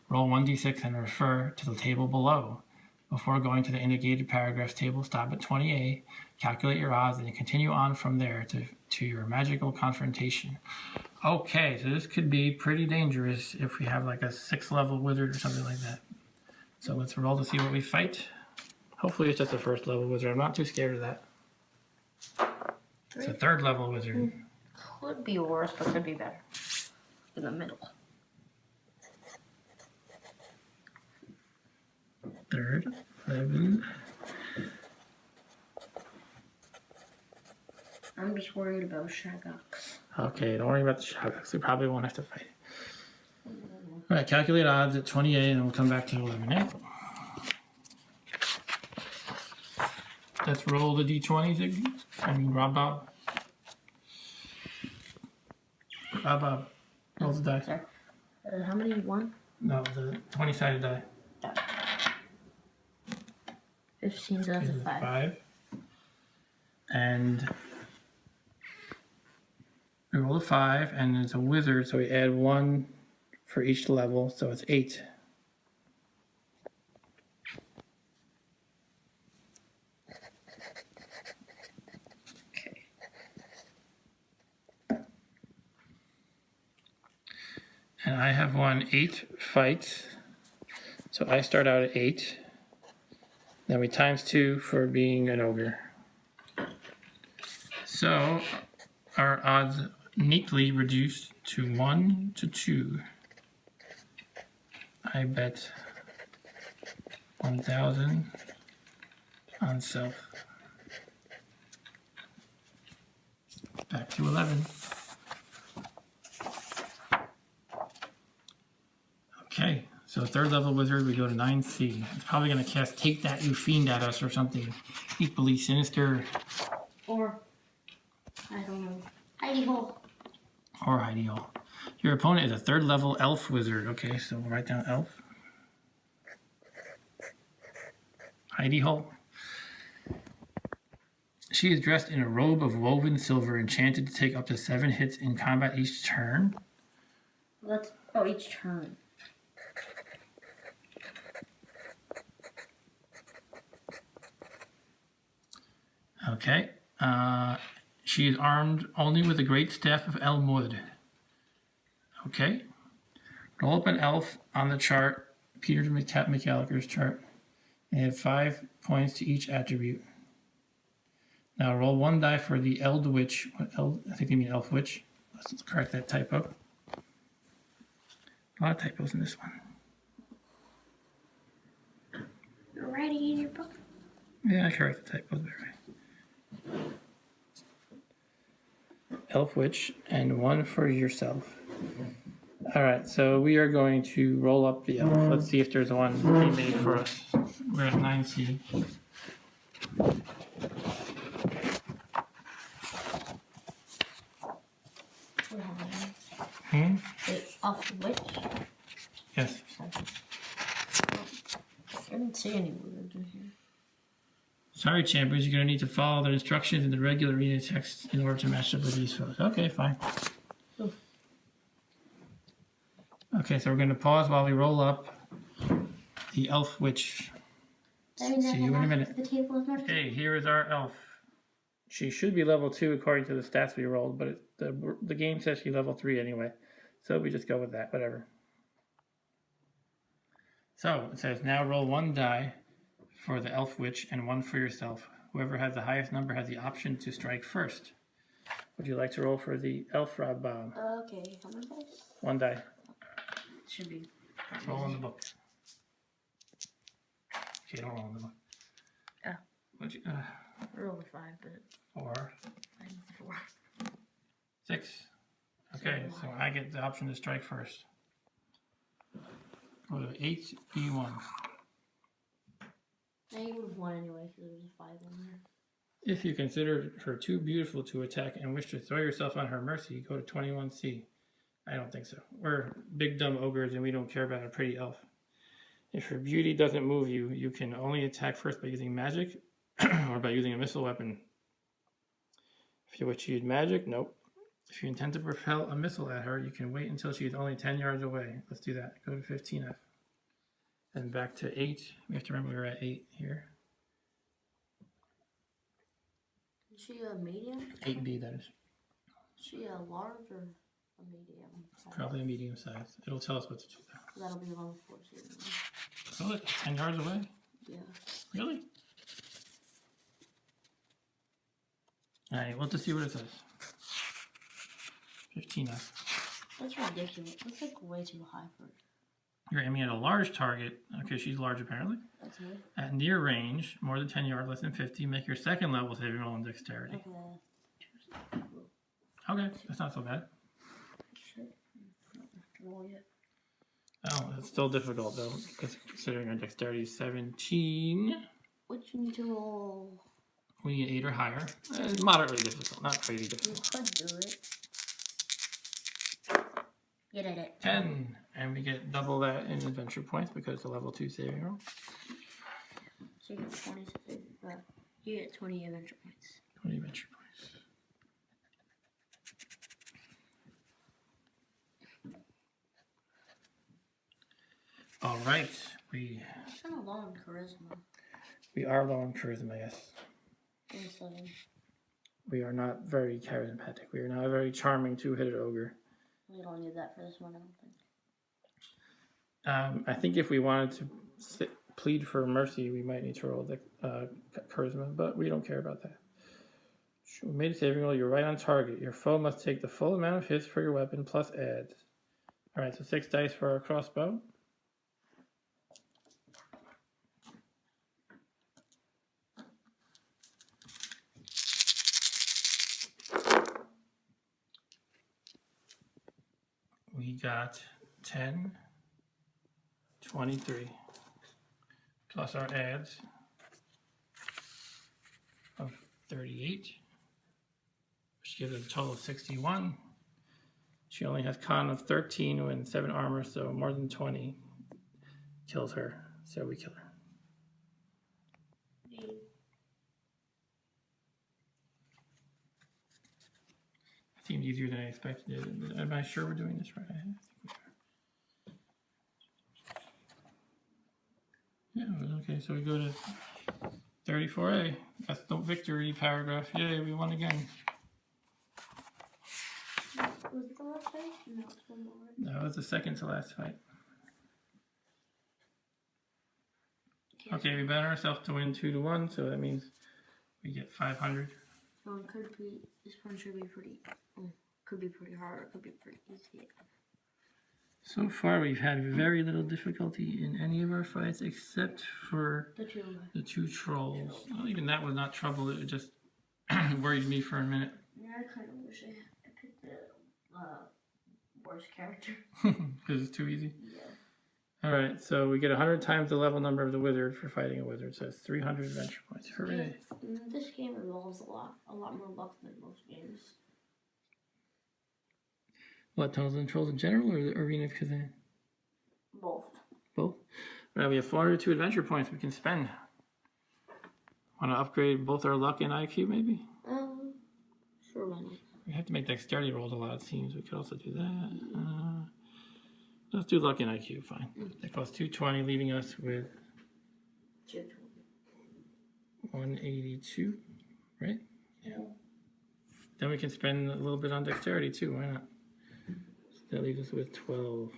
Roll 1d6 and refer to the table below. Before going to the indicated paragraphs table, stop at 20A, calculate your odds, and continue on from there to your magical confrontation. Okay, so this could be pretty dangerous if we have like a 6th level wizard or something like that. So let's roll to see what we fight. Hopefully it's just a 1st level wizard. I'm not too scared of that. It's a 3rd level wizard. Could be worse, but could be better. in the middle. Third, 11. I'm just worried about Shagox. Okay, don't worry about the Shagox. We probably won't have to fight. All right, calculate odds at 28, and we'll come back to 11. Eh? Let's roll the d20, Ziggy. I mean, Rob Bob. Rob Bob. Roll the die. Sorry. How many? One? No, the 20-sided die. 15, so that's a 5. 5. And we roll a 5, and it's a wizard, so we add 1 for each level, so it's 8. Okay. And I have won 8 fights, so I start out at 8. Then we times 2 for being an ogre. So our odds neatly reduced to 1 to 2. I bet 1,000 on self. Back to 11. Okay, so third level wizard, we go to 9C. It's probably going to cast Take That, You Fiend at us or something equally sinister. Or, I don't know. Heidi Hole. Or Heidi Hole. Your opponent is a third level elf wizard. Okay, so we'll write down elf. Heidi Hole. She is dressed in a robe of woven silver, enchanted to take up to 7 hits in combat each turn. Each turn. Okay. She is armed only with a great staff of elm wood. Okay. Roll up an elf on the chart, Peter McCallicher's chart, and add 5 points to each attribute. Now roll 1 die for the Eldwitch. I think they mean Elf Witch. Let's correct that typo. A lot of typos in this one. You're writing in your book? Yeah, I correct the typos, but right. Elf Witch, and 1 for yourself. Alright, so we are going to roll up the elf. Let's see if there's one pre-made for us. We're at 9C. Off the witch? Yes. I didn't see any words in here. Sorry, champions, you're going to need to follow the instructions in the regular arena text in order to match up with these foes. Okay, fine. Ooh. Okay, so we're going to pause while we roll up the elf witch. See you in a minute. The table is Okay, here is our elf. She should be level 2 according to the stats we rolled, but the game says she's level 3 anyway. So we just go with that, whatever. So it says now roll 1 die for the elf witch and 1 for yourself. Whoever has the highest number has the option to strike first. Would you like to roll for the elf Rob Bob? Okay, how many dice? 1 die. Should be. Roll in the book. Okay, don't roll in the book. Yeah. What'd you, Roll the 5, but 4, I need the 4. 6. Okay, so I get the option to strike first. Go to HB1. Now you would have won anyway because there was a 5 in there. If you consider her too beautiful to attack and wish to throw yourself on her mercy, go to 21C. I don't think so. We're big dumb ogres and we don't care about a pretty elf. If her beauty doesn't move you, you can only attack first by using magic or by using a missile weapon. If you wish to use magic, nope. If you intend to propel a missile at her, you can wait until she is only 10 yards away. Let's do that. Go to 15F. And back to 8. We have to remember we're at 8 here. Is she a medium? 8B, that is. Is she a large or a medium size? Probably a medium size. It'll tell us what to do though. That'll be level 4 too. Oh, look, 10 yards away? Yeah. Really? Alright, we'll just see what it says. 15F. That's ridiculous. That's like way too high for. You're aiming at a large target. Okay, she's large apparently. That's it. At near range, more than 10 yards, less than 50, make your second level saving roll on dexterity. Okay, that's not so bad. Oh, it's still difficult though, because considering our dexterity is 17. What you need to roll? We need 8 or higher. Moderately difficult, not crazy You difficult. could do it. You did it. 10, and we get double that in adventure points because it's a level 2 saving roll. So you get 20. You get 20 adventure points. 20 adventure points. All right, we kind of low on charisma. We are low on charisma, yes. 27. We are not very charismatic. We are not a very charming two-headed ogre. We don't need that for this one, I don't think. I think if we wanted to plead for mercy, we might need to roll the charisma, but we don't care about that. We made a saving roll. You're right on target. Your foe must take the full amount of hits for your weapon plus adds. All right, so 6 dice for our crossbow. We got 10, 23, plus our adds of 38, which gives us a total of 61. She only has con of 13 and 7 armor, so more than 20 kills her, so we kill her. Seemed easier than I expected it. Am I sure we're doing this right? I think we are. Yeah, okay, so we go to 34A. That's the victory paragraph. Yay, we won again. Was it the last fight? No, it's one more. That was the second to last fight. Okay, we bet ourselves to win 2-1, so that means we get 500. This one should be pretty, could be pretty hard, or could be pretty easy. So far, we've had very little difficulty in any of our fights except for the two trolls. Well, even that was not trouble, it just worried me for a minute. Yeah, I kind of wish I picked the worst character. Because it's too easy? Yeah. Alright, so we get 100 times the level number of the wizard for fighting a wizard, so it's 300 adventure points. Hooray! This game involves a lot more luck than most games. What, Tunnels and Trolls in general, or the Arena of Khazan? Both. Both? Alright, we have 402 adventure points we can spend. Want to upgrade both our luck and IQ, maybe? Sure, why not? We have to make dexterity rolls a lot, it seems. We could also do that. Let's do luck and IQ, fine. That costs 220, leaving us with 182, right? Yeah. Then we can spend a little bit on dexterity too, why not? So that leaves us with 12.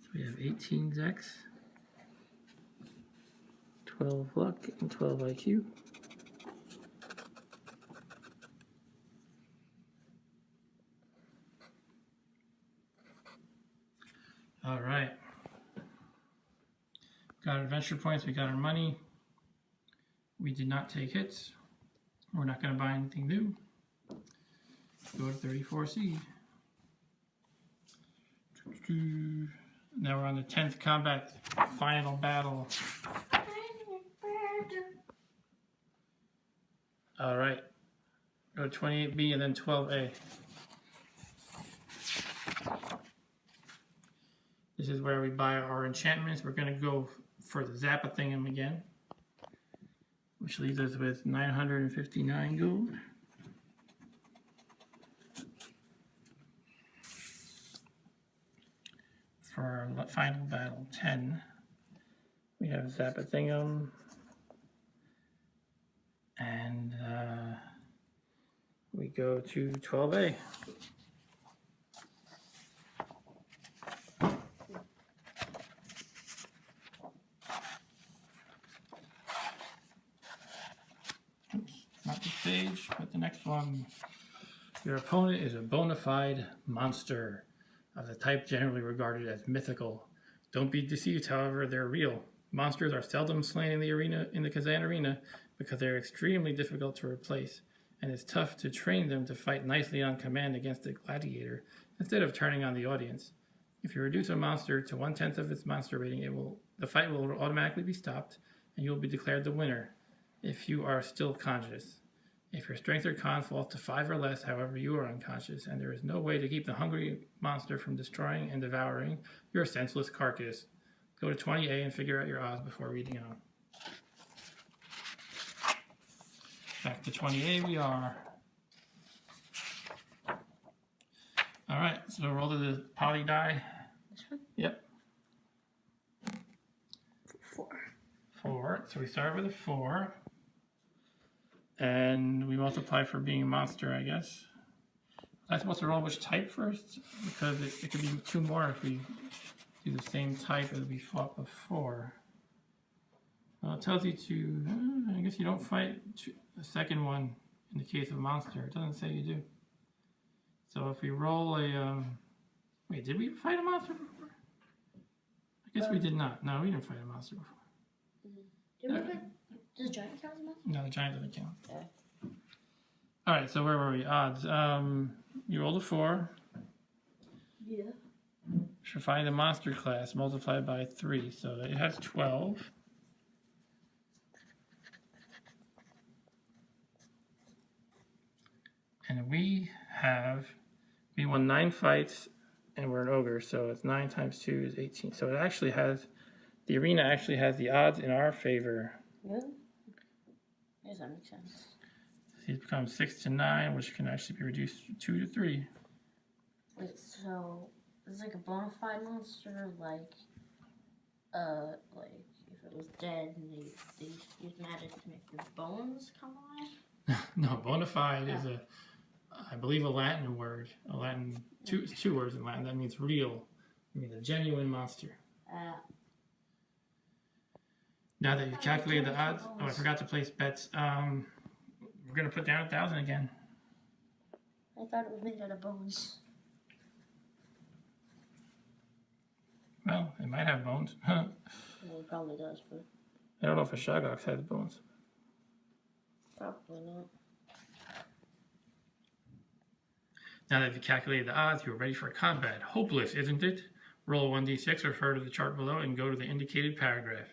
So we have 18 dex, 12 luck, and 12 IQ. All right. Got our adventure points, we got our money. We did not take hits. We're not going to buy anything new. Go to 34C. Now we're on the 10th combat, final battle. All right. Go to 28B and then 12A. This is where we buy our enchantments. We're going to go for the Zappa-thingam again, which leaves us with 959 gold. For our final battle, 10, we have Zappa-thingam, and we go to 12A. Not this page, but the next one. Your opponent is a bona fide monster of the type generally regarded as mythical. Don't be deceived, however, they're real. Monsters are seldom slain in the Khazan arena because they're extremely difficult to replace, and it's tough to train them to fight nicely on command against a gladiator instead of turning on the audience. If you reduce a monster to 1/10 of its monster rating, the fight will automatically be stopped, and you will be declared the winner if you are still conscious. If your strength or con falls to 5 or less, however, you are unconscious, and there is no way to keep the hungry monster from destroying and devouring your senseless carcass. Go to 20A and figure out your odds before reading on. Back to 20A we are. Alright, so roll the poly die. This one? Yep. 4. 4. So we start with a 4. And we multiply for being a monster, I guess. I'm supposed to roll which type first? Because it could be 2 more if we do the same type as we fought before. Well, it tells you to... I guess you don't fight the second one in the case of monster. It doesn't say you do. So if we roll a... wait, did we fight a monster before? I guess we did not. No, we didn't fight a monster before. Does giant count as a monster? No, the giant doesn't count. Okay. Alright, so where were we? Odds. You rolled a 4. Yeah. Should find the monster class multiplied by 3. So it has 12. And we won 9 fights and we're an ogre, so it's 9 times 2 is 18. So it actually has, the arena actually has the odds in our favor. Really? Does that make sense? It becomes 6 to 9, which can actually be reduced 2 to 3. Wait, so it's like a bona fide monster, like if it was dead and they used magic to make your bones come alive? No, bona fide is I believe a Latin word. Two words in Latin. That means real. It means a genuine monster. Now that you've calculated the odds, I forgot to place bets. We're gonna put down 1,000 again. I thought it was made out of bones. Well, it might have bones. Well, it probably does, but I don't know if a Shoggox has bones. probably not. Now that you've calculated the odds, you're ready for combat. Hopeless, isn't it? Roll 1d6, refer to the chart below, and go to the indicated paragraph.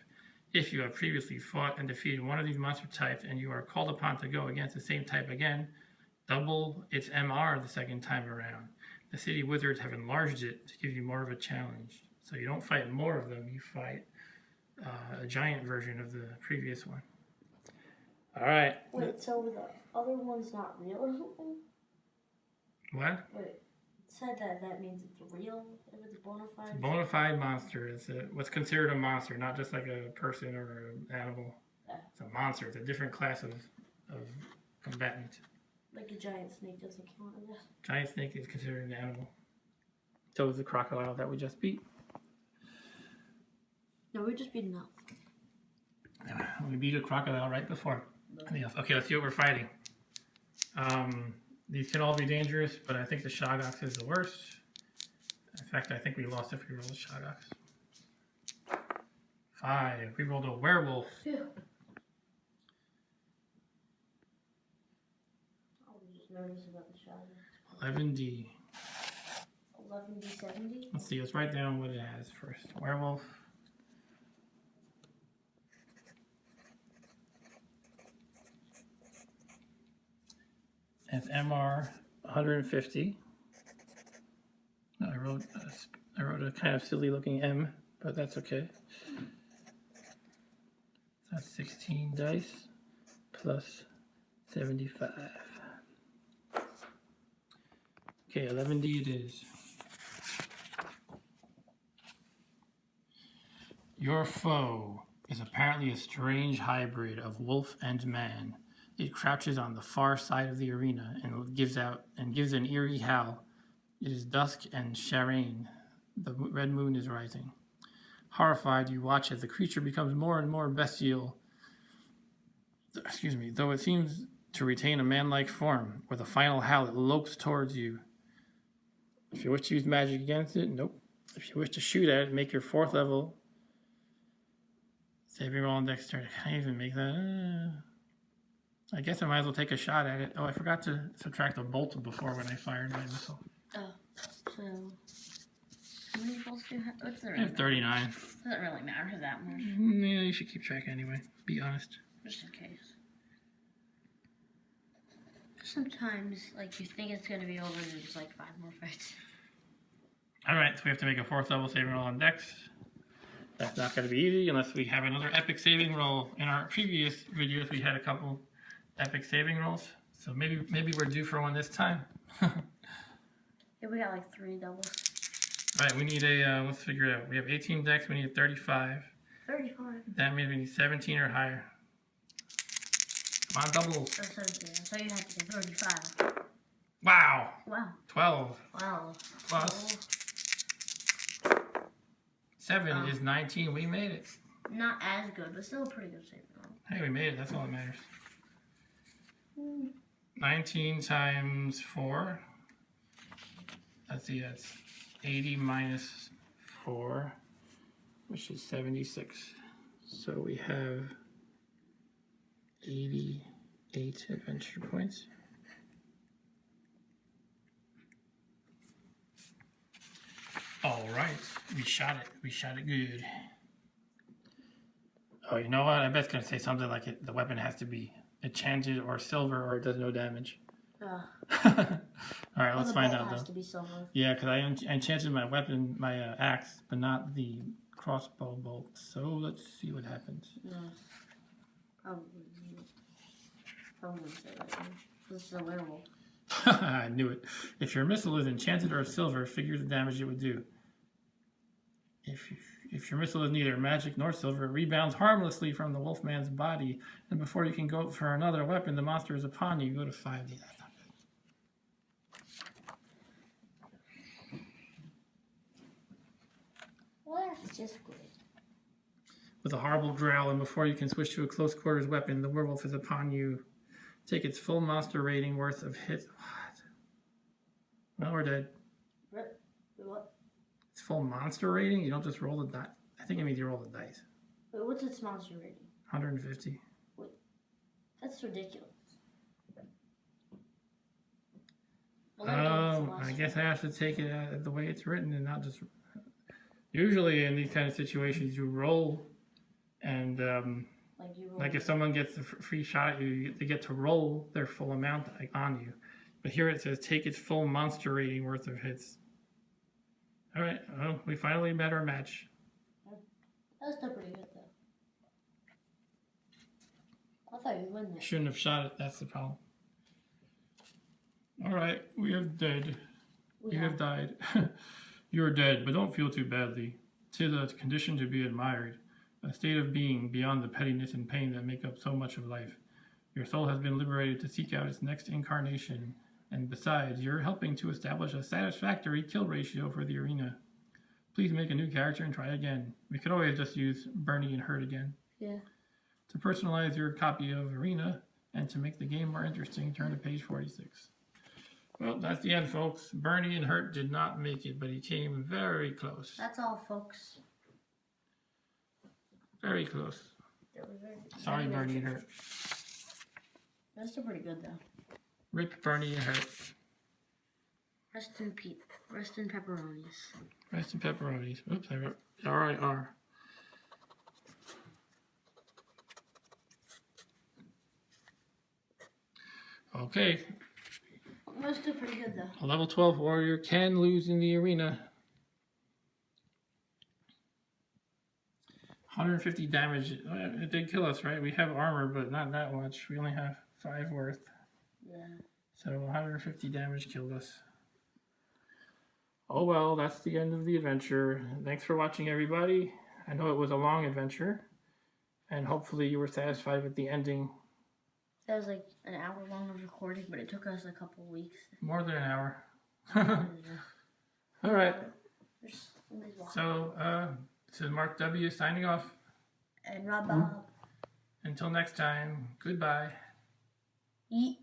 If you have previously fought and defeated one of these monster types and you are called upon to go against the same type again, double its MR the second time around. The city wizards have enlarged it to give you more of a challenge. So you don't fight more of them, you fight a giant version of the previous one. Alright. Wait, so the other one's not real or something? What? Wait, it said that means it's real if it's bona fide? Bona fide monster is what's considered a monster, not just like a person or an animal. Yeah. It's a monster. It's a different class of combatant. Like a giant snake doesn't count, I guess. Giant snake is considered an animal. So is the crocodile that we just beat. No, we just beat him up. We beat a crocodile right before. Okay, let's see what we're fighting. These can all be dangerous, but I think the Shoggox is the worst. In fact, I think we lost if we rolled a Shoggox. 5. We rolled a werewolf. 2. I was just nervous about the shot. 11D. 11d70? Let's see, let's write down what it has first. Werewolf. It's MR 150. I wrote a kind of silly looking M, but that's okay. So that's 16 dice plus 75. Okay, 11D it is. Your foe is apparently a strange hybrid of wolf and man. It crouches on the far side of the arena and gives an eerie howl. It is dusk and Sharain. The red moon is rising. Horrified, you watch as the creature becomes more and more bestial. Though it seems to retain a man-like form. With a final howl, it lopes towards you. If you wish to use magic against it, nope. If you wish to shoot at it, make your 4th level saving roll on dexterity. Can I even make that? I guess I might as well take a shot at it. Oh, I forgot to subtract a bolt before when I fired my missile. Oh, so how many bolts do you have? What's the I range? have 39. Doesn't really matter that much. Yeah, you should keep track anyway. Be honest. Just in case. Sometimes, like, you think it's going to be over and there's like 5 more fights. Alright, so we have to make a 4th level saving roll on Dex. That's not going to be easy unless we have another epic saving roll. In our previous videos, we had a couple epic saving rolls. So maybe we're due for one this time. Yeah, we got like 3 doubles. Alright, we need a, let's figure it out. We have 18 Dex, we need 35. 35. That means we need 17 or higher. Come on, doubles. Or 17. So you have to get 35. Wow. Wow. 12 Wow. plus 7 is 19. We made it. Not as good, but still a pretty good saving roll. Hey, we made it. That's all that matters. 19 times 4. Let's see, that's 80 minus 4, which is 76. So we have 88 adventure points. All right, we shot it. We shot it good. Oh, you know what? I bet it's going to say something like the weapon has to be enchanted or silver or it does no damage. All right, let's find out has though. To be silver. Yeah, because I enchanted my weapon, my axe, but not the crossbow bolt. So let's see what happens. No. Probably wouldn't say that. This is a werewolf. I knew it. If your missile is enchanted or silver, figure the damage it would do. If your missile is neither magic nor silver, it rebounds harmlessly from the wolfman's body, and before you can go for another weapon, the monster is upon you. Go to 5D. That's not good. Well, that's just good. With a horrible growl, and before you can switch to a close quarters weapon, the werewolf is upon you. Take its full monster rating worth of hits. What? Well, we're dead. What? It's full monster rating? You don't just roll the dice. I think it means you roll the dice. Wait, what's its monster rating? 150. Wait, that's ridiculous. I guess I have to take it the way it's written and not just... Usually in these kind of situations, you roll and... Like if someone gets a free shot at you, they get to roll their full amount on you. But here it says, take its full monster rating worth of hits. All right, well, we finally met our match. That's still pretty good, though. I thought you'd win that. Shouldn't have shot it, that's the problem. All right, we have dead. You have died. You are dead, but don't feel too badly. 'Tis a condition to be admired. A state of being beyond the pettiness and pain that make up so much of life. Your soul has been liberated to seek out its next incarnation, and besides, you're helping to establish a satisfactory kill ratio for the arena. Please make a new character and try again. We could always just use Bernie and Hurt again. Yeah. To personalize your copy of Arena, and to make the game more interesting, turn to page 46. Well, that's the end, folks. Bernie and Hurt did not make it, but he came very close. That's all, folks. Very close. Sorry, Bernie and Hurt. That's still pretty good, though. Rip Bernie and Hurt. Rest in peace. Rest in pepperonis. Rest in pepperonis. Oops, I wrote R-I-R. Okay. That's still pretty good, though. A level 12 warrior can lose in the arena. 150 damage. It did kill us, right? We have armor, but not that much. We only have 5 worth. Yeah. So 150 damage killed us. Oh well, that's the end of the adventure. Thanks for watching, everybody. I know it was a long adventure, and hopefully you were satisfied with the ending. That was like an hour long of recording, but it took us a couple weeks. More than an hour. Yeah. All right. So, This is Mark W. signing off. and Rob Bob. Until next time, goodbye. You,